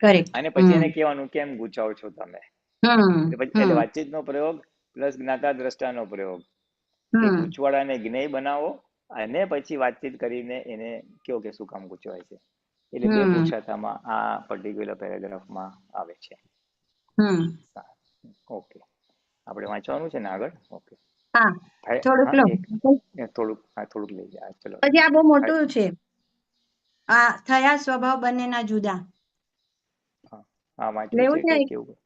S9: કરેક્ટ
S4: અને પછી
S9: હમ
S4: એને કહેવાનું કેમ ગૂંચાવો છો તમે.
S9: હમ
S4: એટલે
S9: હમ
S4: વાતચીતનો પ્રયોગ પ્લસ જ્ઞાતા દ્રષ્ટાનો પ્રયોગ કે
S9: હમ
S4: ગૂંચવાડાને જ્ઞેય બનાવો અને પછી વાતચીત કરીને એને કહો કે શું કામ ગૂંચવાય છે. એટલે બે
S9: હમ
S4: પુરુષાર્થમાં આ પર્ટિક્યુલર પેરેગ્રાફમાં આવે છે.
S9: હમ
S4: ઓકે, આપણે વાંચવાનું છે ને આગળ? ઓકે,
S9: હા થોડુંક
S4: હા
S9: લો
S4: થોડુંક લઈ જાય. ચલો,
S9: પછી આ બહુ મોટું છે. આ થયા સ્વભાવ બંનેના જુદા.
S4: હા વાંચવું
S9: લેવું
S4: છે
S9: છે
S4: કે કેવું?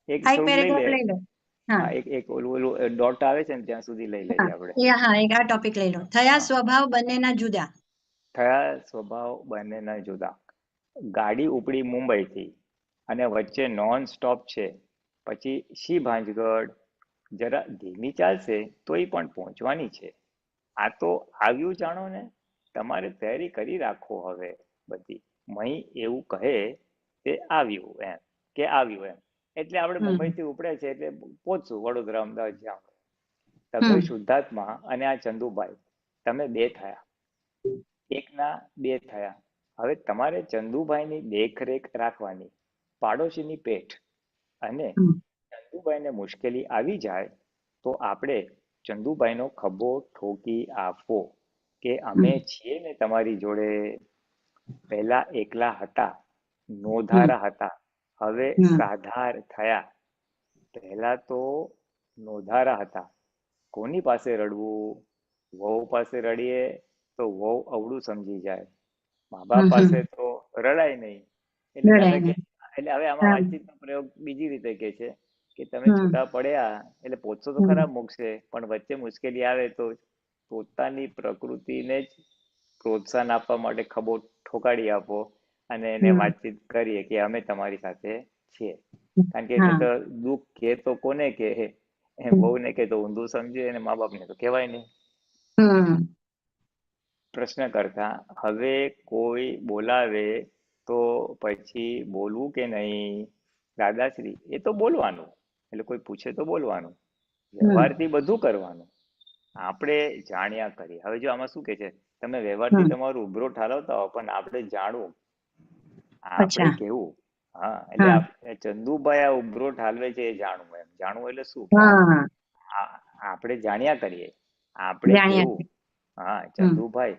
S4: એક
S9: આ એક
S4: થોડુંક લઈ લે.
S9: પેરેગ્રાફ લઈ લો. હા
S4: હા, એક ઓલું ડોટ આવે છે ને ત્યાં સુધી લઈ
S9: હા
S4: લઈએ આપણે.
S9: હા એક આ ટોપિક લઈ લો. થયા
S4: હા,
S9: સ્વભાવ બંનેના જુદા.
S4: થયા સ્વભાવ બંનેના જુદા. ગાડી ઉપડી મુંબઈથી અને વચ્ચે નોન સ્ટોપ છે. પછી શી ભાંજગઢ, જરા ધીમી ચાલશે તોય પણ પહોંચવાની છે. આ તો આવ્યું જાણો ને, તમારે તૈયારી કરી રાખો હવે બધી. મહી એવું કહે તે આવ્યું એમ, કે આવ્યું એમ. એટલે આપણે
S9: હમ
S4: મુંબઈથી ઉપડે છે એટલે પહોંચશું વડોદરા, અમદાવાદ જ્યાં. તમે
S9: હમ
S4: શુદ્ધાત્મા અને આ ચંદુભાઈ, તમે બે થયા, એકના બે થયા. હવે તમારે ચંદુભાઈની દેખરેખ રાખવાની, પાડોશીની પેઠ. અને
S9: હમ
S4: ચંદુભાઈને મુશ્કેલી આવી જાય તો આપણે ચંદુભાઈનો ખભો ઠોકી આપવો કે અમે છીએ ને તમારી જોડે. પહેલા એકલા હતા,
S9: હમ
S4: નોધારા હતા, હવે
S9: હમ
S4: સાધાર થયા. પહેલા તો નોધારા હતા. કોની પાસે રડવું? વહુ પાસે રડીએ તો વહુ અવળું સમજી જાય. મા બાપ પાસે
S9: હમ
S4: તો રડાય નહીં. એટલે
S9: લડાઈ
S4: દાદા કે,
S9: નહીં.
S4: એટલે હવે આમાં
S9: હા
S4: વાતચીતનો પ્રયોગ બીજી રીતે કે છે કે તમે
S9: હમ
S4: છૂટા પડ્યા એટલે પહોંચશો તો
S9: હમ
S4: ખરા મોક્ષે, પણ વચ્ચે મુશ્કેલી આવે તો પોતાની પ્રકૃતિને જ પ્રોત્સાહન આપવા માટે ખભો ઠોકાડી આપો અને એને
S9: હમ
S4: વાતચીત કરીએ કે અમે તમારી સાથે છીએ. કારણ કે એને
S9: હા
S4: તો દુઃખ કે તો કોને કે,
S9: હમ
S4: વહુને કે તો ઊંધું સમજે અને મા બાપને તો કહેવાય નહીં.
S9: હમ
S4: પ્રશ્ન કરતા, હવે કોઈ બોલાવે તો પછી બોલવું કે નહીં? દાદાશ્રી, એ તો બોલવાનું. એટલે કોઈ પૂછે તો બોલવાનું, વ્યવહારથી બધું કરવાનું. આપણે જાણ્યા કરીએ. હવે જો આમાં શું કે છે, તમે વ્યવહારથી
S9: હમ
S4: તમારું ઉભરો ઠાલવતા હો, પણ આપણે જાણવું, આપણે
S9: અચ્છા
S4: કેવું. હા, એટલે
S9: હા
S4: ચંદુભાઈ આ ઉભરો ઠાલવે છે એ જાણવું. એમ જાણવું એટલે શું કે
S9: હા
S4: આપણે જાણ્યા કરીએ, આપણે કેવું.
S9: જાણ્યા.
S4: હા,
S9: હમ
S4: ચંદુભાઈ,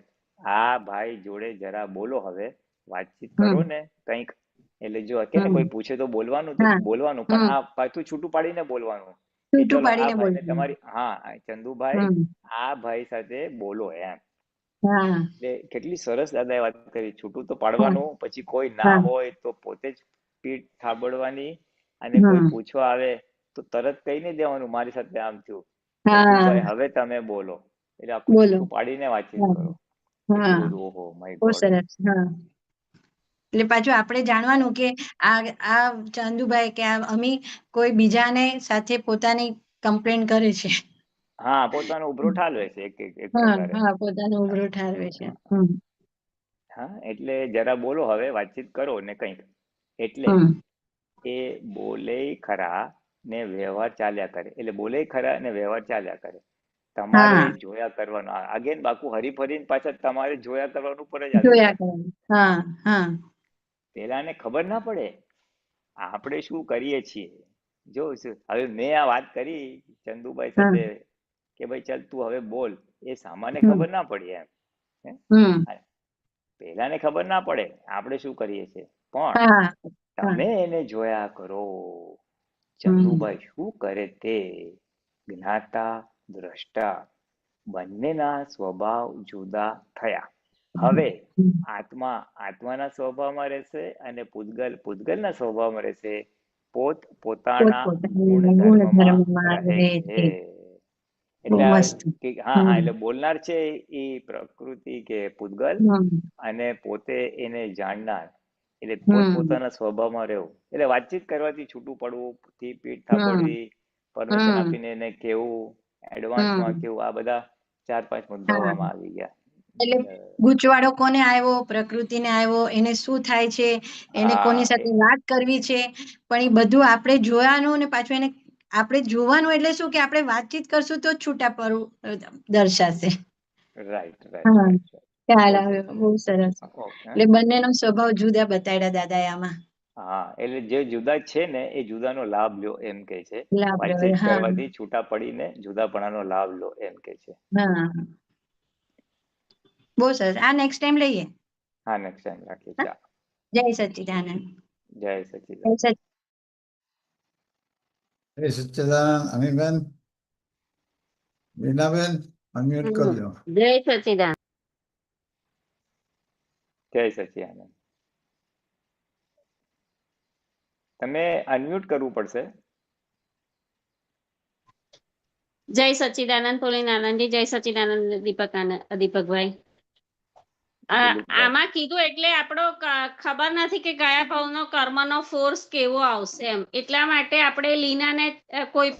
S4: આ ભાઈ જોડે જરા બોલો, હવે વાતચીત
S9: હમ
S4: કરો ને કંઈક. એટલે જો કે ને
S9: હમ
S4: કોઈ પૂછે તો બોલવાનું, તો
S9: હા
S4: બોલવાનું, પણ
S9: હમ
S4: આ પાછું છૂટું પાડીને બોલવાનું કે
S9: છૂટું
S4: ચલો આ
S9: પાડીને
S4: ભાઈને
S9: બોલવાનું.
S4: તમારી, હા ચંદુભાઈ,
S9: હમ
S4: આ ભાઈ સાથે બોલો એમ.
S9: હા
S4: એટલે કેટલી સરસ દાદાએ વાત કરી. છૂટું તો
S9: હા
S4: પાડવાનું, પછી કોઈ ના
S9: હા
S4: હોય તો પોતે જ પીઠ થાબડવાની. અને કોઈ
S9: હમ
S4: પૂછવા આવે તો તરત કહી નહીં દેવાનું મારી સાથે આમ થયું,
S9: હા
S4: ચંદુભાઈ હવે તમે બોલો. એટલે આખું
S9: બોલો.
S4: છૂટું પાડીને વાતચીત
S9: હા
S4: કરો.
S9: હા
S4: એટલું બધું, ઓહો માય
S9: બહુ
S4: ગોડ.
S9: સરસ. હા એટલે પાછું આપણે જાણવાનું કે આ આ ચંદુભાઈ કે આ અમી કોઈ બીજાને સાથે પોતાની કમ્પ્લેન કરે છે.
S4: હા, પોતાનો ઉભરો ઠાલવે છે એક
S9: હા
S4: પ્રકારે.
S9: હા પોતાનો ઉભરો ઠાલવે છે. હમ
S4: હા, એટલે જરા બોલો હવે વાતચીત કરો ને કંઈક. એટલે
S9: હમ
S4: એ બોલે ખરા ને વ્યવહાર ચાલ્યા કરે. એટલે બોલે ખરા ને વ્યવહાર ચાલ્યા કરે. તમારે
S9: હા
S4: જોયા કરવાનું. અગેન બાકુ હરીફરીને પાછા તમારે જોયા કરવાનું ઉપર જ આવી
S9: જોયા
S4: જાય.
S9: કરવાનું. હા હા
S4: પેલાને ખબર ના પડે આપણે શું કરીએ છીએ. જો હવે મેં આ વાત કરી ચંદુભાઈ
S9: હા
S4: સાથે કે ભાઈ ચાલ તું હવે બોલ, એ સામાન્ય
S9: હમ
S4: ખબર ના પડી એમ.
S9: હમ
S4: પેલાને ખબર ના પડે આપણે શું કરીએ છીએ, પણ
S9: હા હા
S4: તમે એને જોયા કરો.
S9: હમ
S4: ચંદુભાઈ શું કરે તે, જ્ઞાતા દ્રષ્ટા બંનેના સ્વભાવ જુદા થયા. હવે આત્માના સ્વભાવમાં રહેશે અને પૂતગલના સ્વભાવમાં રહેશે. પોતાના
S9: પોતપોતાના
S4: ગુણધર્મમાં
S9: ગુણધર્મમાં
S4: રહે
S9: રહે
S4: છે.
S9: છે. બહુ
S4: એટલે
S9: મસ્ત.
S4: હા હા,
S9: હમ
S4: એટલે બોલનાર છે એ પ્રકૃતિ કે પૂતગલ,
S9: હમ
S4: અને પોતે એને જાણનાર એટલે
S9: હમ
S4: પોતપોતાના સ્વભાવમાં રહેવું. એટલે વાતચીત કરવાથી છૂટું પડવું, થી પીઠ
S9: હમ
S4: થાબડવી, પરમિશન
S9: હમ
S4: આપીને એને કેવું, એડવાન્સમાં
S9: હમ
S4: કેવું આ બધા 4-5 મુદ્દાઓ
S9: હા
S4: આમાં આવી ગયા.
S9: એટલે ગૂંચવાડો કોને આવ્યો, પ્રકૃતિને આવ્યો, એને શું થાય છે, એને કોની
S4: હા
S9: સાથે વાત કરવી છે, પણ એ બધું આપણે જોવાનું ને પાછું એને આપણે જોવાનું એટલે શું કે આપણે વાતચીત કરશું તો જ છૂટા પડવું દર્શાશે.
S4: રાઈટ રાઈટ
S9: હા
S4: રાઈટ.
S9: ખ્યાલ
S4: ઓકે
S9: આવ્યો, બહુ સરસ.
S4: ઓકે.
S9: એટલે બંનેનો સ્વભાવ જુદા બતાડ્યા દાદાએ આમાં.
S4: હા, એટલે જે જુદા છે ને એ જુદાનો લાભ લ્યો એમ કે છે.
S9: લાભ લેવાય.
S4: વાતચીત
S9: હા
S4: કરવાથી છૂટા પડીને જુદાપણાનો લાભ લો એમ કે છે.
S9: હા બહુ સરસ. આ નેક્સ્ટ ટાઈમ લઈએ.
S4: હા, નેક્સ્ટ ટાઈમ રાખીએ.
S9: હા?
S4: ચાલો.
S9: જય સચ્ચિદાનંદ.
S4: જય
S9: જય
S4: સચ્ચિદાનંદ.
S9: સચ્ચિદાનંદ.
S5: જય સચ્ચિદાનંદ. અમીબેન, બીનાબેન, અનમ્યુટ કરજો.
S11: જય સચિદાન.
S4: જય સચ્ચિદાનંદ. તમે અનમ્યુટ કરવું પડશે.
S11: જય સચિદાનંદ ભોલેનાનંદજી. જય સચિદાનંદ દીપકભાઈ.
S4: દિલીપભાઈ.
S11: આમાં કીધું એટલે આપણો ખબર નથી કે કયા ભાવનો કર્મનો ફોર્સ કેવો આવશે એમ. એટલા માટે આપણે લીનાને કોઈ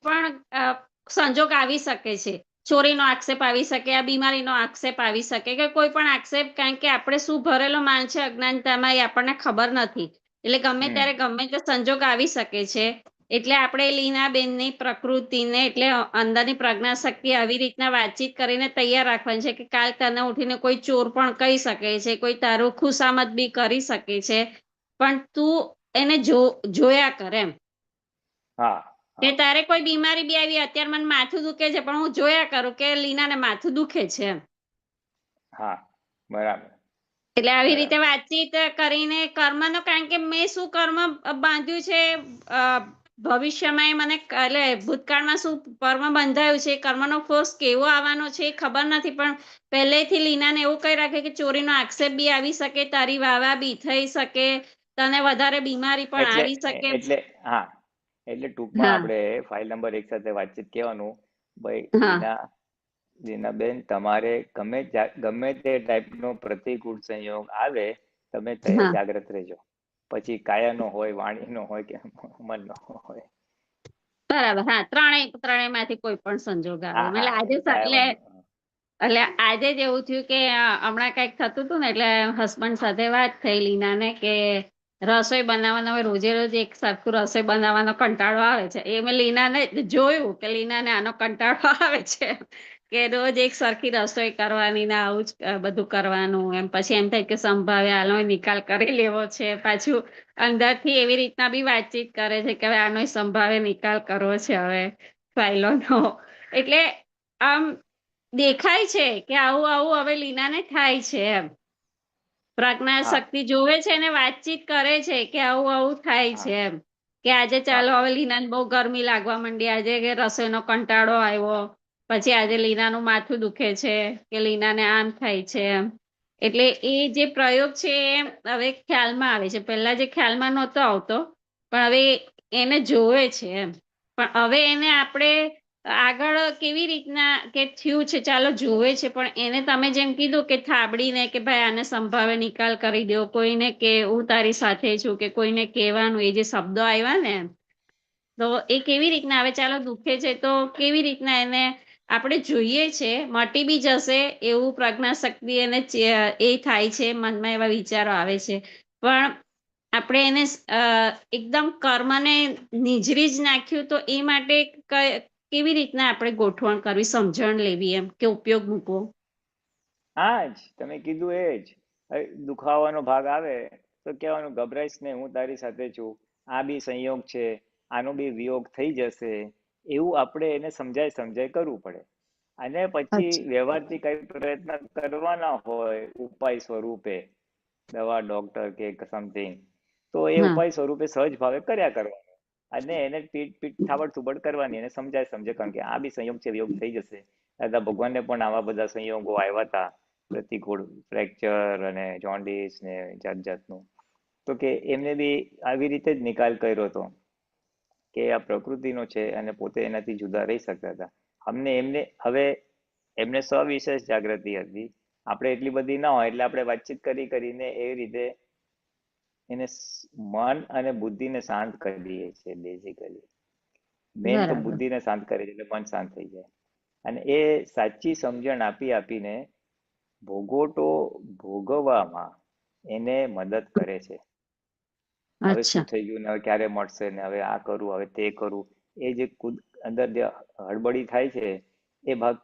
S11: પણ સંજોગ આવી શકે છે. ચોરીનો આક્ષેપ આવી શકે, આ બીમારીનો આક્ષેપ આવી શકે કે કોઈ પણ આક્ષેપ, કારણ કે આપણે શું ભરેલો માન છે અજ્ઞાનતામાં એ આપણને ખબર નથી. એટલે ગમે ત્યારે ગમે તે સંજોગ આવી શકે છે. એટલે આપણે લીનાબેનની પ્રકૃતિને એટલે અંદરની પ્રજ્ઞા શક્તિ આવી રીતના વાતચીત કરીને તૈયાર રાખવાની છે કે કાલ તને ઉઠીને કોઈ ચોર પણ કહી શકે છે, કોઈ તારું ખુશામત બી કરી શકે છે, પણ તું એને જોયા કર એમ.
S4: હા.
S11: કે તારે કોઈ બીમારી બી આવી, અત્યારે મને માથું દુખે છે પણ હું જોયા કરું કે લીનાને માથું દુખે છે એમ.
S4: હા, બરાબર.
S11: એટલે આવી રીતે
S4: બરાબર.
S11: વાતચીત કરીને કર્મનો, કારણ કે મેં શું કર્મ બાંધ્યું છે ભવિષ્યમાં, એ મને એટલે ભૂતકાળમાં શું કર્મ બંધાયું છે, કર્મનો ફોર્સ કેવો આવવાનો છે એ ખબર નથી, પણ પહેલેથી લીનાને એવું કહી રાખે કે ચોરીનો આક્ષેપ બી આવી શકે, તારી વાવા બી થઈ શકે, તને વધારે બીમારી પણ આવી શકે.
S4: હા, એટલે ટૂંકમાં
S11: હા
S4: આપણે ફાઇલ નંબર 1 સાથે વાતચીત કહેવાનું. ભાઈ
S11: હા
S4: લીનાબેન, તમારે ગમે તે ટાઈપનો પ્રતિકૂળ સંયોગ આવે, તમે
S11: હા
S4: જાગ્રત રહેજો. પછી કાયાનો હોય, વાણીનો હોય કે મનનો હોય.
S11: બરાબર. હા, ત્રણેયમાંથી કોઈ પણ સંજોગ આવે.
S4: હા
S11: એટલે
S4: હા,
S11: આજે
S4: કાયા મનનો.
S11: એટલે આજે જ એવું થયું કે હમણાં કઈક થતું હતું ને, એટલે હસબન્ડ સાથે વાત થઈ લીનાને કે રસોઈ બનાવવાનો, હવે રોજે રોજ એક સરખું રસોઈ બનાવવાનો કંટાળો આવે છે. એ મેં લીનાને જોયું કે લીનાને આનો કંટાળો આવે છે કે રોજ એક સરખી રસોઈ કરવાની ને આવું જ બધું કરવાનું એમ. પછી એમ થાય કે સંભાવે આનો નિકાલ કરી લેવો છે. પાછું અંદરથી એવી રીતના બી વાતચીત કરે છે કે હવે આનો સંભાવે નિકાલ કરવો છે હવે ફાઇલોનો. એટલે આમ દેખાય છે કે આવું આવું હવે લીનાને થાય છે એમ. પ્રજ્ઞા
S4: હા
S11: શક્તિ જોવે છે ને વાતચીત કરે છે કે આવું આવું થાય
S4: હા
S11: છે એમ. કે આજે
S4: હા
S11: ચાલો હવે લીનાને બહુ ગરમી લાગવા માંડી, આજે કે રસોઈનો કંટાળો આવ્યો, પછી આજે લીનાનું માથું દુખે છે કે લીનાને આમ થાય છે એમ. એટલે એ જે પ્રયોગ છે એ હવે ખ્યાલમાં આવે છે. પહેલા જે ખ્યાલમાં નહોતો આવતો, પણ હવે એને જોવે છે એમ. પણ હવે એને આપણે આગળ કેવી રીતના કે થયું છે ચાલો જોવે છે, પણ એને તમે જેમ કીધું કે થાબડીને કે ભાઈ આને સંભાવે નિકાલ કરી દો, કોઈને કે હું તારી સાથે છું, કે કોઈને કહેવાનું, એ જે શબ્દો આવ્યા ને, તો એ કેવી રીતના આવે, ચાલો દુખે છે તો કેવી રીતના એને આપણે જોઈએ છે, મટી બી જશે એવું પ્રજ્ઞા શક્તિ એને એ થાય છે, મનમાં એવા વિચારો આવે છે. પણ આપણે એને એકદમ કર્મને નિજરી જ નાખ્યું, તો એ માટે કેવી રીતના આપણે ગોઠવણ કરવી, સમજણ લેવી એમ, કે ઉપયોગ મૂકવો.
S4: હા જ તમે કીધું એ જ. દુખાવાનો ભાગ આવે તો કહેવાનું ગભરાઈશ ને, હું તારી સાથે છું, આ બી સંયોગ છે, આનો બી વિયોગ થઈ જશે, એવું આપણે એને સમજાય કરવું પડે. અને પછી વ્યવહારથી કઈ પ્રયત્ન કરવાના હોય ઉપાય સ્વરૂપે, દવા, ડોક્ટર કે સમથિંગ, તો એ
S11: હા
S4: ઉપાય સ્વરૂપે સહજ ભાવે કર્યા કરવાનું. અને એને પીઠ થાબડ થુબડ કરવાની, એને સમજે, કારણ કે આ બી સંયોગ છે, વિયોગ થઈ જશે. દાદા ભગવાનને પણ આવા બધા સંયોગો આવ્યા હતા, પ્રતિકૂળ ફ્રેક્ચર અને જોન્ડિસ ને જાત જાતનું. તો કે એમને બી આવી રીતે જ નિકાલ કર્યો હતો કે આ પ્રકૃતિનો છે અને પોતે એનાથી જુદા રહી શકતા હતા. એમને સવિશેષ જાગૃતિ હતી. આપણે એટલી બધી ના હોય, એટલે આપણે વાતચીત કરીને એવી રીતે એને મન અને બુદ્ધિને શાંત કરી દઈએ છીએ બેઝિકલી. મેન તો
S11: બરાબર
S4: બુદ્ધિને શાંત કરે છે એટલે મન શાંત થઈ જાય. અને એ સાચી સમજણ આપીને ભોગવટો ભોગવવામાં એને મદદ કરે છે. હવે શું
S11: અચ્છા
S4: થઈ ગયું ને હવે ક્યારે મળશે ને હવે આ કરું હવે તે કરું, એ જે અંદર જે હડબડી થાય છે એ ભાગ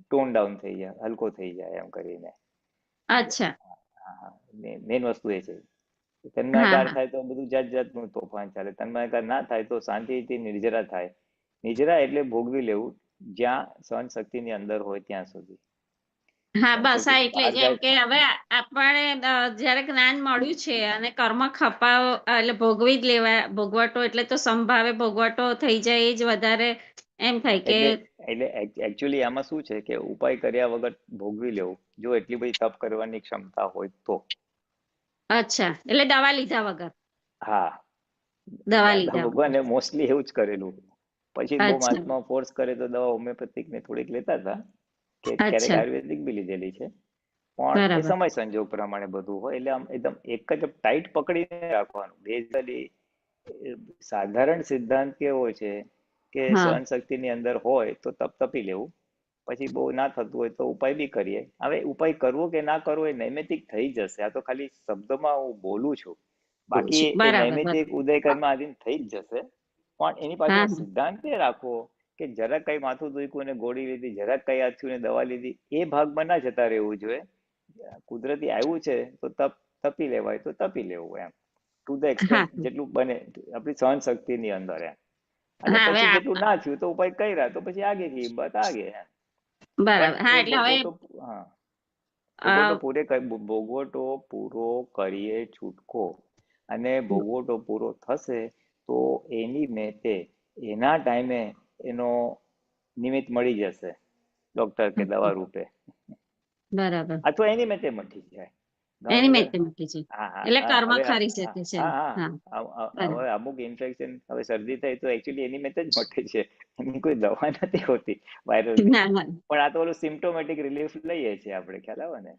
S4: ટોન ડાઉન થઈ જાય, હલકો થઈ જાય એમ કરીને.
S11: અચ્છા
S4: મેન વસ્તુ એ છે.
S11: હા
S4: તન્માયકાર
S11: હા
S4: થાય તો બધું જાત જાતનું તોફાન ચાલે, તન્માયકાર ના થાય તો શાંતિથી નિર્જરા થાય. નિર્જરા એટલે ભોગવી લેવું જ્યાં સહન શક્તિની અંદર હોય ત્યાં સુધી.
S11: હા
S4: સહન
S11: બસ
S4: શક્તિ
S11: આ એટલે
S4: બહાર
S11: જ એમ
S4: જાય.
S11: કે હવે આપણે જ્યારે જ્ઞાન મળ્યું છે અને કર્મ ખપાવ એટલે ભોગવી જ લેવા ભોગવટો એટલે તો સંભાવે ભોગવટો થઈ જાય એ જ વધારે એમ થાય કે
S4: એટલે એકચ્યુઅલી આમાં શું છે કે ઉપાય કર્યા વગર ભોગવી લેવું, જો એટલી બધી તપ કરવાની ક્ષમતા હોય તો.
S11: અચ્છા એટલે દવા લીધા વગર.
S4: હા,
S11: દવા
S4: દાદા
S11: લીધા વગર
S4: ભગવાને મોસ્ટલી એવું જ કરેલું. પછી બહુ
S11: અચ્છા
S4: મહાત્મા ફોર્સ કરે તો દવા હોમિયોપેથિક ને થોડીક લેતા હતા, કે ક્યારેક
S11: અચ્છા
S4: આયુર્વેદિક બી લીધેલી છે. પણ એ
S11: બરાબર
S4: સમય સંજોગ પ્રમાણે બધું હોય, એટલે આમ એકદમ એક જ ટાઈટ પકડીને રાખવાનું. બેઝિકલી સાધારણ સિદ્ધાંત કેવો છે કે
S11: હા
S4: સહન શક્તિની અંદર હોય તો તપ તપી લેવું, પછી બહુ ના થતું હોય તો ઉપાય બી કરીએ. હવે ઉપાય કરવો કે ના કરવો એ નૈમિતિક થઈ જશે. આ તો ખાલી શબ્દમાં હું બોલું છું, બાકી એ
S11: બરાબર બરાબર
S4: નૈમિતિક ઉદય કર્મ આધીન થઈ જ જશે. પણ એની
S11: હા
S4: પાછળ સિદ્ધાંત એ રાખવો કે જરાક કઈ માથું દુખ્યું ને ગોળી લીધી, જરાક કઈ આ થયું ને દવા લીધી, એ ભાગમાં ના જતા રહેવું જોઈએ. કુદરતી આવ્યું છે તો તપી લેવાય તો તપી લેવું એમ, ટુ ધ
S11: હા
S4: એક્સટેન્ટ જેટલું બને આપણી સહન શક્તિની અંદર એમ. અને
S11: હા હવે
S4: પછી જેટલું ના થયું તો ઉપાય કર્યા તો પછી આગે કી બાત આગે એમ.
S11: બરાબર
S4: પણ
S11: હા
S4: એ
S11: એટલે હવે
S4: ભોગવટો પૂરો કરીએ છૂટકો, અને ભોગવટો પૂરો થશે તો એની મેતે એના ટાઈમે એનો નિમિત્ત મળી જશે, ડોક્ટર કે દવા રૂપે,
S11: બરાબર
S4: અથવા એની મેતે મટી જાય.
S11: એની
S4: બરાબર.
S11: મેતે મૂકી છે
S4: હા હા
S11: એટલે
S4: હા
S11: કર્મ
S4: હવે
S11: ખરી શકે છે
S4: હા
S11: હા
S4: હા
S11: બરાબર
S4: હવે અમુક ઇન્ફેક્શન, હવે શરદી થઈ તો એકચ્યુઅલી એની મેતે જ મટે છે, એની કોઈ દવા નથી હોતી વાયરલની.
S11: ના ના
S4: પણ આ તો ઓલું સિમ્પ્ટોમેટિક રિલીફ લઈએ છીએ આપણે, ખ્યાલ આવે ને.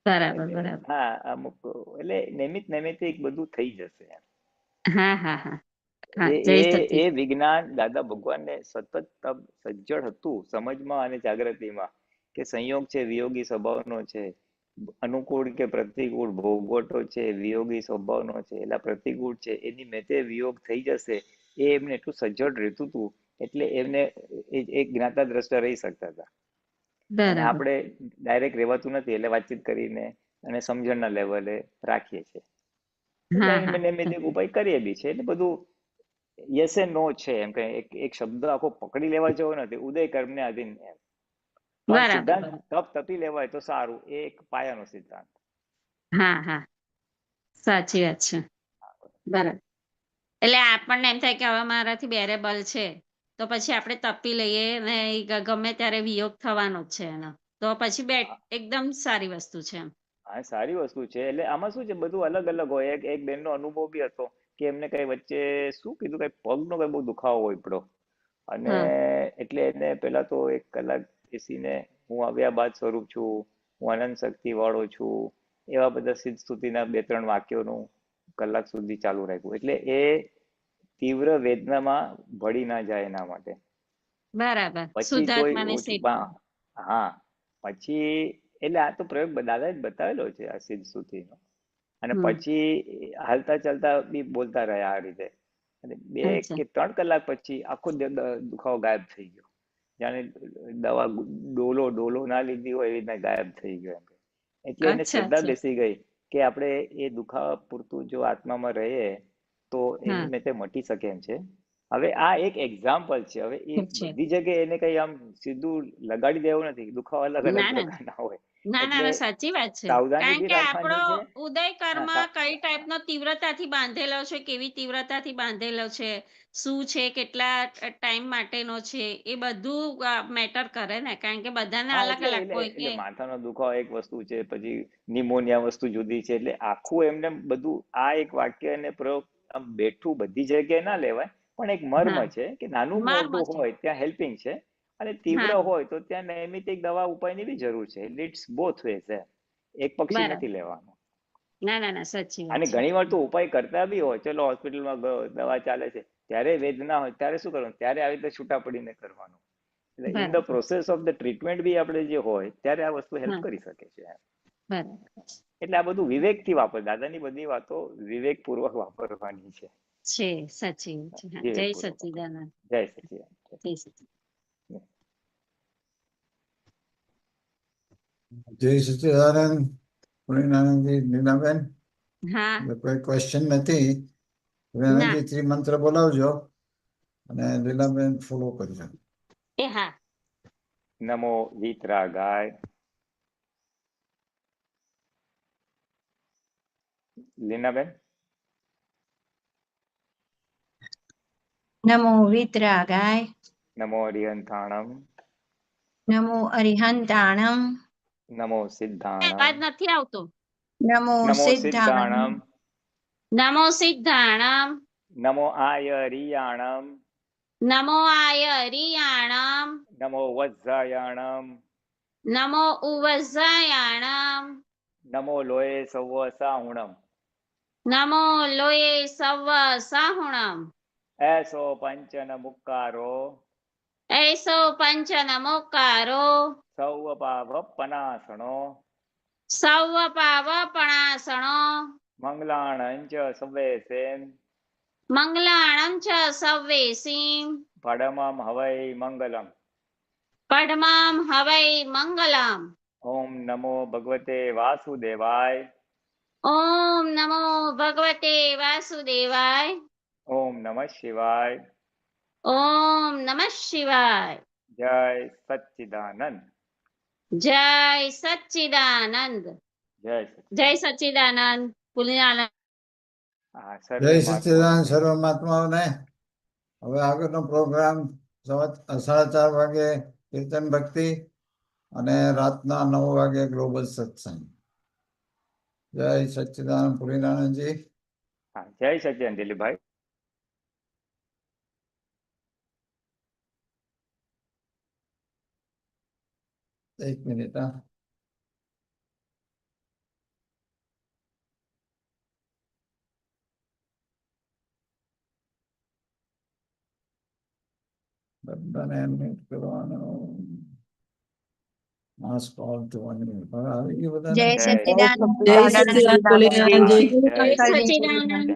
S11: બરાબર
S4: એટલે
S11: બરાબર
S4: હા અમુક એટલે નૈમિતિક બધું થઈ જશે એમ.
S11: હા હા હા હા
S4: એ
S11: જય
S4: એ
S11: સચિદ
S4: એ વિજ્ઞાન દાદા ભગવાનને સતત સજ્જડ હતું સમજમાં અને જાગૃતિમાં, કે સંયોગ છે વિયોગી સ્વભાવનો છે, અનુકૂળ કે પ્રતિકૂળ ભોગવટો છે વિયોગી સ્વભાવનો છે, એટલે પ્રતિકૂળ છે એની મેતે વિયોગ થઈ જશે. એ એમને એટલું સજ્જડ રહેતું હતું એટલે એમને એક જ્ઞાતા દ્રષ્ટા રહી શકતા હતા. અને
S11: બરાબર
S4: આપણે ડાયરેક્ટ રહેવાતું નથી એટલે વાતચીત કરીને અને સમજણના લેવલે રાખીએ છીએ. એટલે
S11: હા
S4: અમે
S11: હા
S4: નૈમિતિક ઉપાય કરીએ બી છે. એટલે બધું યસ એન્ડ નો છે એમ, કે એક શબ્દ આખો પકડી લેવા જેવો નથી, ઉદય કર્મને આધીન એમ. પણ
S11: બરાબર
S4: સિદ્ધાંત
S11: બરાબર
S4: તપ તપી લેવાય તો સારું, એ એક પાયાનો સિદ્ધાંત.
S11: હા હા સાચી વાત છે બરાબર. એટલે આપણને એમ થાય કે હવે મારાથી બેરેબલ છે તો પછી આપણે તપી લઈએ ને ગમે ત્યારે વિયોગ થવાનો જ છે એનો, તો પછી એકદમ સારી વસ્તુ છે એમ.
S4: હા સારી વસ્તુ છે. એટલે આમાં શું છે બધું અલગ અલગ હોય. એક બેનનો અનુભવ બી હતો કે એમને કઈ વચ્ચે શું કીધું, કઈ પગનો કઈ બહુ દુખાવો હોય પડ્યો, અને
S11: હા
S4: એટલે એને પેલા તો 1 કલાક બેસીને હું આવ્યા બાદ સ્વરૂપ છું, હું અનંત શક્તિ વાળો છું, એવા બધા સિદ્ધ સ્તુતિના 2-3 વાક્યોનું કલાક સુધી ચાલુ રાખ્યું. એટલે એ તીવ્ર વેદનામાં ભળી ના જાય એના માટે.
S11: બરાબર
S4: પછી તોય
S11: શુદ્ધાત્માને
S4: ઓછું
S11: સેટમાં
S4: હા પછી એટલે આ તો પ્રયોગ દાદાએ જ બતાવેલો છે આ સિદ્ધ સ્તુતિનો. અને
S11: હમ
S4: પછી હાલતા ચાલતા બી બોલતા રહ્યા આ રીતે, અને 2
S11: અચ્છા
S4: કે 3 કલાક પછી આખો દુખાવો ગાયબ થઈ ગયો, જાણે દવા ડોલો ના લીધી હોય એવી રીતના ગાયબ થઈ ગયો એમ. એટલે એને
S11: અચ્છા
S4: શ્રદ્ધા
S11: અચ્છા
S4: બેસી ગઈ કે આપણે એ દુખાવા પૂરતું જો આત્મામાં રહીએ તો
S11: હા
S4: એની મેતે મટી શકે એમ છે. હવે આ એક એક્ઝામ્પલ છે. હવે એ
S11: ઠીક છે
S4: બધી જગ્યાએ એને કઈ આમ સીધું લગાડી દેવું નથી, દુખાવા અલગ અલગ
S11: ના ના
S4: પ્રકારના હોય.
S11: ના ના
S4: એટલે
S11: ના સાચી વાત છે.
S4: સાવધાની
S11: કારણ
S4: બી
S11: કે આપણો
S4: રાખવાની છે.
S11: ઉદય કર્મ
S4: હા
S11: કઈ ટાઈપનો તીવ્રતાથી બાંધેલો છે, કેવી તીવ્રતાથી બાંધેલો છે, શું છે, કેટલા ટાઈમ માટેનો છે, એ બધું મેટર કરે ને. કારણ કે બધાને
S4: હા
S11: અલગ
S4: એટલે
S11: અલગ
S4: એટલે
S11: કોઈ
S4: એટલે
S11: કે
S4: માથાનો દુખાવો એક વસ્તુ છે, પછી નિમોનિયા વસ્તુ જુદી છે. એટલે આખું એમને બધું આ એક વાક્ય અને પ્રયોગ આમ બેઠું બધી જગ્યાએ ના લેવાય, પણ એક મર્મ
S11: હા
S4: છે કે નાનું
S11: મર્મ
S4: મોટું
S11: છે
S4: હોય ત્યાં હેલ્પિંગ છે, અને તીવ્ર
S11: હા
S4: હોય તો ત્યાં નૈમિતિક દવા ઉપાયની બી જરૂર છે. It's both ways. એક પક્ષી
S11: બરાબર
S4: નથી લેવાનો.
S11: ના ના ના સાચી
S4: અને
S11: વાત છે.
S4: ઘણી વાર તો ઉપાય કરતા બી હોય, ચલો હોસ્પિટલમાં ગયો, દવા ચાલે છે, ત્યારે વેદના હોય ત્યારે શું કરવાનું, ત્યારે આવી રીતે છૂટા પડીને કરવાનું. એટલે ઇન ધ
S11: બરાબર.
S4: પ્રોસેસ ઓફ ધ ટ્રીટમેન્ટ બી આપણે જે હોય ત્યારે આ વસ્તુ હેલ્પ
S11: હા.
S4: કરી શકે છે.
S11: બરાબર
S4: એટલે આ બધું વિવેકથી વાપર, દાદાની બધી વાતો વિવેકપૂર્વક વાપરવાની છે.
S11: છે, સાચી વાત છે. હા, જય
S4: વિવેકપૂર્વક.
S11: સચ્ચિદાનંદ.
S4: જય સચિદાનંદ.
S11: જય સચ્ચિદાનંદ.
S5: જય સચિદાનંદ. પૂર્ણાનંદજી, નીનાબેન,
S11: હા
S5: કોઈ ક્વેશ્ચન નથી.
S11: ના
S5: પૂર્ણાનંદજી ત્રિમંત્ર બોલાવજો અને લીલાબેન ફોલો કરજો.
S11: એ હા.
S4: નમો વિતરાગાય. લીનાબેન.
S9: નમો વિતરાગાય.
S4: નમો અરિહંતાણમ.
S9: નમો અરિહંતાણમ.
S4: નમો
S11: અવાજ
S4: સિદ્ધાણમ.
S11: નથી આવતો.
S9: નમો
S4: નમો
S9: સિદ્ધાણમ.
S4: સિદ્ધાણમ.
S11: નમો સિદ્ધાણમ.
S4: નમો આયરિયાણમ.
S11: નમો આયરિયાણમ.
S4: નમો વજ્જાયાણમ.
S11: નમો ઉવઝાયાણમ.
S4: નમો લોય સવ્વ સાહુણમ.
S11: નમો લોયે સવ્વ સાહુણમ.
S4: એસો પંચન મુક્કારો.
S11: એસો પંચન મોકારો.
S4: સૌ પાપ પનાસણો.
S11: સૌ પાવપણાસણો.
S4: મંગલાણં ચ સવેસેન.
S11: મંગલાણં ચ સવ્વેસીમ.
S4: પડમમ હવૈ મંગલમ.
S11: પડમામ હવૈ મંગલમ.
S4: ઓમ નમો ભગવતે વાસુદેવાય.
S11: ઓમ નમો ભગવતે વાસુદેવાય.
S4: ઓમ નમઃ શિવાય.
S11: ઓમ નમઃ શિવાય.
S4: જય સચ્ચિદાનંદ.
S11: જય સચ્ચિદાનંદ.
S4: જય
S11: જય
S4: સચ્ચિદાનંદ.
S11: સચ્ચિદાનંદ. પુણ્યાનંદ.
S4: હા,
S5: જય
S4: સર્વે
S5: સચ્ચિદાનંદ
S4: મહાત્માઓને
S5: સર્વ મહાત્માઓને. હવે આગળનો પ્રોગ્રામ 4:30 વાગે કીર્તન ભક્તિ અને રાતના 9 વાગે ગ્લોબલ સત્સંગ. જય સચ્ચિદાનંદ. પૂર્ણાનંદજી.
S4: હા, જય સચ્ચિદાનંદ દિલીપભાઈ.
S5: એક મિનિટ. હા, બધાને એડમિટ કરવાનું. Mask all to 1 minute. હવે આવી ગયું બધાને.
S9: જય
S4: જય
S9: સચ્ચિદાનંદ.
S12: જય સચ્ચિદાનંદ પુલિનાનંદજી.
S11: જય સચ્ચિદાનંદ.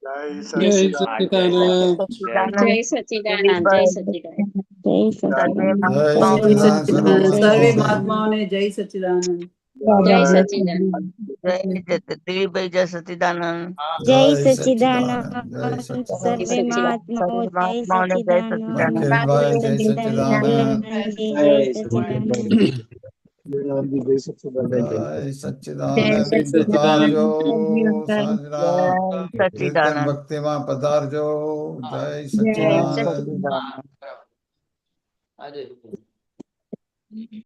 S6: જય
S1: જય
S6: સચિદાનંદ.
S4: હા, જય
S1: સચ્ચિદાનંદ.
S4: સચ્ચિદાનંદ.
S11: જય સચ્ચિદાનંદ. જય સચ્ચિદાનંદ.
S5: જય
S12: જય
S5: સચ્ચિદાનંદ સર્વ
S12: સચ્ચિદાનંદ. સર્વે
S5: મહાત્માઓને.
S12: મહાત્માઓને જય સચ્ચિદાનંદ.
S11: જય સચ્ચિદાનંદ.
S13: દિલીપભાઈ જય સચ્ચિદાનંદ.
S5: જય સચ્ચિદાનંદ. જય સચ્ચિદાનંદ.
S11: સર્વે મહાત્માઓ
S13: મહાત્માઓને જય સચ્ચિદાનંદ.
S5: મકેશભાઈ જય સચ્ચિદાનંદ.
S9: જય સચ્ચિદાનંદ.
S5: જય સચ્ચિદાનંદ.
S9: જય
S5: પધારજો
S9: સચ્ચિદાનંદ.
S5: સાંજના
S13: જય
S5: કીર્તન
S13: સચ્ચિદાનંદ.
S5: ભક્તિમાં પધારજો. જય
S9: જય
S5: સચ્ચિદાનંદ.
S13: સચ્ચિદાનંદ.